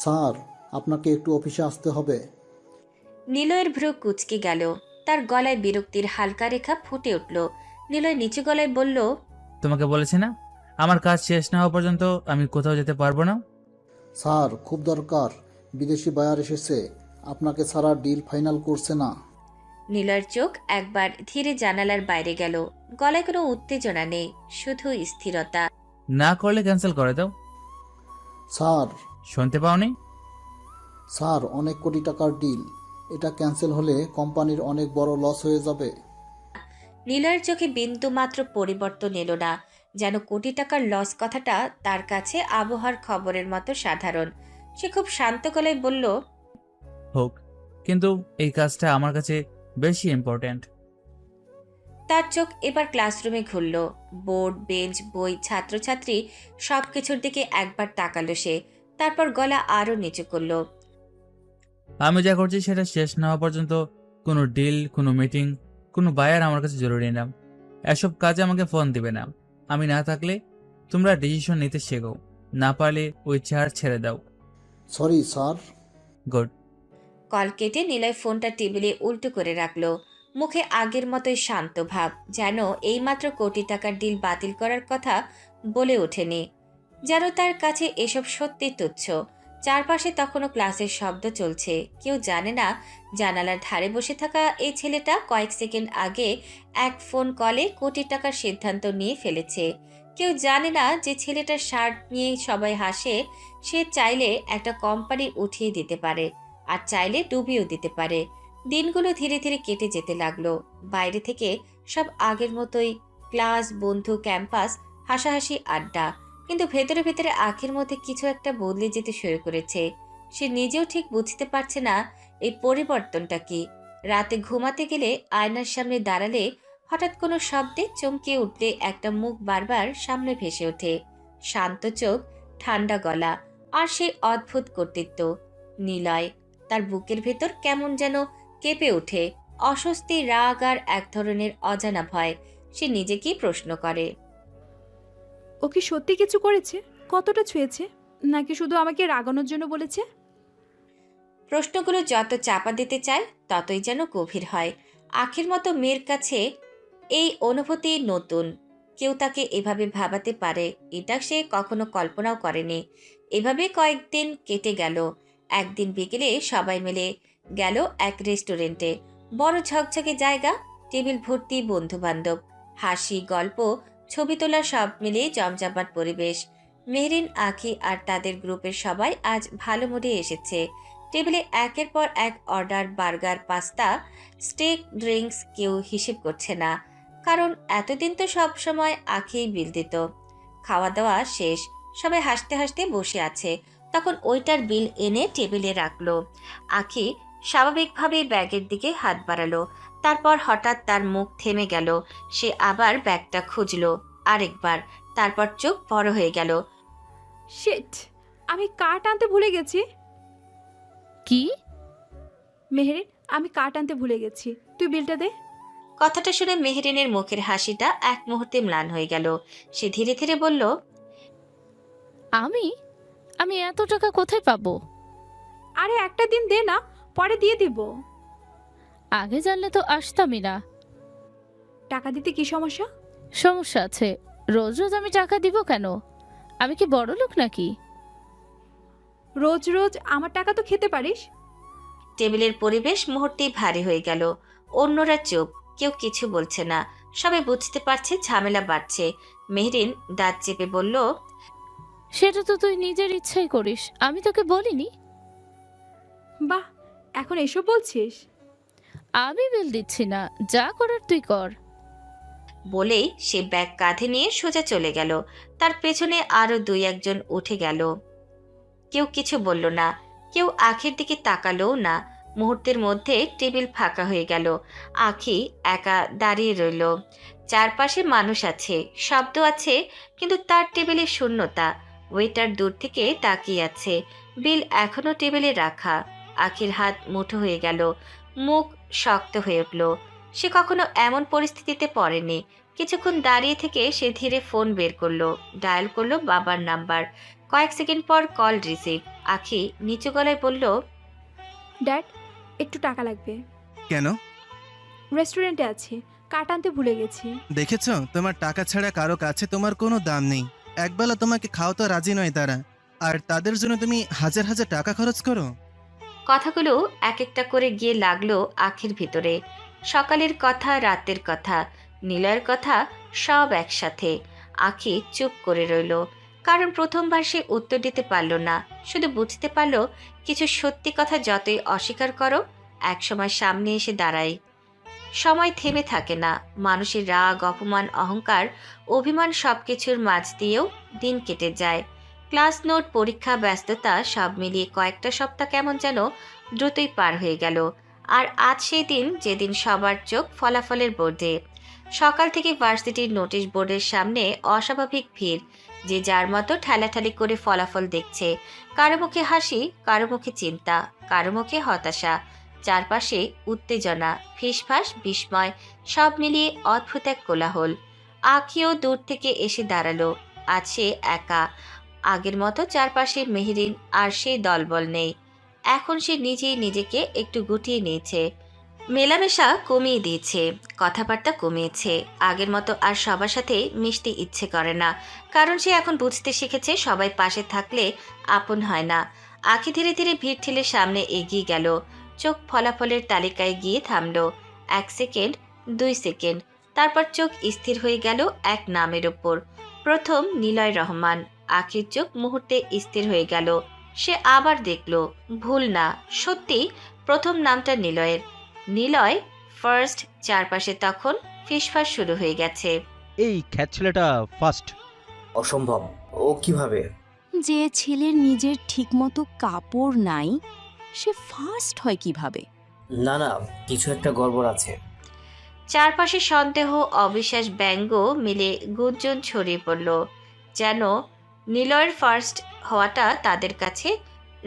স্যার, আপনাকে একটু অফিসে আসতে হবে। নিলয়ের ভ্রু কুঁচকে গেল, তার গলায় বিরক্তির হালকা রেখা ফুটে উঠল। নিলয় নিচু গলায় বলল, তোমাকে বলেছি না, আমার কাজ শেষ না হওয়া পর্যন্ত আমি কোথাও যেতে পারবো না। স্যার, খুব দরকার, বিদেশি বায়ার এসেছে, আপনাকে ছাড়া ডিল ফাইনাল করছে না। নিলয়ের চোখ একবার ধীরে জানালার বাইরে গেল। গলায় কোনো উত্তেজনা নেই, শুধু স্থিরতা। না করলে ক্যান্সেল করে দাও। স্যার। শুনতে পাওনি? স্যার, অনেক কোটি টাকার ডিল, এটা ক্যান্সেল হলে কোম্পানির অনেক বড় লস হয়ে যাবে। নিলয়ের চোখে বিন্দু মাত্র পরিবর্তন এলো না, যেন কোটি টাকার লস কথাটা তার কাছে আবহাওয়ার খবরের মতো সাধারণ। সে খুব শান্ত গলায় বলল, হোক, কিন্তু এই কাজটা আমার কাছে বেশি ইম্পর্ট্যান্ট। তার চোখ এবার ক্লাসরুমে ঘুরল। বোর্ড, বেঞ্চ, বই, ছাত্রছাত্রী সবকিছুর দিকে একবার তাকালো সে, তারপর গলা আরো নিচু করলো। আমি যা করছি সেটা শেষ না হওয়া পর্যন্ত কোনো ডিল, কোনো মিটিং, কোনো বায়ার আমার কাছে জরুরি না। এসব কাজে আমাকে ফোন দিবে না। আমি না থাকলে তোমরা ডিসিশন নিতে শেখো, না পারলে ওই চেয়ার ছেড়ে দাও। Sorry sir. গুড। কল কেটে নিলয় ফোনটা টেবিলে উল্টো করে রাখলো। মুখে আগের মতোই শান্ত ভাব, যেন এইমাত্র কোটি টাকার ডিল বাতিল করার কথা বলে ওঠেনি। যেন তার কাছে এসব সত্যি তুচ্ছ। চারপাশে তখনও ক্লাসের শব্দ চলছে। কেউ জানে না জানালার ধারে বসে থাকা এই ছেলেটা কয়েক সেকেন্ড আগে এক ফোন কলে কোটি টাকার সিদ্ধান্ত নিয়ে ফেলেছে। কেউ জানে না যে ছেলেটার শার্ট নিয়ে সবাই হাসে, সে চাইলে একটা কোম্পানি উঠিয়ে দিতে পারে, আর চাইলে ডুবিয়েও দিতে পারে। দিনগুলো ধীরে ধীরে কেটে যেতে লাগলো। বাইরে থেকে সব আগের মতোই, ক্লাস, বন্ধু, ক্যাম্পাস, হাসাহাসি, আড্ডা। কিন্তু ভেতরে ভেতরে আখের মধ্যে কিছু একটা বদলে যেতে শুরু করেছে। সে নিজেও ঠিক বুঝতে পারছে না এই পরিবর্তনটা কি। রাতে ঘুমাতে গেলে আয়নার সামনে দাঁড়ালে হঠাৎ কোনো শব্দে চমকে উঠলে একটা মুখ বারবার সামনে ভেসে ওঠে। শান্ত চোখ, ঠান্ডা গলা, আর সেই অদ্ভুত কর্তৃত্ব। নিলয়। তার বুকের ভেতর কেমন যেন কেঁপে ওঠে, অস্বস্তি, রাগ আর এক ধরনের অজানা ভয়। সে নিজেকেই প্রশ্ন করে, ও কি সত্যি কিছু করেছে? কতটা ছুঁয়েছে? নাকি শুধু আমাকে রাগানোর জন্য বলেছে? প্রশ্নগুলো যত চাপা দিতে চায় ততই যেন গভীর হয়। আখের মতো মেয়ের কাছে এই অনুভূতি নতুন। কেউ তাকে এভাবে ভাবাতে পারে, এটা সে কখনো কল্পনাও করেনি। এভাবে কয়েকদিন কেটে গেল। একদিন বিকেলে সবাই মিলে গেল এক রেস্টুরেন্টে। বড় ঝকঝকে জায়গা, টেবিল ভর্তি বন্ধু বান্ধব, হাসি, গল্প, ছবি তোলা, সব মিলিয়ে জমজমাট পরিবেশ। মেহরিন, আখি আর তাদের গ্রুপের সবাই আজ ভালো মুডে এসেছে। টেবিলে একের পর এক order, burger, pasta, steak, drinks. কেউ হিসেব করছে না, কারণ এতদিন তো সব সময় আখিই বিল দিত। খাওয়া দাওয়া শেষ, সবাই হাসতে হাসতে বসে আছে। তখন ওইটার বিল এনে টেবিলে রাখলো। আখি স্বাভাবিকভাবে ব্যাগের দিকে হাত বাড়ালো। তারপর হঠাৎ তার মুখ থেমে গেল। সে আবার ব্যাগটা খুঁজলো আরেকবার, তারপর চোখ বড় হয়ে গেল। শিট, আমি কার্ড আনতে ভুলে গেছি। কি? মেহরিন, আমি কার্ড আনতে ভুলে গেছি, তুই বিলটা দে। কথাটা শুনে মেহরিনের মুখের হাসিটা এক মুহূর্তে ম্লান হয়ে গেল। সে ধীরে ধীরে বলল, আমি এত টাকা কোথায় পাবো? আরে একটা দিন দে না, পরে দিয়ে দিব। আগে জানলে তো আসতামই না। টাকা দিতে কি সমস্যা? সমস্যা আছে, রোজ রোজ আমি টাকা দিব কেন? আমি কি বড় লোক নাকি? রোজ রোজ আমার টাকা তো খেতে পারিস। টেবিলের পরিবেশ মুহূর্তেই ভারী হয়ে গেল। অন্যরা চুপ, কেউ কিছু বলছে না। সবাই বুঝতে পারছে ঝামেলা বাড়ছে। মেহরিন দাঁত চেপে বলল, সেটা তো তুই নিজের ইচ্ছাই করিস, আমি তোকে বলিনি। বাহ, এখন এসব বলছিস? আমি বিল দিচ্ছি না, যা করার তুই কর। বলেই সে ব্যাগ কাঁধে নিয়ে সোজা চলে গেল। তার পেছনে আরো 2-1 উঠে গেল। কেউ কিছু বলল না, কেউ আখির দিকে তাকালোও না। মুহূর্তের মধ্যে টেবিল ফাঁকা হয়ে গেল। আখি একা দাঁড়িয়ে রইল। চারপাশে মানুষ আছে, শব্দ আছে, কিন্তু তার টেবিলে শূন্যতা। ওয়েটার দূর থেকে তাকিয়ে আছে, বিল এখনো টেবিলে রাখা। আখির হাত মুঠো হয়ে গেল, মুখ শক্ত হয়ে উঠল। সে কখনো এমন পরিস্থিতিতে পড়েনি। কিছুক্ষণ দাঁড়িয়ে থেকে সে ধীরে ফোন বের করলো, ডায়াল করলো বাবার নাম্বার। কয়েক সেকেন্ড পর কল রিসিভ। আখি নিচু গলায় বলল, ড্যাড, একটু টাকা লাগবে। কেন? রেস্টুরেন্টে আছি, কাট আনতে ভুলে গেছি। দেখেছ, তোমার টাকা ছাড়া কারো কাছে তোমার কোনো দাম নেই। একবেলা তোমাকে খাওয়াতে রাজি নয় তারা, আর তাদের জন্য তুমি হাজার হাজার টাকা খরচ করো। কথাগুলো এক একটা করে গিয়ে লাগলো আখির ভিতরে। সকালের কথা, রাতের কথা, নিলয়ের কথা, সব একসাথে। আখি চুপ করে রইল, কারণ প্রথমবার সে উত্তর দিতে পারল না। শুধু বুঝতে পারল কিছু সত্যি কথা যতই অস্বীকার করো, একসময় সামনে এসে দাঁড়ায়। সময় থেমে থাকে না। মানুষের রাগ, অপমান, অহংকার, অভিমান সবকিছুর মাঝ দিয়েও দিন কেটে যায়। ক্লাস নোট, পরীক্ষা, ব্যস্ততা সব মিলিয়ে কয়েকটা সপ্তাহ কেমন যেন দ্রুতই পার হয়ে গেল। আর আজ সেই দিন যেদিন সবার চোখ ফলাফলের বোর্ডে। সকাল থেকে ভার্সিটির নোটিশ বোর্ডের সামনে অস্বাভাবিক ভিড়। যে যার মতো ঠেলাঠালি করে ফলাফল দেখছে। কারো মুখে হাসি, কারো মুখে চিন্তা, কারো মুখে হতাশা। চারপাশে উত্তেজনা, ফিসফাস, বিস্ময়, সব মিলিয়ে অদ্ভুত এক কোলাহল। আখিও দূর থেকে এসে দাঁড়ালো। আজ সে একা। আগের মতো চারপাশে মেহরিন আর সেই দলবল নেই। এখন সে নিজেই নিজেকে একটু গুটিয়ে নিয়েছে, মেলামেশা কমিয়ে দিয়েছে, কথাবার্তা কমিয়েছে। আগের মতো আর সবার সাথে মিশতে ইচ্ছে করে না, কারণ সে এখন বুঝতে শিখেছে সবাই পাশে থাকলে আপন হয় না। আখি ধীরে ধীরে ভিড় ঠেলে সামনে এগিয়ে গেল। চোখ ফলাফলের তালিকায় গিয়ে থামল। 1 সেকেন্ড, 2 সেকেন্ড, তারপর চোখ স্থির হয়ে গেল এক নামের ওপর। প্রথম নিলয় রহমান। আখির চোখ মুহূর্তে স্থির হয়ে গেল। সে আবার দেখল, ভুল না, সত্যি প্রথম নামটা নিলয়ের। নিলয় ফার্স্ট। চারপাশে তখন ফিসফাস শুরু হয়ে গেছে। এই খ্যাত ছেলেটা ফার্স্ট। অসম্ভব, ও কিভাবে? যে ছেলের নিজের ঠিকমতো কাপড় নাই, সে ফার্স্ট হয় কিভাবে? না না, কিছু একটা গড়বড় আছে। চারপাশে সন্দেহ, অবিশ্বাস, ব্যঙ্গ মিলে গুঞ্জন ছড়িয়ে পড়ল। যেন নিলয়ের ফার্স্ট হওয়াটা তাদের কাছে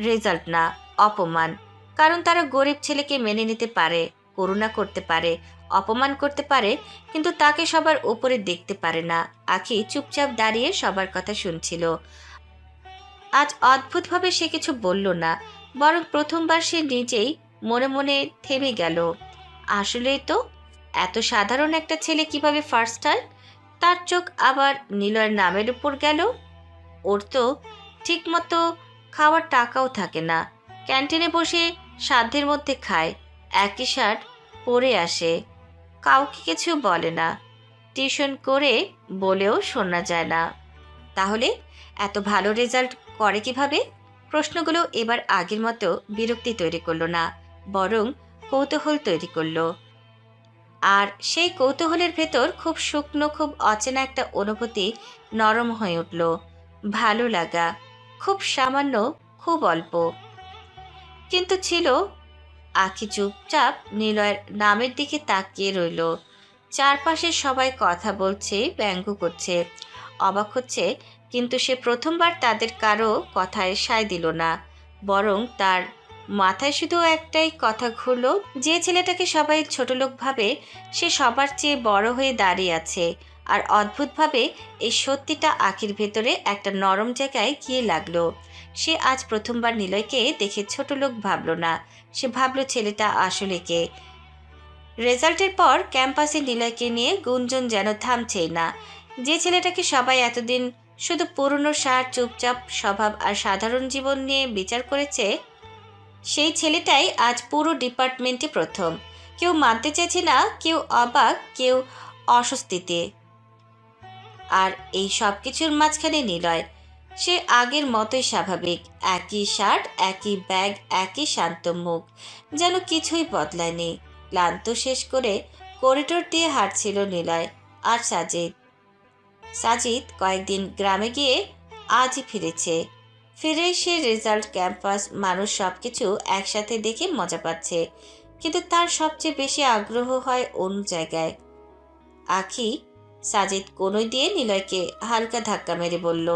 রেজাল্ট না, অপমান। কারণ তারা গরিব ছেলেকে মেনে নিতে পারে, করুণা করতে পারে, অপমান করতে পারে, কিন্তু তাকে সবার উপরে দেখতে পারে না। আখি চুপচাপ দাঁড়িয়ে সবার কথা শুনছিল। আজ অদ্ভুতভাবে সে কিছু বলল না, বরং প্রথমবার সে নিজেই মনে মনে থেমে গেল। আসলেই তো, এত সাধারণ একটা ছেলে কিভাবে ফার্স্ট হয়? তার চোখ আবার নিলয়ের নামের উপর গেল। ওর তো ঠিকমতো খাওয়ার টাকাও থাকে না, ক্যান্টিনে বসে সাধ্যের মধ্যে খায়, একই শার্ট পরে আসে, কাউকে কিছু বলে না, টিউশন করে বলেও শোনা যায় না। তাহলে এত ভালো রেজাল্ট করে কিভাবে? প্রশ্নগুলো এবার আগের মতো বিরক্তি তৈরি করলো না, বরং কৌতূহল তৈরি করলো। আর সেই কৌতূহলের ভেতর খুব শুকনো, খুব অচেনা একটা অনুভূতি নরম হয়ে উঠল। ভালো লাগা, খুব সামান্য, খুব অল্প, কিন্তু ছিল। আখি চুপচাপ নিলয়ের নামের দিকে তাকিয়ে রইল। চারপাশে সবাই কথা বলছে, ব্যঙ্গ করছে, অবাক হচ্ছে, কিন্তু সে প্রথমবার তাদের কারো কথায় সায় দিল না, বরং তার মাথায় শুধু একটাই কথা ঘুরল, যে ছেলেটাকে সবাই ছোটলোক ভাবে সে সবার চেয়ে বড় হয়ে দাঁড়িয়ে আছে। আর অদ্ভুতভাবে এই সত্যিটা আখির ভেতরে একটা নরম জায়গায় গিয়ে লাগলো। সে আজ প্রথমবার নিলয়কে দেখে ছোট লোক ভাবল না, সে ভাবল ছেলেটা আসলে কে। রেজাল্টের পর ক্যাম্পাসে নিলয়কে নিয়ে গুঞ্জন যেন থামছেই না। যে ছেলেটাকে সবাই এতদিন শুধু পুরনো সার, চুপচাপ স্বভাব আর সাধারণ জীবন নিয়ে বিচার করেছে, সেই ছেলেটাই আজ পুরো ডিপার্টমেন্টে প্রথম। কেউ মানতে চাইছে না, কেউ অবাক, কেউ অস্বস্তিতে। আর এই সব কিছুর মাঝখানে নিলয়, সে আগের মতোই স্বাভাবিক, একই শার্ট, একই ব্যাগ, একই শান্ত মুখ, যেন কিছুই বদলায়নি। ক্লান্ত শেষ করে করিডোর দিয়ে হাঁটছিল নিলয় আর সাজিদ কয়েকদিন গ্রামে গিয়ে আজই ফিরেছে। ফিরে সে রেজাল্ট, ক্যাম্পাস, মানুষ সবকিছু একসাথে দেখে মজা পাচ্ছে, কিন্তু তার সবচেয়ে বেশি আগ্রহ হয় অন্য জায়গায়। আখি, সাজিদ কোনোই দিয়ে নিলয়কে হালকা ধাক্কা মেরে বলল,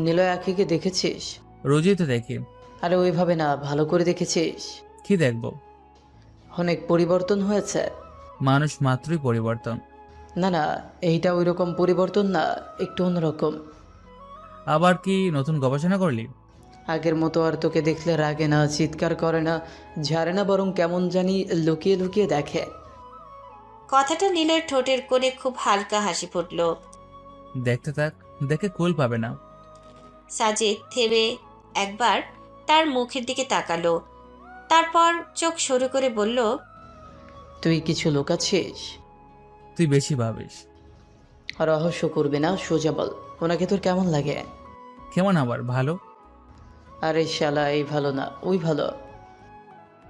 নিলয় আখিকে দেখেছিস? রোজই তো দেখি। আরে ওইভাবে না, ভালো করে দেখেছিস? কি দেখব? অনেক পরিবর্তন হয়েছে। মানুষ মাত্রই পরিবর্তন। না না, এইটা ওই রকম পরিবর্তন না, একটু অন্যরকম। আবার কি নতুন গবেষণা করলি? আগের মতো আর তোকে দেখলে রাগে না, চিৎকার করে না, ঝাড়ে না, বরং কেমন জানি লুকিয়ে লুকিয়ে দেখে। কথাটা নিলয়ের ঠোঁটের কোণে খুব হালকা হাসি ফুটল। দেখতে থাক, দেখে কুল পাবে না। সাজিদ থেমে একবার তার মুখের দিকে তাকালো, তারপর চোখ সরু করে বলল, তুই কিছু লুকাচ্ছিস? তুই বেশি ভাবিস। রহস্য করবে না, সোজা বল, ওনাকে তোর কেমন লাগে? কেমন আবার? ভালো। আরে শালা, এই ভালো না, ওই ভালো।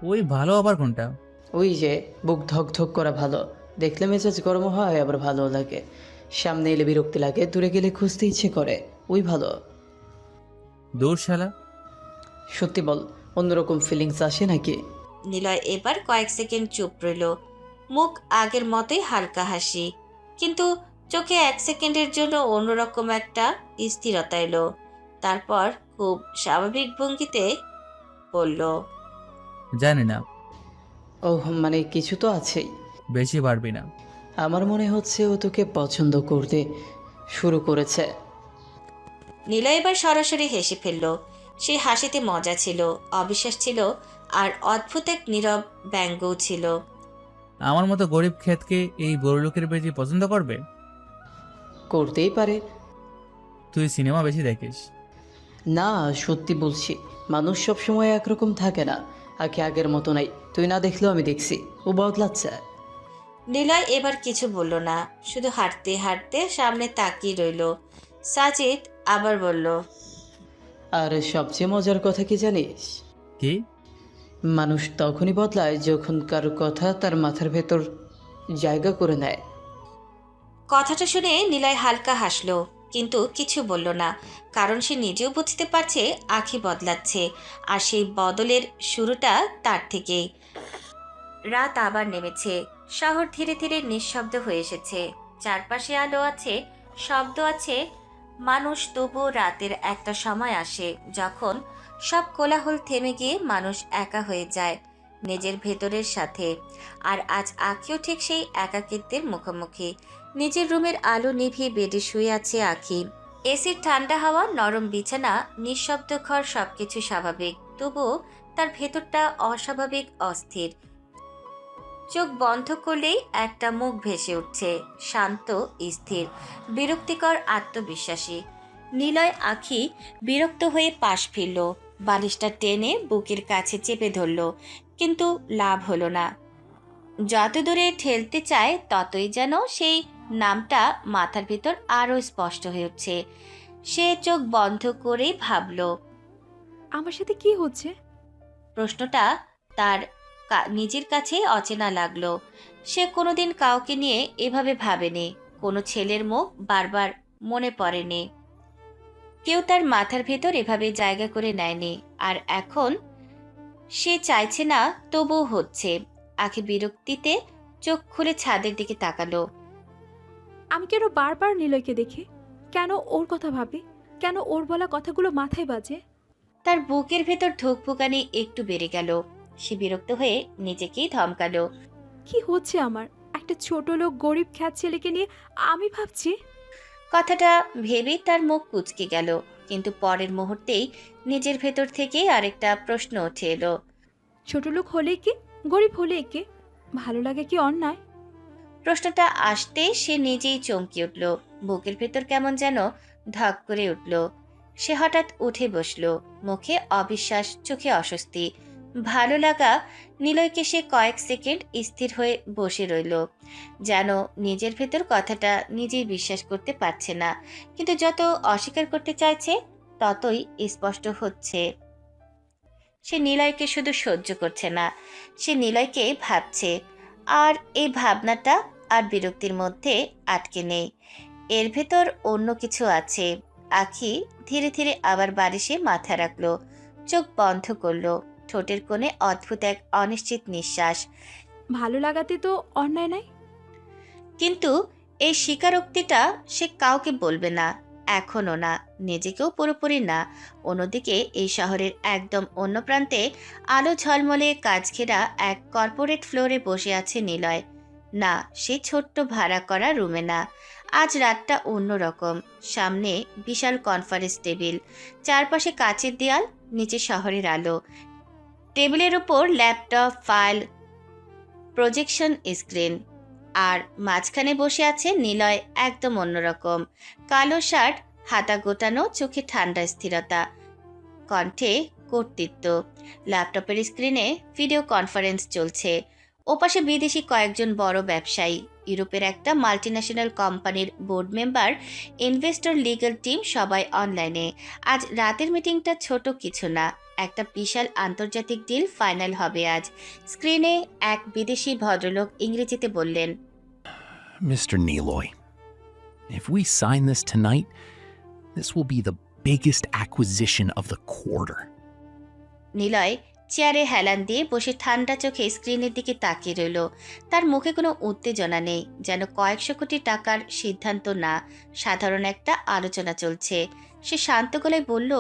ওই ভালো আবার কোনটা? ওই যে বুক ধক ধক করা ভালো, দেখলে মেজাজ গরম হয়, আবার ভালো লাগে। সামনে এলে বিরক্তি লাগে, দূরে গেলে খুঁজতে ইচ্ছে করে, ওই ভালো। দূর শালা। সত্যি বল, অন্যরকম ফিলিংস আসে নাকি? নিলয় এবার কয়েক সেকেন্ড চুপ রইল, মুখ আগের মতোই হালকা হাসি, কিন্তু চোখে এক সেকেন্ডের জন্য অন্যরকম একটা স্থিরতা এলো। তারপর খুব স্বাভাবিক ভঙ্গিতে বলল, জানি না। ওহ, মানে কিছু তো আছেই। বেশি পারবি না। আমার মনে হচ্ছে ও তোকে পছন্দ করতে শুরু করেছে। নিলয় এবার সরাসরি হেসে ফেলল। সেই হাসিতে মজা ছিল, অবিশ্বাস ছিল, আর অদ্ভুত এক নীরব ব্যঙ্গও ছিল। আমার মতো গরিব ক্ষেতকে এই বড় লোকের বেশি পছন্দ করবে? করতেই পারে। তুই সিনেমা বেশি দেখিস। না, সত্যি বলছি, মানুষ সব সময় একরকম থাকে না। আগে আগের মতো নাই, তুই না দেখলেও আমি দেখছি, ও বদলাচ্ছে। নিলয় এবার কিছু বলল না, শুধু হাঁটতে হাঁটতে সামনে তাকিয়ে রইল। সাজিদ আবার বলল, আর সবচেয়ে মজার কথা কি জানিস? কি? মানুষ তখনই বদলায় যখন কারো কথা তার মাথার ভেতর জায়গা করে নেয়। কথাটা শুনে নিলয় হালকা হাসলো, কিন্তু কিছু বলল না, কারণ সে নিজেও বুঝতে পারছে আখি বদলাচ্ছে, আর সেই বদলের শুরুটা তার থেকেই। রাত আবার নেমেছে, শহর ধীরে ধীরে নিঃশব্দ হয়ে এসেছে। চারপাশে আলো আছে, শব্দ আছে, মানুষ। তবুও রাতের একটা সময় আসে যখন সব কোলাহল থেমে গিয়ে মানুষ একা হয়ে যায় নিজের ভেতরের সাথে। আর আজ আখিও ঠিক সেই একাকিত্বের মুখোমুখি। নিজের রুমের আলো নিভিয়ে বেডে শুয়ে আছে আখি। এসির ঠান্ডা হাওয়া, নরম বিছানা, নিঃশব্দ ঘর, সবকিছু স্বাভাবিক, তবুও তার ভেতরটা অস্বাভাবিক, অস্থির। চোখ বন্ধ করলেই একটা মুখ ভেসে উঠছে, শান্ত, স্থির, বিরক্তিকর, আত্মবিশ্বাসী। নিলয় আখি বিরক্ত হয়ে পাশ ফিরল, বালিশটা টেনে বুকের কাছে চেপে ধরল, কিন্তু লাভ হলো না। যত দূরে ঠেলতে চায় ততই যেন সেই নামটা মাথার ভিতর আরও স্পষ্ট হয়ে উঠছে। সে চোখ বন্ধ করেই ভাবল, আমার সাথে কি হচ্ছে? প্রশ্নটা তার নিজের কাছে অচেনা লাগলো। সে কোনোদিন কাউকে নিয়ে এভাবে ভাবেনি, কোনো ছেলের মুখ বারবার মনে পড়েনি, কেউ তার মাথার ভেতর এভাবে জায়গা করে নেয়নি। আর এখন সে চাইছে না, তবুও হচ্ছে। আখি বিরক্তিতে চোখ খুলে ছাদের দিকে তাকালো। আমি কেন বারবার নিলয়কে দেখি? কেন ওর কথা ভাবি? কেন ওর বলা কথাগুলো মাথায় বাজে? তার বুকের ভেতর ধুকপুকানি একটু বেড়ে গেল। সে বিরক্ত হয়ে নিজেকেই ধমকালো, কি হচ্ছে আমার? একটা ছোট লোক গরিব খ্যাত ছেলেকে নিয়ে আমি ভাবছি। কথাটা ভেবেই তার মুখ কুঁচকে গেল, কিন্তু পরের মুহূর্তেই নিজের ভেতর থেকেই আরেকটা প্রশ্ন উঠে এলো। ছোট লোক হলে কি, গরিব হলে কি, ভালো লাগে কি অন্যায়? প্রশ্নটা আসতেই সে নিজেই চমকে উঠল, বুকের ভেতর কেমন যেন ধক করে উঠল। সে হঠাৎ উঠে বসল, মুখে অবিশ্বাস, চোখে অস্বস্তি। ভালো লাগা নিলয়কে সে কয়েক সেকেন্ড স্থির হয়ে বসে রইল, যেন নিজের ভেতর কথাটা নিজেই বিশ্বাস করতে পারছে না। কিন্তু যত অস্বীকার করতে চাইছে ততই স্পষ্ট হচ্ছে সে নিলয়কে শুধু সহ্য করছে না, সে নিলয়কে ভাবছে। আর এই ভাবনাটা আর বিরক্তির মধ্যে আটকে নেই, এর ভেতর অন্য কিছু আছে। আখি ধীরে ধীরে আবার বালিশে মাথা রাখলো, চোখ বন্ধ করলো, ঠোঁটের কোণে অদ্ভুত এক অনিশ্চিত নিঃশ্বাস। ভালো লাগাতে তো অন্যায় নাই। কিন্তু এই স্বীকারোক্তিটা সে কাউকে বলবে না, এখনো না, নিজেকেও পুরোপুরি না। অন্যদিকে এই শহরের একদম অন্য প্রান্তে আলো ঝলমলে কাজ ঘেরা এক কর্পোরেট ফ্লোরে বসে আছে নিলয়। না, সে ছোট্ট ভাড়া করা রুমে না, আজ রাতটা অন্যরকম। সামনে বিশাল কনফারেন্স টেবিল, চারপাশে কাচের দেয়াল, নিচে শহরের আলো। টেবিলের উপর ল্যাপটপ, ফাইল, প্রজেকশন স্ক্রিন, আর মাঝখানে বসে আছে নিলয়, একদম অন্যরকম। কালো শার্ট, হাতা গোটানো, চোখে ঠান্ডা স্থিরতা, কণ্ঠে কর্তৃত্ব। ল্যাপটপের স্ক্রিনে ভিডিও কনফারেন্স চলছে। ওপাশে বিদেশি কয়েকজন বড় ব্যবসায়ী, ইউরোপের একটা মাল্টিন্যাশনাল কোম্পানির board member, investor, legal team, সবাই অনলাইনে। আজ রাতের মিটিংটা ছোট কিছু না, একটা বিশাল আন্তর্জাতিক ডিল ফাইনাল হবে আজ। স্ক্রিনে এক বিদেশি ভদ্রলোক ইংরেজিতে বললেন, Mr. Niloy, if we sign this tonight, this will be the biggest acquisition of the quarter. Niloy চেয়ারে হেলান দিয়ে বসে ঠান্ডা চোখে স্ক্রিনের দিকে তাকিয়ে রইল। তার মুখে কোনো উত্তেজনা নেই, যেন কয়েকশো কোটি টাকার সিদ্ধান্ত না, সাধারণ একটা আলোচনা চলছে। সে শান্ত গলায় বলল,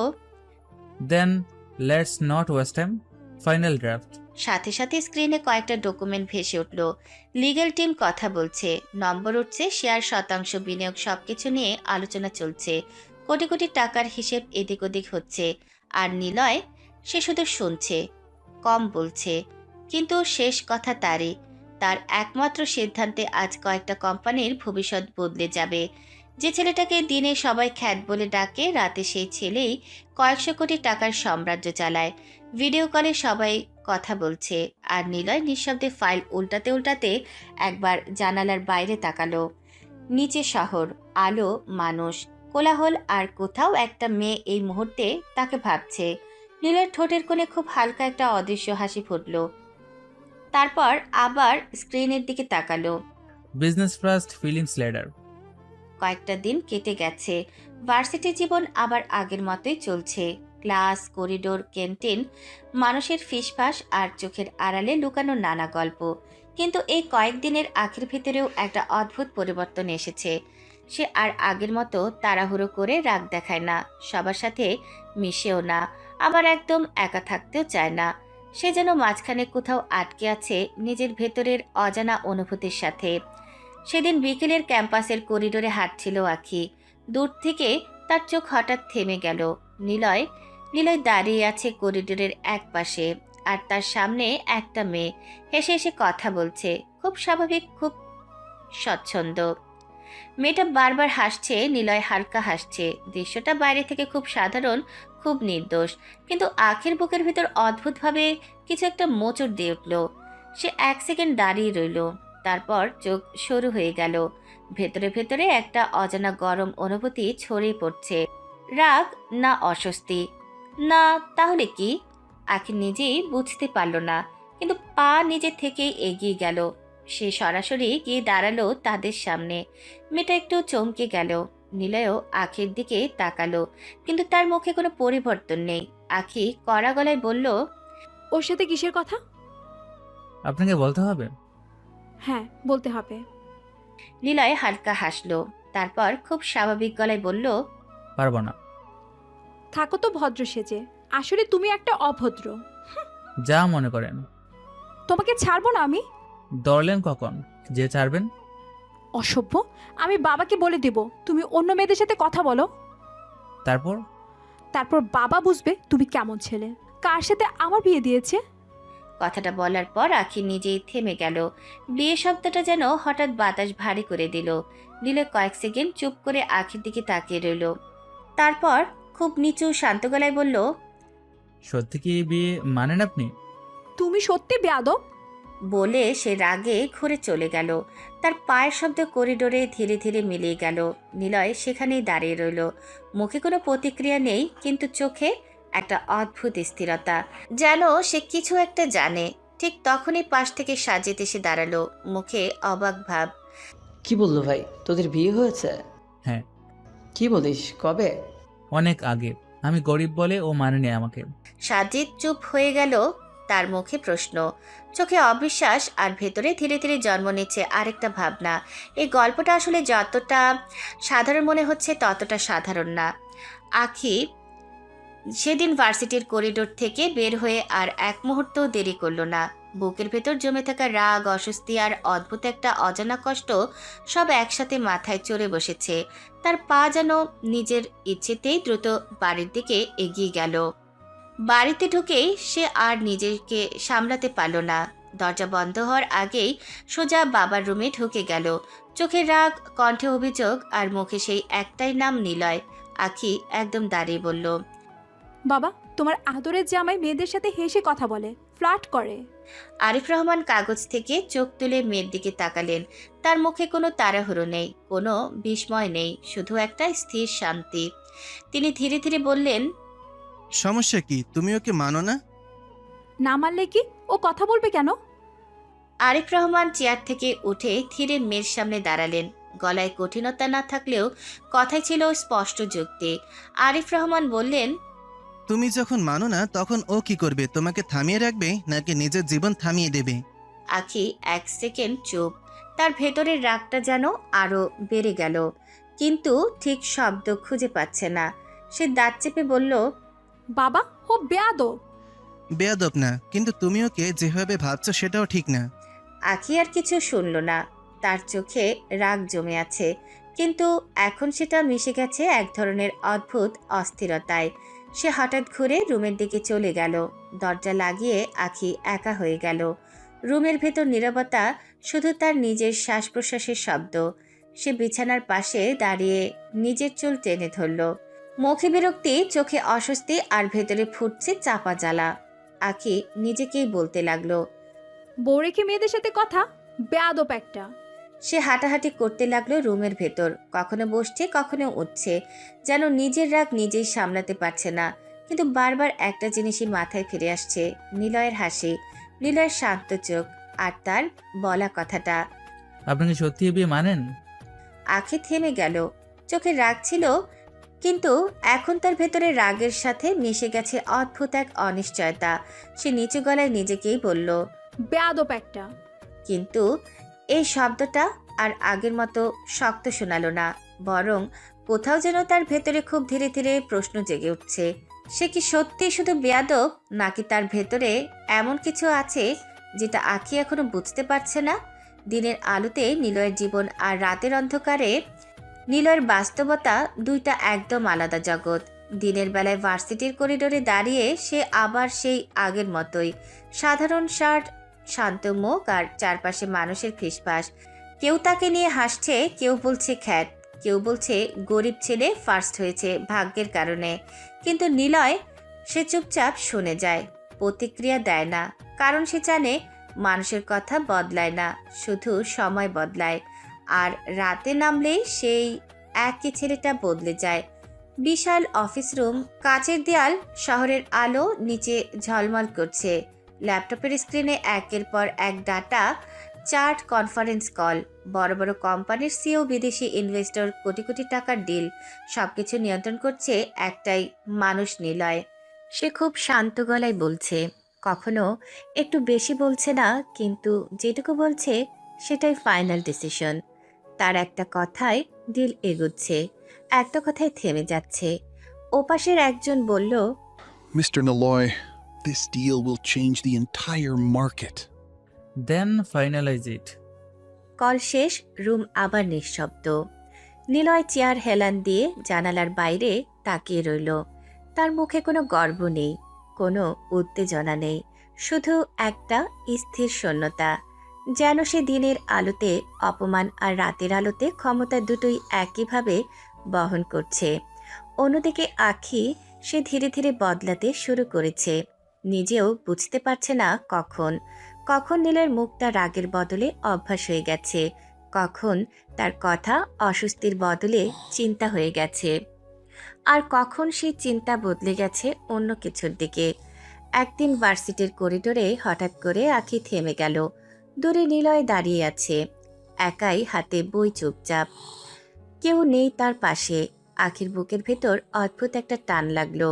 then let's not waste time, final draft. সাথে সাথে স্ক্রিনে কয়েকটা ডকুমেন্ট ভেসে উঠল। লিগ্যাল টিম কথা বলছে, নম্বর উঠছে, শেয়ার, শতাংশ, বিনিয়োগ, সবকিছু নিয়ে আলোচনা চলছে। কোটি কোটি টাকার হিসেব এদিক ওদিক হচ্ছে। আর নিলয়, সে শুধু শুনছে, কম বলছে, কিন্তু শেষ কথা তারই। তার একমাত্র সিদ্ধান্তে আজ কয়েকটা কোম্পানির ভবিষ্যৎ বদলে যাবে। যে ছেলেটাকে দিনে সবাই খ্যাত বলে ডাকে, রাতে সেই ছেলেই কয়েকশো কোটি টাকার সাম্রাজ্য চালায়। ভিডিও কলে সবাই কথা বলছে, আর নিলয় নিঃশব্দে ফাইল উল্টাতে উল্টাতে একবার জানালার বাইরে তাকালো। নিচে শহর, আলো, মানুষ, কোলাহল, আর কোথাও একটা মেয়ে এই মুহূর্তে তাকে ভাবছে। নীলের ঠোঁটের কোণে খুব হালকা একটা অদৃশ্য হাসি ফুটল। তারপর আবার স্ক্রিনের দিকে তাকালো। Business first, feelings letter. কয়েকটা দিন কেটে গেছে। ভার্সিটি জীবন আবার আগের মতোই চলছে। ক্লাস, করিডোর, ক্যান্টিন, মানুষের ফিসফাস আর চোখের আড়ালে লুকানো নানা গল্প। কিন্তু এই কয়েকদিনের আখের ভিতরেও একটা অদ্ভুত পরিবর্তন এসেছে। সে আর আগের মতো তাড়াহুড়ো করে রাগ দেখায় না, সবার সাথে মিশেও না, আবার একদম একা থাকতেও চায় না। সে যেন মাঝখানে কোথাও আটকে আছে নিজের ভেতরের অজানা অনুভূতির সাথে। সেদিন বিকেলের ক্যাম্পাসের করিডোরে হাঁটছিল আখি। দূর থেকে তার চোখ হঠাৎ থেমে গেল। নিলয় দাঁড়িয়ে আছে করিডোরের এক পাশে, আর তার সামনে একটা মেয়ে হেসে হেসে কথা বলছে, খুব স্বাভাবিক, খুব স্বচ্ছন্দ। মেয়েটা বারবার হাসছে, নিলয় হালকা হাসছে। দৃশ্যটা বাইরে থেকে খুব সাধারণ, খুব নির্দোষ, কিন্তু আখের বুকের ভিতর অদ্ভুতভাবে কিছু একটা মোচড় দিয়ে উঠল। সে এক সেকেন্ড দাঁড়িয়ে রইল, তারপর চোখ সরু হয়ে গেল। ভেতরে ভেতরে একটা অজানা গরম অনুভূতি ছড়িয়ে পড়ছে। রাগ না অস্বস্তি, না তাহলে কি? আখি নিজেই বুঝতে পারল না, কিন্তু পা নিজে থেকেই এগিয়ে গেল। সে সরাসরি গিয়ে দাঁড়ালো তাদের সামনে। মেয়েটা একটু চমকে গেল। নিলয়ও আখির দিকে তাকালো, কিন্তু তার মুখে কোনো পরিবর্তন নেই। আখি কড়া গলায় বলল, ওর সাথে কিসের কথা? আপনাকে বলতে হবে? হ্যাঁ, বলতে হবে। নিলয় হালকা হাসলো, তারপর খুব স্বাভাবিক গলায় বলল, পারবো না। থাকো তো ভদ্র সেজে, আসলে তুমি একটা অভদ্র। যা মনে করেন। তোমাকে ছাড়বো না আমি। দৌড়লেন কখন? যে ছাড়বেন। অসভ্য, আমি বাবাকে বলে দেব তুমি অন্য মেয়েদের সাথে কথা বলো। তারপর তারপর বাবা বুঝবে তুমি কেমন ছেলে, কার সাথে আমার বিয়ে দিয়েছে। কথাটা বলার পর আখি নিজেই থেমে গেল। বিয়ে শব্দটা যেন হঠাৎ বাতাস ভারী করে দিল। নিলয় কয়েক সেকেন্ড চুপ করে আখির দিকে তাকিয়ে রইল। তারপর খুব নিচু শান্ত গলায় বলল, সত্যি কি বিয়ে মানেন আপনি? তুমি সত্যি বেয়াদব। বলে সে রাগে ঘুরে চলে গেল। তার পায়ের শব্দ করিডোরে ধীরে ধীরে মিলিয়ে গেল। নিলয় সেখানেই দাঁড়িয়ে রইল। মুখে কোনো প্রতিক্রিয়া নেই, কিন্তু চোখে একটা অদ্ভুত স্থিরতা, যেন সে কিছু একটা জানে। ঠিক তখনই পাশ থেকে সাজিদ এসে দাঁড়ালো, মুখে অবাক ভাব। কি বললো ভাই, তোদের বিয়ে হয়েছে? হ্যাঁ। কি বলিস, কবে? অনেক আগে। আমি গরিব বলে ও মানেনি আমাকে। সাজিদ চুপ হয়ে গেল। তার মুখে প্রশ্ন, চোখে অবিশ্বাস, আর ভেতরে ধীরে ধীরে জন্ম নিচ্ছে আরেকটা ভাবনা। এই গল্পটা আসলে যতটা সাধারণ মনে হচ্ছে ততটা সাধারণ না। আখি সেদিন ভার্সিটির করিডোর থেকে বের হয়ে আর এক মুহূর্তও দেরি করলো না। বুকের ভেতর জমে থাকা রাগ, অস্বস্তি আর অদ্ভুত একটা অজানা কষ্ট সব একসাথে মাথায় চড়ে বসেছে। তার পা যেন নিজের ইচ্ছেতেই দ্রুত বাড়ির দিকে এগিয়ে গেল। বাড়িতে ঢুকেই সে আর নিজেকে সামলাতে পারল না। দরজা বন্ধ হওয়ার আগেই সোজা বাবার রুমে ঢুকে গেল। চোখে রাগ, কণ্ঠে অভিযোগ, আর মুখে সেই একটাই নাম, নিলয়। আখি একদম দাঁড়িয়ে বলল, বাবা, তোমার আদরের জামাই মেয়েদের সাথে হেসে কথা বলে, ফ্লার্ট করে। আরিফ রহমান কাগজ থেকে চোখ তুলে মেয়ের দিকে তাকালেন। তার মুখে কোনো তাড়াহুড়ো নেই, কোনো বিস্ময় নেই, শুধু একটা স্থির শান্তি। তিনি ধীরে ধীরে বললেন, সমস্যা কি? তুমি ওকে মানো না? না মানলে কি ও কথা বলবে কেন? আরিফ রহমান চেয়ার থেকে উঠে ধীরে মেয়ের সামনে দাঁড়ালেন। গলায় কঠিনতা না থাকলেও কথায় ছিল স্পষ্ট যুক্তি। আরিফ রহমান বললেন, তুমি যখন মানো না তখন ও কি করবে? তোমাকে থামিয়ে রাখবে নাকি নিজের জীবন থামিয়ে দেবে? আখি এক সেকেন্ড চুপ। তার ভেতরের রাগটা যেন আরো বেড়ে গেল, কিন্তু ঠিক শব্দ খুঁজে পাচ্ছে না। সে দাঁত চেপে বলল, বাবা, ও বেয়াদব। বেয়াদব না, কিন্তু তুমি ওকে যেভাবে ভাবছো সেটাও ঠিক না। আখি আর কিছু শুনল না। তার চোখে রাগ জমে আছে, কিন্তু এখন সেটা মিশে গেছে এক ধরনের অদ্ভুত অস্থিরতায়। সে হঠাৎ ঘুরে রুমের দিকে চলে গেল। দরজা লাগিয়ে আখি একা হয়ে গেল। রুমের ভেতর নীরবতা, শুধু তার নিজের শ্বাস প্রশ্বাসের শব্দ। সে বিছানার পাশে দাঁড়িয়ে নিজের চুল টেনে ধরল। মুখে বিরক্তি, চোখে অস্বস্তি, আর ভেতরে ফুটছে চাপা জ্বালা। আখি নিজেকেই বলতে লাগলো, বউ রেখে মেয়েদের সাথে কথা, বেয়াদব একটা। সে হাঁটাহাঁটি করতে লাগলো রুমের ভেতর, কখনো বসছে কখনো উঠছে, যেন নিজের রাগ নিজেই সামলাতে পারছে না। কিন্তু বারবার একটা জিনিসই মাথায় ফিরে আসছে, নিলয়ের হাসি, নিলয়ের শান্ত চোখ, আর তার বলা কথাটা। আপনি কি সত্যি বিয়ে মানেন? আখি থেমে গেল। চোখে রাগ ছিল, কিন্তু এখন তার ভেতরে রাগের সাথে মিশে গেছে অদ্ভুত এক অনিশ্চয়তা। সে নিচু গলায় নিজেকেই বলল, বেয়াদব একটা। কিন্তু এই শব্দটা আর আগের মতো শক্ত শোনালো না, বরং কোথাও যেন তার ভেতরে খুব ধীরে ধীরে প্রশ্ন জেগে উঠছে। সে কি সত্যি শুধু বেয়াদব, নাকি তার ভেতরে এমন কিছু আছে যেটা আখি এখনো বুঝতে পারছে না? দিনের আলোতে নিলয়ের জীবন আর রাতের অন্ধকারে নিলয়ের বাস্তবতা, দুইটা একদম আলাদা জগৎ। দিনের বেলায় ভার্সিটির করিডোরে দাঁড়িয়ে সে আবার সেই আগের মতোই, সাধারণ শার্ট, শান্ত মুখ, আর চারপাশে মানুষের ফিসফাস। কেউ তাকে নিয়ে হাসছে, কেউ বলছে খ্যাত, কেউ বলছে গরিব ছেলে ফার্স্ট হয়েছে ভাগ্যের কারণে। কিন্তু নিলয়, সে চুপচাপ শুনে যায়, প্রতিক্রিয়া দেয় না, কারণ সে জানে মানুষের কথা বদলায় না, শুধু সময় বদলায়। আর রাতে নামলেই সেই একই ছেলেটা বদলে যায়। বিশাল অফিস রুম, কাচের দেয়াল, শহরের আলো নিচে ঝলমল করছে। ল্যাপটপের স্ক্রিনে একের পর এক ডাটা, চার্ট, কনফারেন্স কল, বড় বড় কোম্পানির সিও, বিদেশি ইনভেস্টর, কোটি কোটি টাকার ডিল, সবকিছু নিয়ন্ত্রণ করছে একটাই মানুষ, নিলয়। সে খুব শান্ত গলায় বলছে, কখনো একটু বেশি বলছে না, কিন্তু যেটুকু বলছে সেটাই ফাইনাল ডিসিশন। তার একটা কথায় দিল এগুচ্ছে, একটা কথায় থেমে যাচ্ছে। ওপাশের একজন বলল, Mr. Naloy, this deal will change the entire market. Then finalize it. Call শেষ, রুম আবার নিঃশব্দ। নিলয় চেয়ার হেলান দিয়ে জানালার বাইরে তাকিয়ে রইল। তার মুখে কোনো গর্ব নেই, কোনো উত্তেজনা নেই, শুধু একটা স্থির শূন্যতা। যেন সে দিনের আলোতে অপমান আর রাতের আলোতে ক্ষমতা দুটোই একইভাবে বহন করছে। অন্যদিকে আখি, সে ধীরে ধীরে বদলাতে শুরু করেছে। নিজেও বুঝতে পারছে না কখন কখন নীলের মুখটা রাগের বদলে অভ্যাস হয়ে গেছে, কখন তার কথা অস্বস্তির বদলে চিন্তা হয়ে গেছে, আর কখন সেই চিন্তা বদলে গেছে অন্য কিছুর দিকে। একদিন ভার্সিটির করিডোরে হঠাৎ করে আখি থেমে গেল। দূরে নিলয় দাঁড়িয়ে আছে, একাই হাতে বই, চুপচাপ। কেউ নেই তার পাশে। আখির বুকের ভেতর অদ্ভুত একটা টান লাগলো।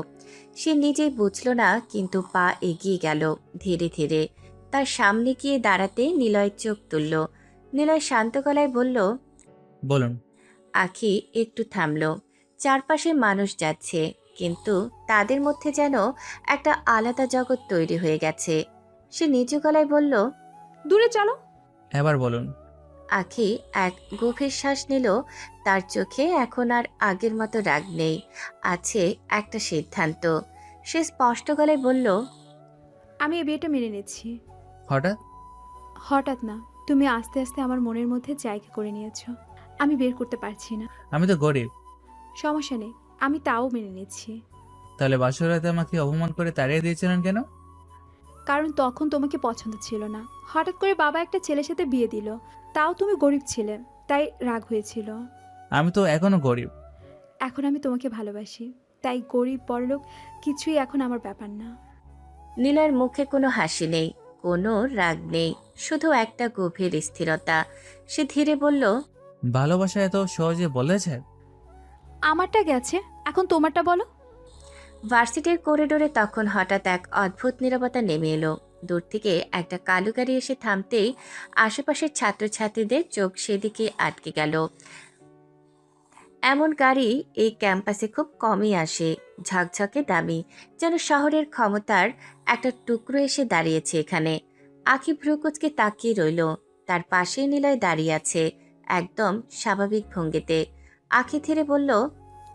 সে নিজেই বুঝল না, কিন্তু পা এগিয়ে গেল ধীরে ধীরে। তার সামনে গিয়ে দাঁড়াতে নিলয় চোখ তুলল। নিলয় শান্ত গলায় বলল, বলুন। আখি একটু থামল। চারপাশে মানুষ যাচ্ছে, কিন্তু তাদের মধ্যে যেন একটা আলাদা জগৎ তৈরি হয়ে গেছে। সে নিচু গলায় বলল, দূরে চলো। এবার বলুন। আখি এক গভীর শ্বাস নিল। তার চোখে এখন আর আগের মতো রাগ নেই, আছে একটা সিদ্ধান্ত। সে স্পষ্ট গলায় বলল, আমি এই বিয়েটা মেনে নিচ্ছি। হঠাৎ? হঠাৎ না, তুমি আস্তে আস্তে আমার মনের মধ্যে জায়গা করে নিয়েছো। আমি বের করতে পারছি না। আমি তো গরিব। সমস্যা নেই, আমি তাও মেনে নিচ্ছি। তাহলে বাসর রাতে আমাকে অপমান করে তাড়িয়ে দিয়েছিলেন কেন? কারণ তখন তোমাকে পছন্দ ছিল না। হঠাৎ করে বাবা একটা ছেলের সাথে বিয়ে দিল, তাও তুমি গরিব ছিলে, তাই রাগ হয়েছিল। আমি তো এখনো গরিব। এখন আমি তোমাকে ভালোবাসি, তাই গরিব বড়লোক কিছুই এখন আমার ব্যাপার না। নীলার মুখে কোনো হাসি নেই, কোনো রাগ নেই, শুধু একটা গভীর স্থিরতা। সে ধীরে বলল, ভালোবাসা এত সহজে বলেছে? আমারটা গেছে, এখন তোমারটা বলো। ভার্সিটির করিডোরে তখন হঠাৎ এক অদ্ভুত নীরবতা নেমে এলো। দূর থেকে একটা কালো গাড়ি এসে থামতেই আশেপাশের ছাত্রছাত্রীদের চোখ সেদিকে আটকে গেল। এমন গাড়ি এই ক্যাম্পাসে খুব কমই আসে, ঝকঝকে দামি, যেন শহরের ক্ষমতার একটা টুকরো এসে দাঁড়িয়েছে এখানে। আখি ভ্রুকুচকে তাকিয়ে রইল। তার পাশেই নিলয় দাঁড়িয়ে আছে, একদম স্বাভাবিক ভঙ্গিতে। আখি ধীরে বলল,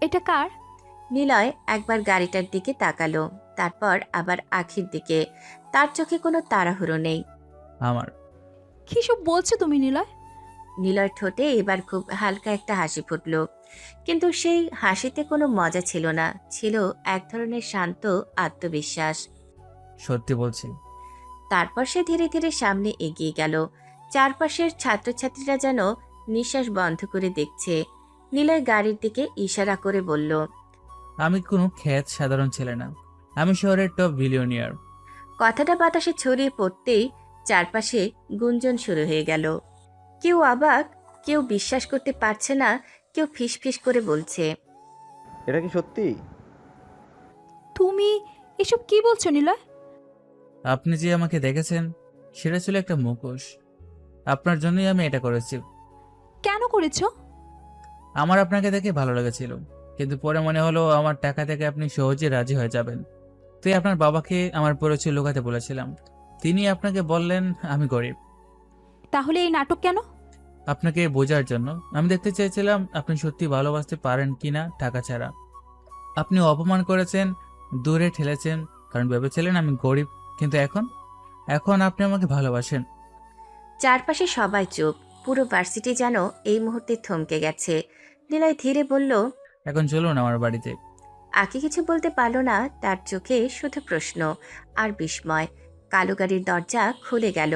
এটা কার? নিলয় একবার গাড়িটার দিকে তাকালো, তারপর আবার আখির দিকে। তার চোখে কোনো তাড়াহুড়ো নেই। আমার। কি সব বলছো তুমি নিলয়? নিলয় ঠোঁটে এবার খুব হালকা একটা হাসি ফুটল, কিন্তু সেই হাসিতে কোনো মজা ছিল না, ছিল এক ধরনের শান্ত আত্মবিশ্বাস। সত্যি বলছি। তারপর সে ধীরে ধীরে সামনে এগিয়ে গেল। চারপাশের ছাত্রছাত্রীরা যেন নিঃশ্বাস বন্ধ করে দেখছে। নিলয় গাড়ির দিকে ইশারা করে বলল, আমি কোনো খ্যাত সাধারণ ছেলে না, আমি শহরের টপ বিলিয়নিয়ার। কথাটা বাতাসে ছড়িয়ে পড়তেই চারপাশে গুঞ্জন শুরু হয়ে গেল। কেউ অবাক, কেউ বিশ্বাস করতে পারছে না, কেউ ফিসফিস করে বলছে, এটা কি সত্যি? তুমি এসব কি বলছো নিলয়? আপনি যে আমাকে দেখেছেন সেটা ছিল একটা মুখোশ। আপনার জন্যই আমি এটা করেছি। কেন করেছো? আমার আপনাকে দেখে ভালো লেগেছিল, কিন্তু পরে মনে হলো আমার টাকা থেকে আপনি সহজে রাজি হয়ে যাবেন। তাই আপনার বাবাকে আমার পরিচয় লুকাতে বলেছিলাম। তিনি আপনাকে বললেন আমি গরিব। তাহলে এই নাটক কেন? আপনাকে বোঝার জন্য। আমি দেখতে চেয়েছিলাম আপনি সত্যি ভালোবাসতে পারেন কিনা টাকা ছাড়া। আপনি অপমান করেছেন, দূরে ঠেলেছেন, কারণ ভেবেছিলেন আমি গরিব, কিন্তু এখন আপনি আমাকে ভালোবাসেন। চারপাশে সবাই চুপ, পুরো ভার্সিটি যেন এই মুহূর্তে থমকে গেছে। নিলয় ধীরে বলল, এখন চলুন আমার বাড়িতে। আগে কিছু বলতে পারল না, তার চোখে শুধু প্রশ্ন আর বিস্ময়। কালো গাড়ির দরজা খুলে গেল।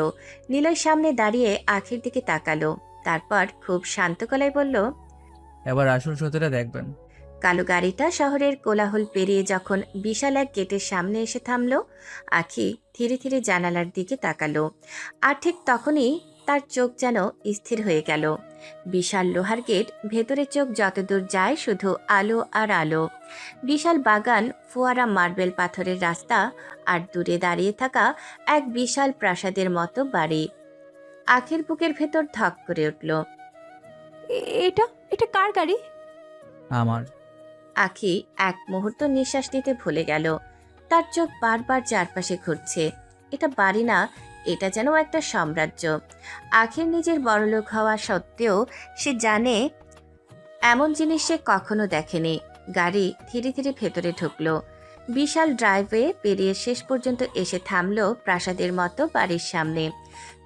নিলয় সামনে দাঁড়িয়ে আখির দিকে তাকালো, তারপর খুব শান্ত গলায় বলল, এবার আসল সত্যটা দেখবেন। কালো গাড়িটা শহরের কোলাহল পেরিয়ে যখন বিশাল এক গেটের সামনে এসে থামল, আখি ধীরে ধীরে জানালার দিকে তাকালো। আর ঠিক তখনই তার চোখ যেন স্থির হয়ে গেল। বিশাল লোহার গেট, ভেতরে চোখ যতদূর যায় শুধু আলো আর আলো। বিশাল বাগান, ফোয়ারা, মার্বেল পাথরের রাস্তা, আর দূরে দাঁড়িয়ে থাকা এক বিশাল প্রাসাদের মতো বাড়ি। আখির বুকের ভেতর ধক করে উঠল। এটা এটা কার গাড়ি? আমার। আখি এক মুহূর্ত নিঃশ্বাস নিতে ভুলে গেল। তার চোখ বারবার চারপাশে ঘুরছে। এটা বাড়ি না, এটা যেন একটা সাম্রাজ্য। আখির নিজের বড়লোক হওয়া সত্ত্বেও সে জানে এমন জিনিস সে কখনো দেখেনি। গাড়ি ধীরে ধীরে ভেতরে ঢুকলো। বিশাল ড্রাইভওয়ে পেরিয়ে শেষ পর্যন্ত এসে থামলো প্রাসাদের মতো বাড়ির সামনে।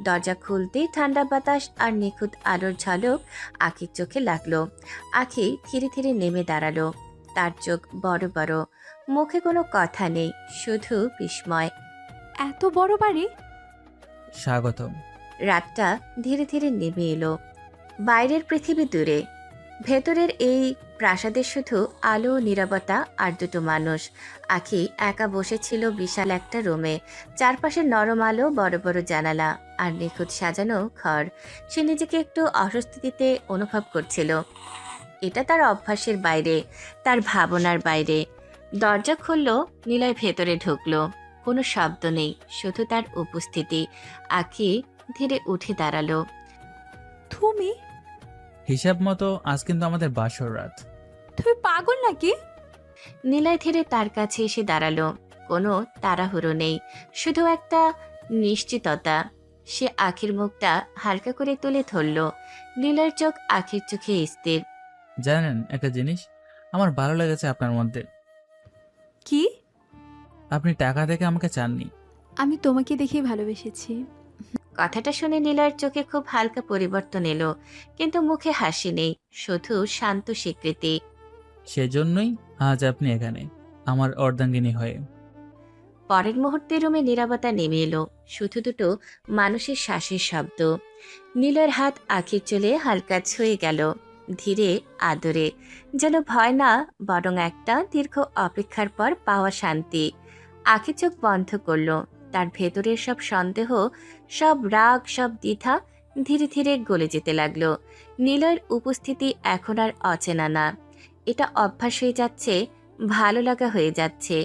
দরজা খুলতেই ঠান্ডা বাতাস আর নিখুঁত আলোর ঝলক আখির চোখে লাগলো। আখি ধীরে ধীরে নেমে দাঁড়ালো। তার চোখ বড় বড়, মুখে কোনো কথা নেই, শুধু বিস্ময়। এত বড় বাড়ি! স্বাগতম। রাতটা ধীরে ধীরে নেমে এলো। বাইরের পৃথিবী দূরে, ভেতরের এই প্রাসাদে শুধু আলো ও নীরবতা আর দুটো মানুষ। আখি একা বসেছিল বিশাল একটা রুমে। চারপাশে নরম আলো, বড় বড় জানালা আর নিখুঁত সাজানো ঘর। সে নিজেকে একটু অস্বস্তিতে অনুভব করছিল। এটা তার অভ্যাসের বাইরে, তার ভাবনার বাইরে। দরজা খুলল, নিলয় ভেতরে ঢুকলো। কোনো শব্দ নেই, শুধু তার উপস্থিতি। আখি ধীরে উঠে দাঁড়ালো। তুমি হিসাব মতো আজ কিন্তু আমাদের বাসর রাত। তুমি পাগল নাকি? নিলয় ধীরে তার কাছে এসে দাঁড়ালো। কোনো তাড়াহুড়ো নেই, শুধু একটা নিশ্চিততা। সে আখির মুখটা হালকা করে তুলে ধরল। নিলয়ের চোখ আখির চোখে স্থির। জানেন একটা জিনিস, আমার ভালো লেগেছে আপনার মধ্যে। কি? আপনি টাকা থেকে আমাকে চাননি। আমি তোমাকে দেখেই ভালোবেসেছি। কথাটা শুনে নিলয়ের চোখে খুব হালকা পরিবর্তন এলো, কিন্তু মুখে হাসি নেই, শুধু শান্ত স্বীকৃতি। সেজন্যই আজ আপনি এখানে, আমার অর্ধাঙ্গিনী হয়ে। পরের মুহূর্তে রুমে নীরবতা নেমে এলো, শুধু দুটো মানুষের শ্বাসের শব্দ। নীলয়ের হাত আখির চুলে হালকা ছুঁয়ে গেল, ধীরে আদরে, যেন ভয় না, বরং একটা দীর্ঘ অপেক্ষার পর পাওয়া শান্তি। আখি চোখ বন্ধ করলো। তার ভেতরের সব সন্দেহ, সব রাগ, সব দ্বিধা ধীরে ধীরে গলে যেতে লাগলো। নিলয়ের উপস্থিতি এখন আর অচেনা না, এটা অভ্যাস হয়ে যাচ্ছে, ভালো লাগা হয়ে যাচ্ছে,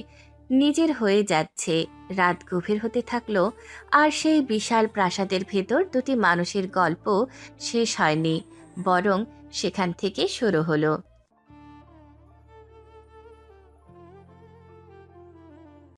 নিজের হয়ে যাচ্ছে। রাত গভীর হতে থাকলো, আর সেই বিশাল প্রাসাদের ভেতর দুটি মানুষের গল্প শেষ হয়নি, বরং সেখান থেকে শুরু হলো।